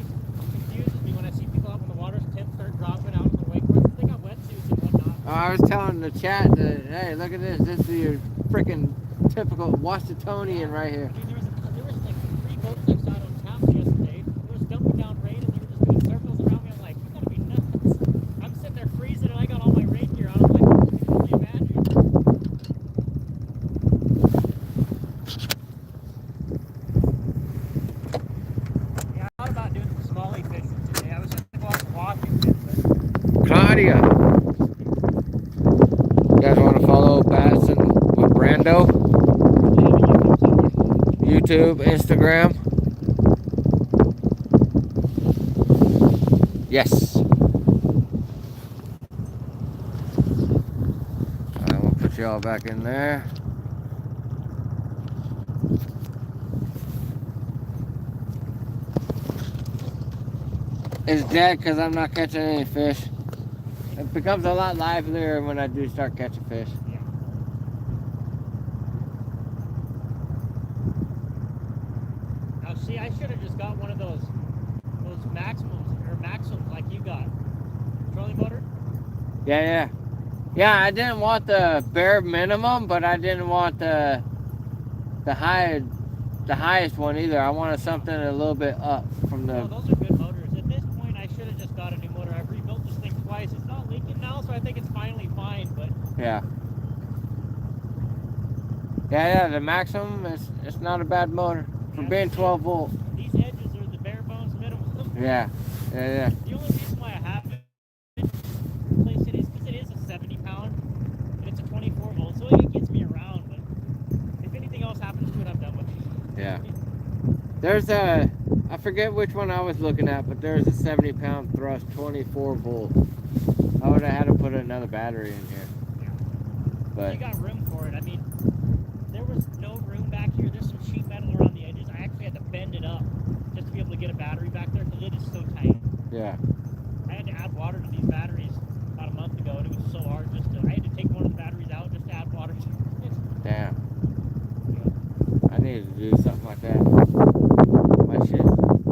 confuses me when I see people out when the water's temps start dropping out on the wakeboards. They got wetsuits and whatnot. I was telling the chat that, hey, look at this. This is your freaking typical Washingtonian right here. I mean, there was like 3 boats I saw on tap yesterday. There was dumping down rain and they were just doing circles around me. I'm like, you gotta be nuts. I'm sitting there freezing and I got all my rain gear on. I'm like, I can only imagine. Yeah, I thought about doing some smallie fishing today. I was just gonna go out to Washington, but Claudia. You guys want to follow Bassin with Brando? YouTube, Instagram. Yes. Alright, we'll put y'all back in there. It's dead because I'm not catching any fish. It becomes a lot livelier when I do start catching fish. yeah. Now, see, I should have just got one of those Maxims like you got. Trolling motor? Yeah. Yeah, I didn't want the bare minimum, but I didn't want the highest one either. I wanted something a little bit up from No, the. those are good motors. At this point, I should have just got a new motor. I've rebuilt this thing twice. It's not leaking now, so I think it's finally fine, but Yeah. Yeah, the Maximum it's not a bad motor for being 12 volt. these edges are the bare bones minimum. Yeah. The only reason why I haven't replaced it is because it is a 70 pound and it's a 24 volt, so it gets me around, but if anything else happens to it, I'm done with it. Yeah. There's I forget which one I was looking at, but there's a 70-pound thrust, 24 volt. I would have had to put another battery in here. But You got room for it. I mean, there was no room back here. There's some sheet metal around the edges. I actually had to bend it up just to be able to get a battery back there because it is so tight. yeah. I had to add water to these batteries about a month ago, and it was so hard. I had to take one of the batteries out just to add water to it. Damn. I needed to do something like that.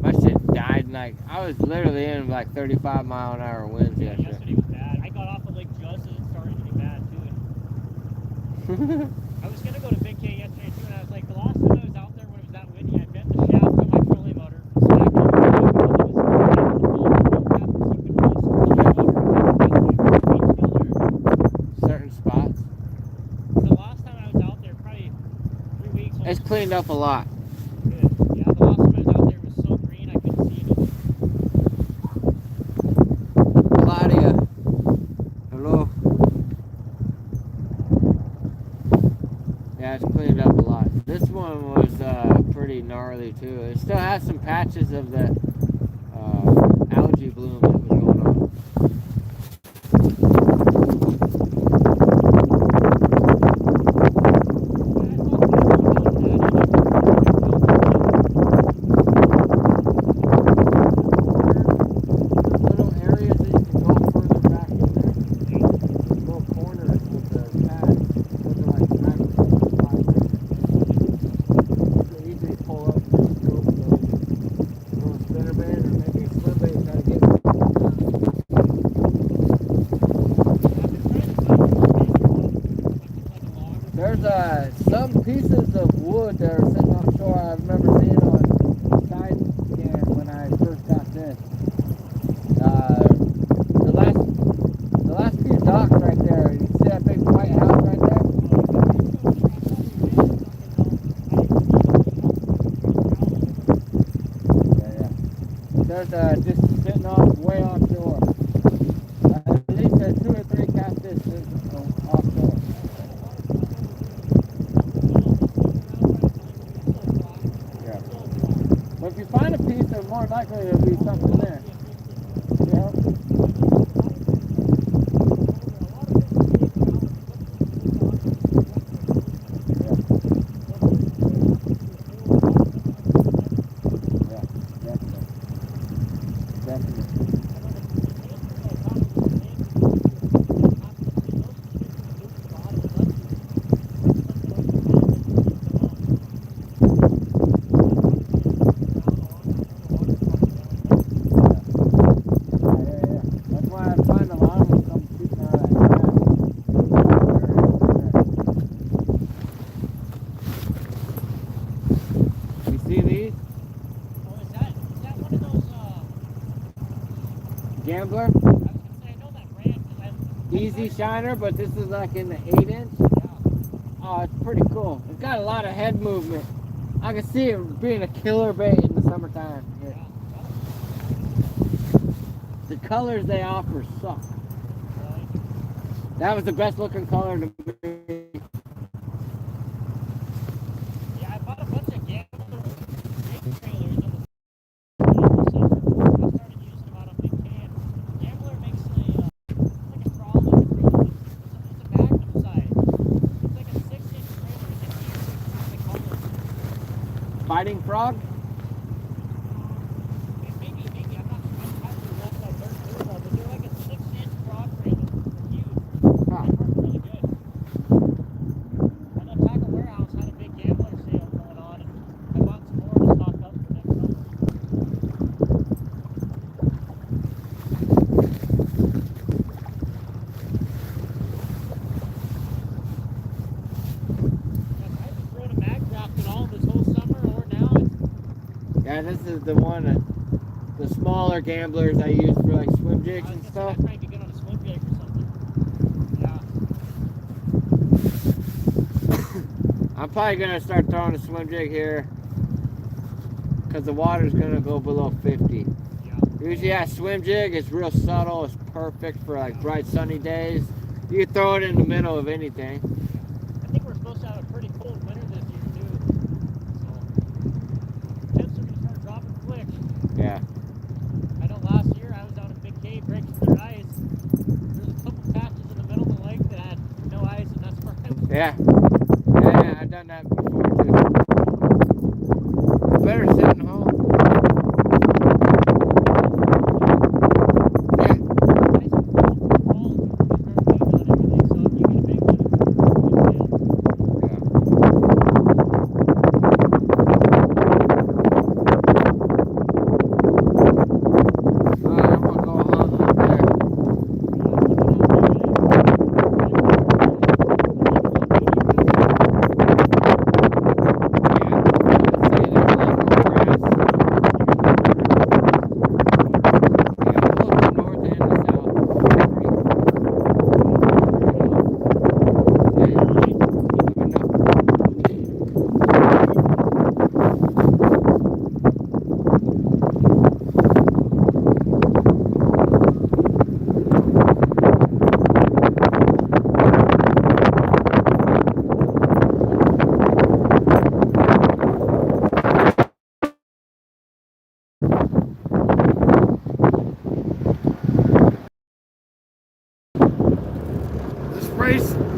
My shit died in like, I was literally in like 35-mile-an-hour winds Yeah, yesterday. yesterday was bad. I got off of Lake Judd and it started to get bad too. I was gonna go to Big K yesterday too, and I was like, the last time I was out there when it was that windy, I bent the shaft on my trolling motor, smacked it Certain spots. the last time I was out there, probably 3 weeks. It's cleaned up a lot. Good. Yeah, the last time I was out there it was so green I couldn't see anything. Claudia, gnarly too. It still has some patches of the algae bloom that was going on. Little areas that you can go further back in there. Little corners with the pads. Those are like patches of the spot right there. You can easily pull up the scope of those little spinnerbait or maybe a swim bait and try to get. There's some pieces of wood that are sitting offshore. I remember seeing on side scan when I first got this. The last few docks right there. You see that big white house right there? Yeah. There's just sitting off way offshore. At least there's 2 or 3 catfish sitting offshore. Yeah. But if you find a piece, there's more likely there'll be something there. Yeah. Gambler. I was gonna say, I know that brand. Easy shiner, but this is like in the 8-inch. Oh, it's pretty cool. It's got a lot of head movement. I can see it being a killer bait in the summertime. Yeah. The colors they offer suck. That was the best looking color to me. Yeah, I bought a bunch of Gambler big trailers in the summer. I started using them out on big can. Gambler makes it's like a trawler. It's a magnum size. It's like a 6-inch trailer. It's huge. They call it. Fighting frog? Maybe. I'm not sure what that dirt is, but they're like a 6-inch frog trailer. They're huge. Huh. They work really good. I know Tackle Warehouse had a big Gambler sale going on, and I bought some more to stock up for next summer. I haven't thrown a mag drop at all this whole summer or now. Yeah, this is the one, the smaller gamblers I use for like swim jigs and stuff. I'm trying to get on a swim jig or something. Yeah. I'm probably gonna start throwing a swim jig here because the water's gonna go below 50. Yeah. Usually that swim jig is real subtle. It's perfect for like bright sunny days. You can throw it in the middle of anything. I think we're supposed to have a pretty cold winter this year too. So temps are gonna start dropping quick. Yeah. I know last year I was out in Big Cave breaking through ice. There's a couple patches in the middle of the lake that had no ice, and that's where I was. Yeah, I've done that before too. Better sitting home. Yeah. Ice is cold for the fall, you start moving on everything, so if you get a big one, it's a good chance. I'm gonna go hunt up there. boys.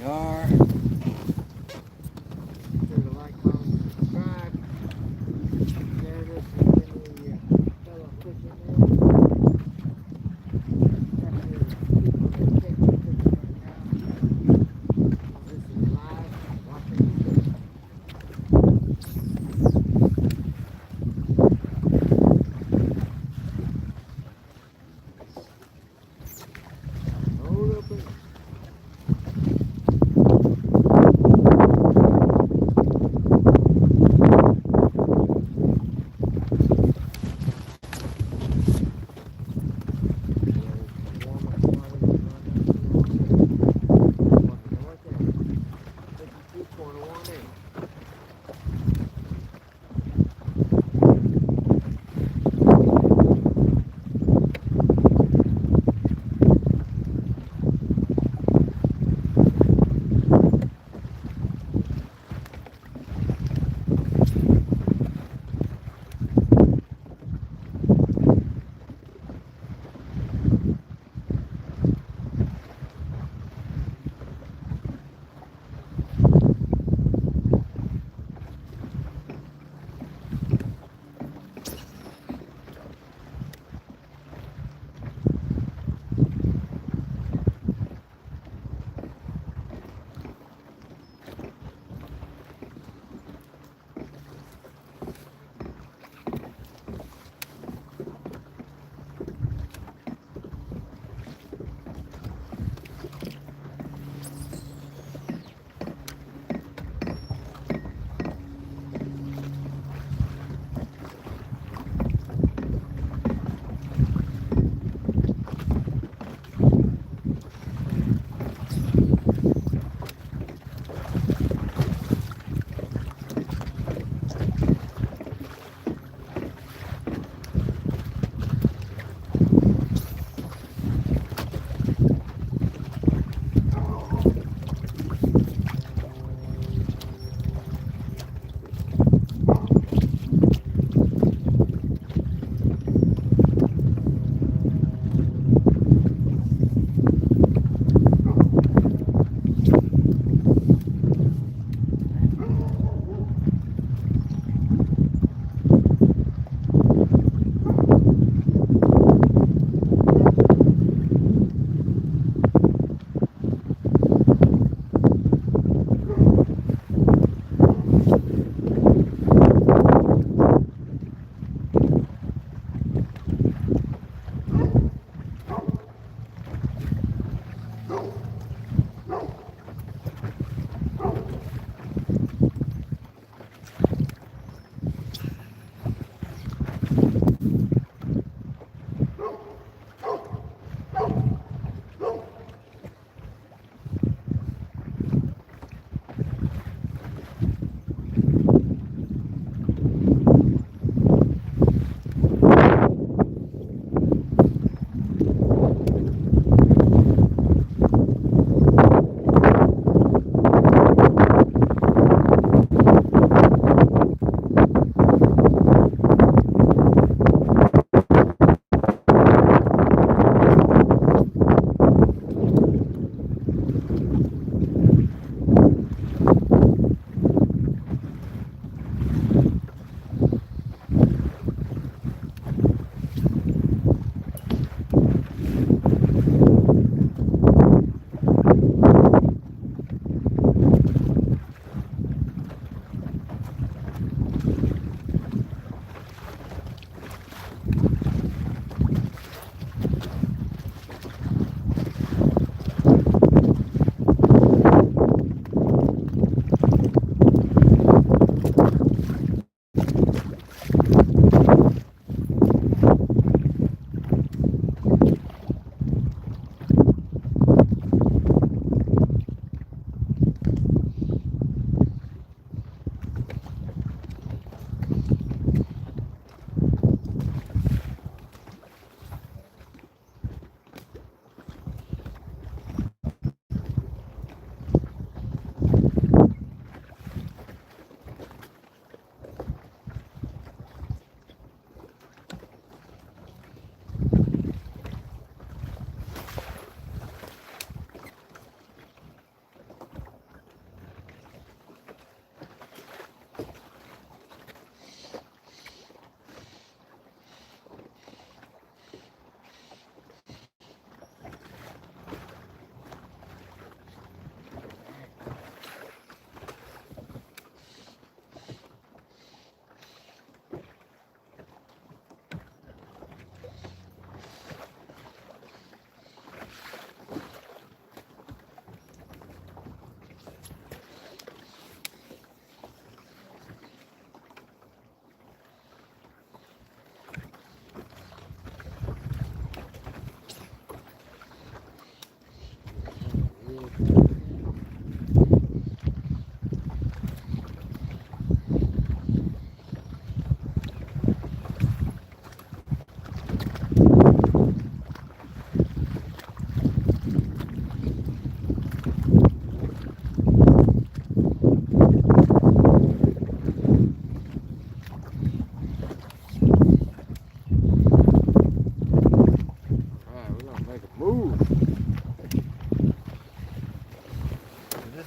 are. Sure to like, comment, subscribe. Share this with any fellow fishing men. Definitely people that take me fishing right now. This is live. Watching me fish. Hold up and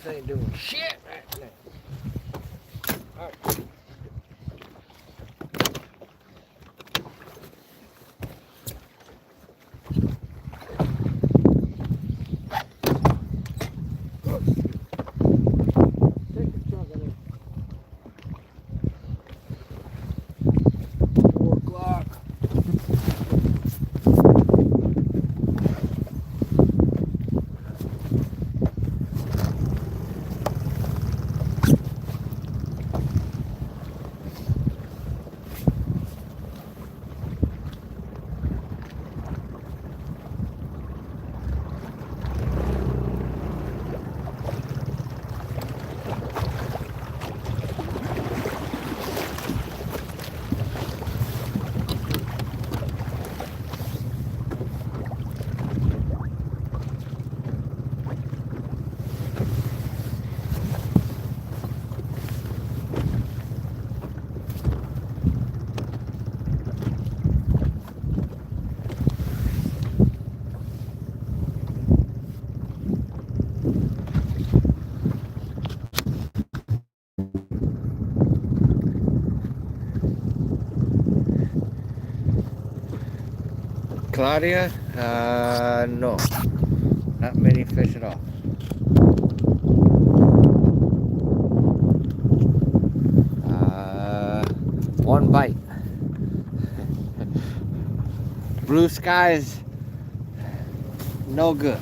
This ain't doing shit right now. All right. Take a chunk of it. 4 o'clock. Claudia, no, not many fish at all. One bite. Blue skies, no good.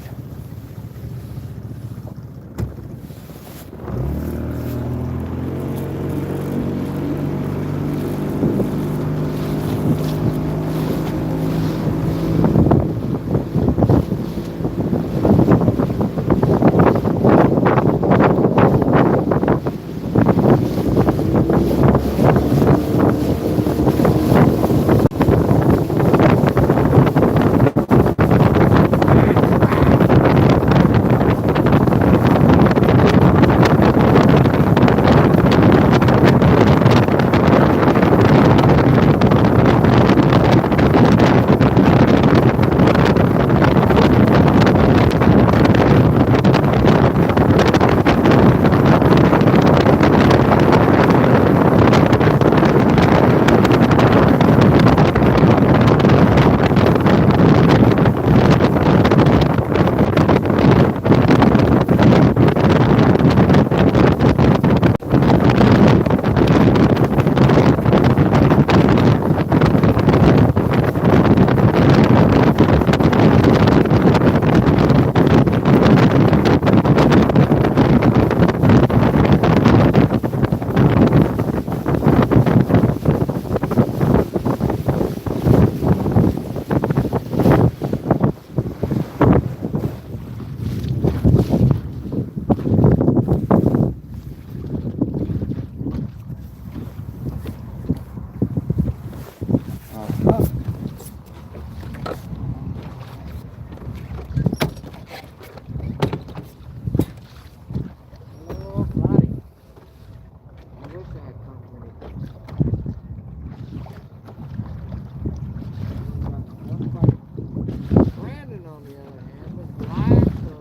Brandon, on the other hand, was live, so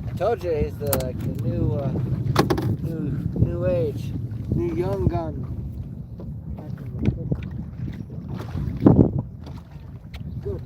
I told you he's the new age, new young gun. Good.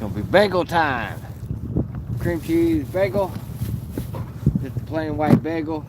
gonna be bagel time. Cream cheese bagel. Just a plain white bagel.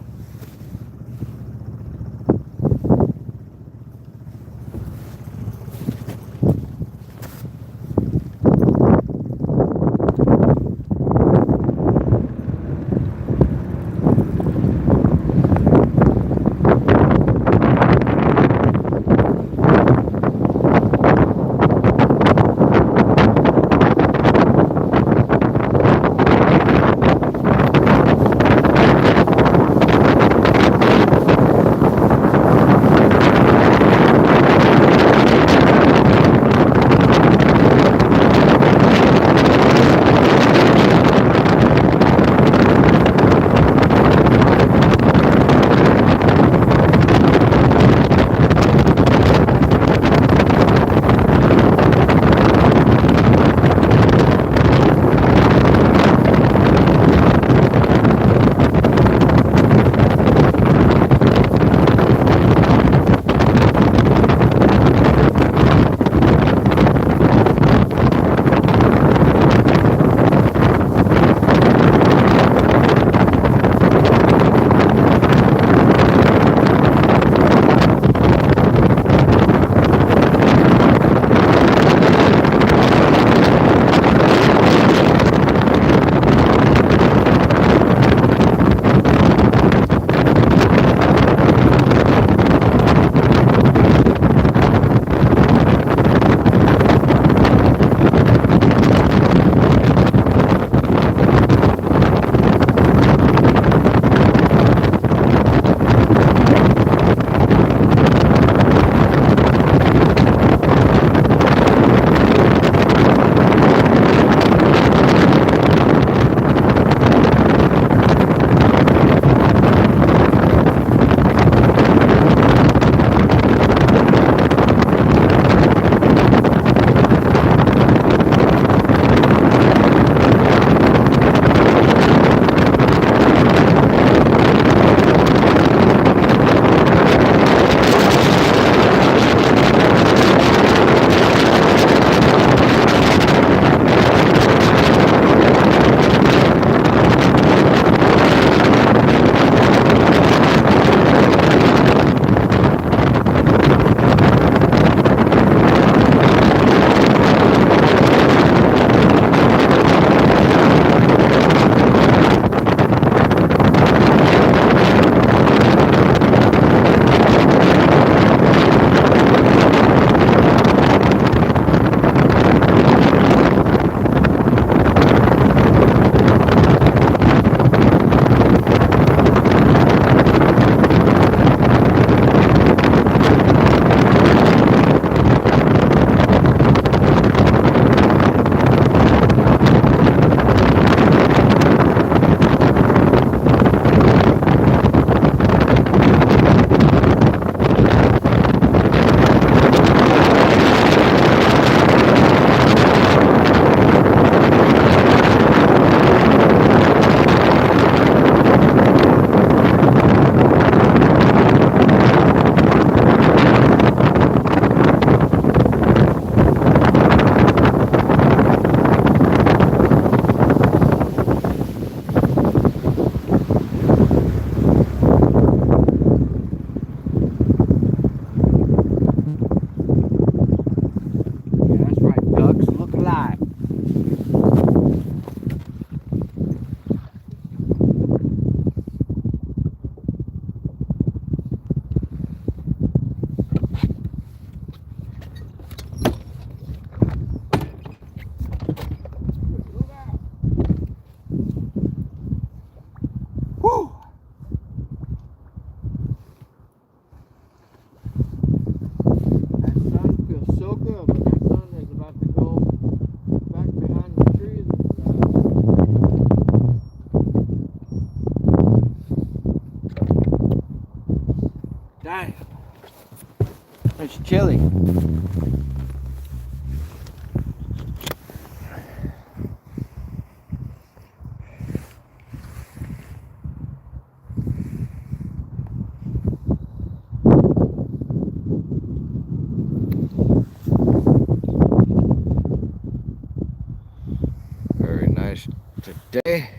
day.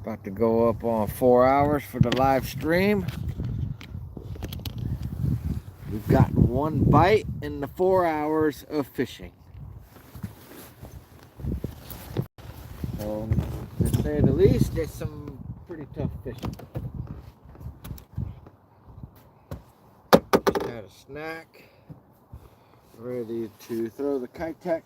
About to go up on 4 hours for the live stream. We've gotten one bite in the 4 hours of fishing. To say the least, it's some pretty tough fishing. Just had a snack. Ready to throw the Kitech.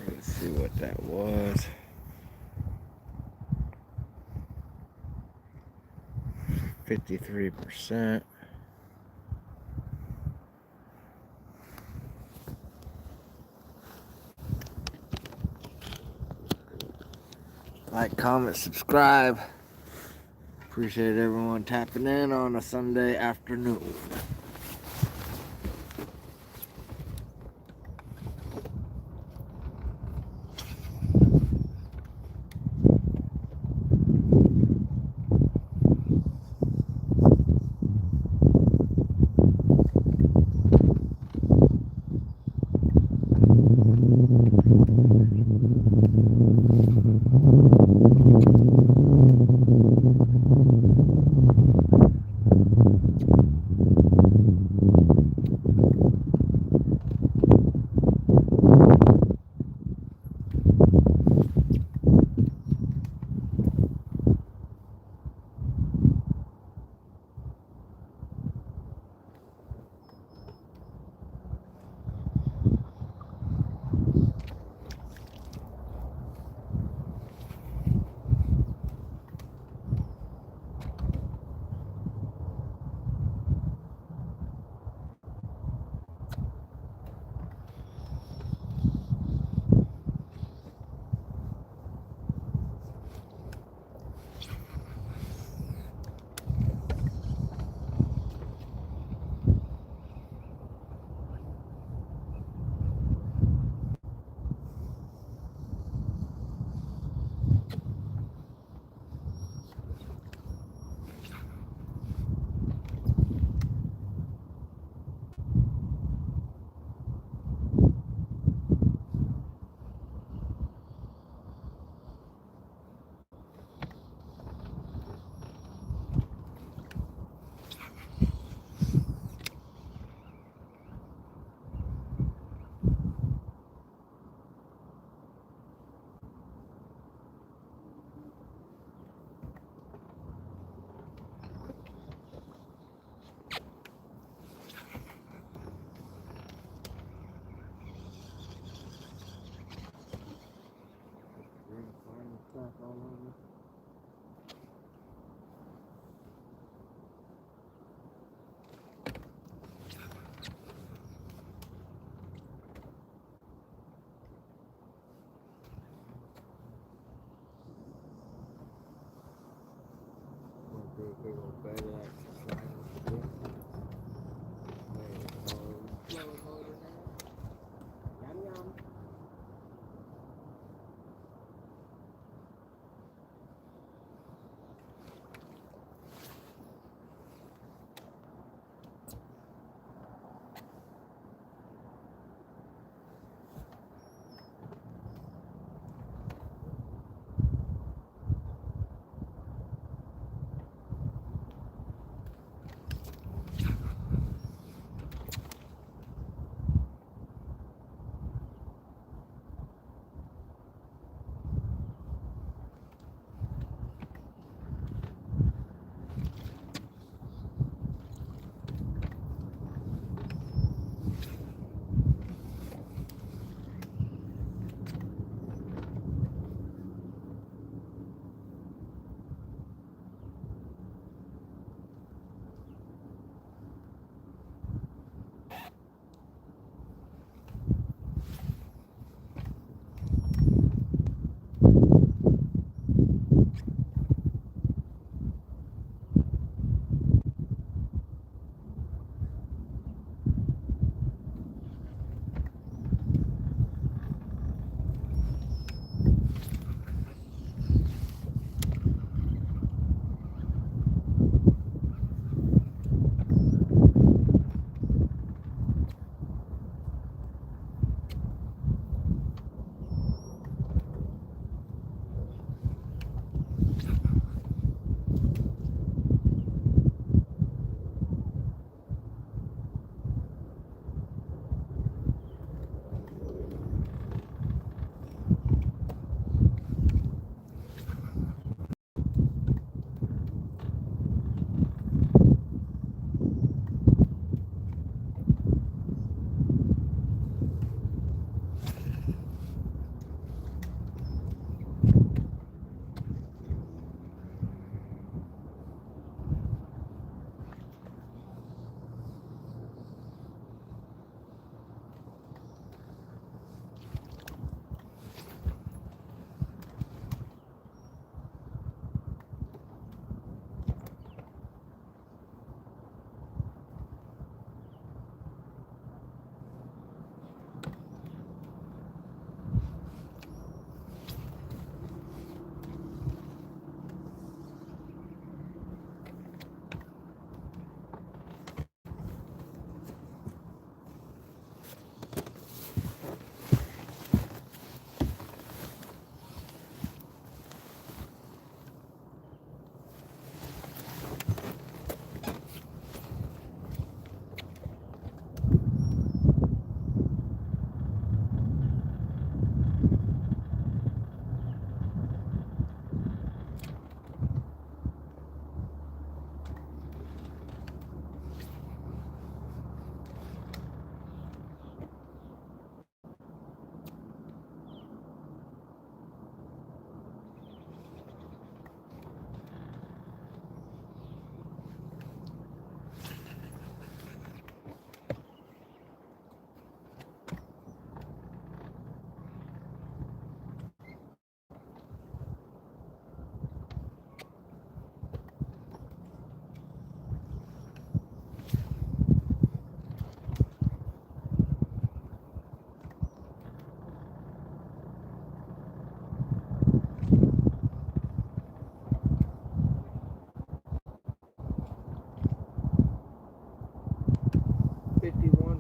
Let's see what that was. 53%. Like, comment, subscribe. Appreciate everyone tapping in on a Sunday afternoon.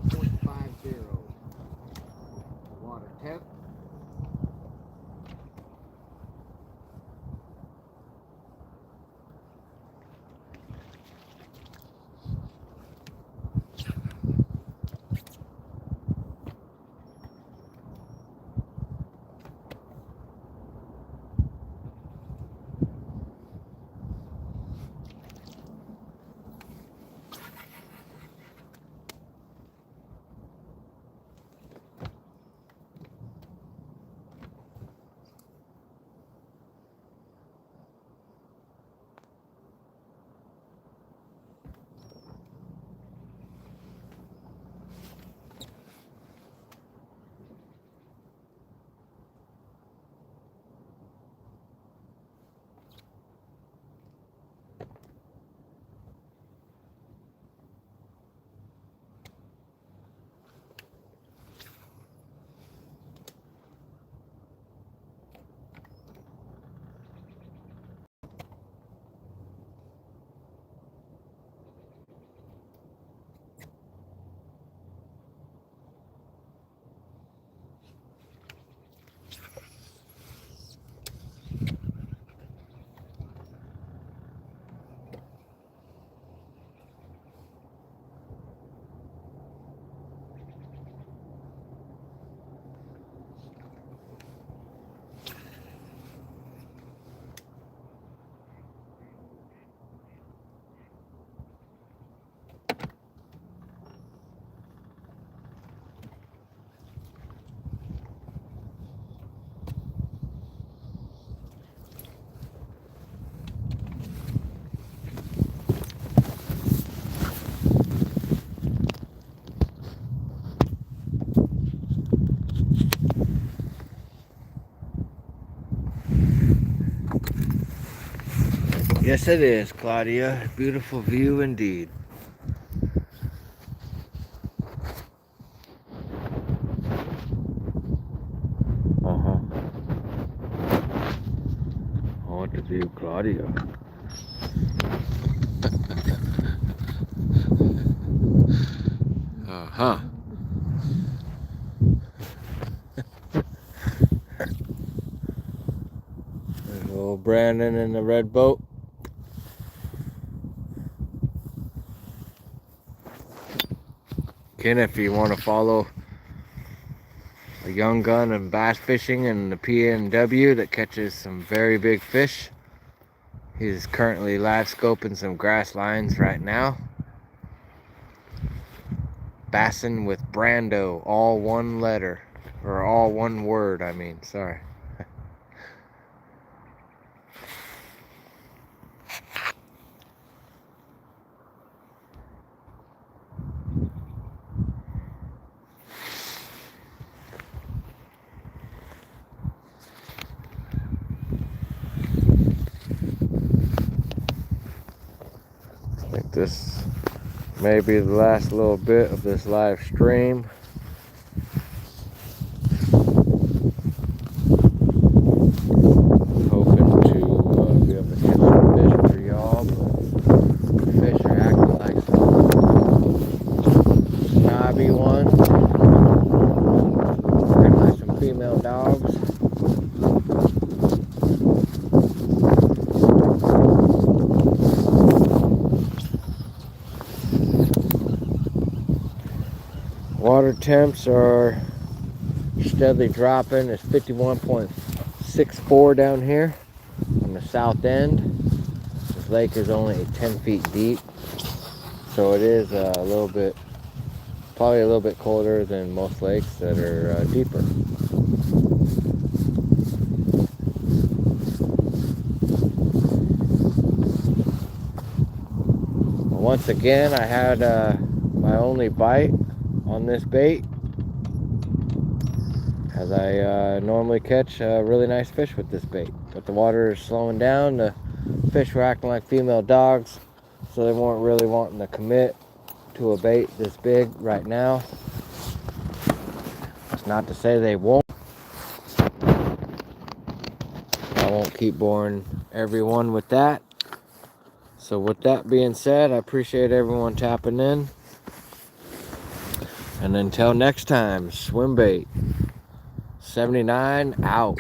.50 water temp. Yes, it is, Claudia. Beautiful view indeed. I want to view Claudia. There's old Brandon in the red boat. Ken, if you want to follow a young gun and bass fishing and the PNW that catches some very big fish, he's currently live scoping some grass lines right now. Bassing with Brando, all one letter, or all one word, I mean, sorry. I think this may be the last little bit of this live stream. Hoping to be able to catch some fish for y'all, but the fish are acting like some snobby ones. Acting like some female dogs. Water temps are steadily dropping. It's 51.64 down here on the south end. This lake is only 10 feet deep, so it is a little bit, probably a little bit colder than most lakes that are deeper. Once again, I had my only bite on this bait, as I normally catch really nice fish with this bait, but the water is slowing down. The fish were acting like female dogs, so they weren't really wanting to commit to a bait this big right now. That's not to say they won't. I won't keep boring everyone with that. So with that being said, I appreciate everyone tapping in. And until next time, swim bait 79 out.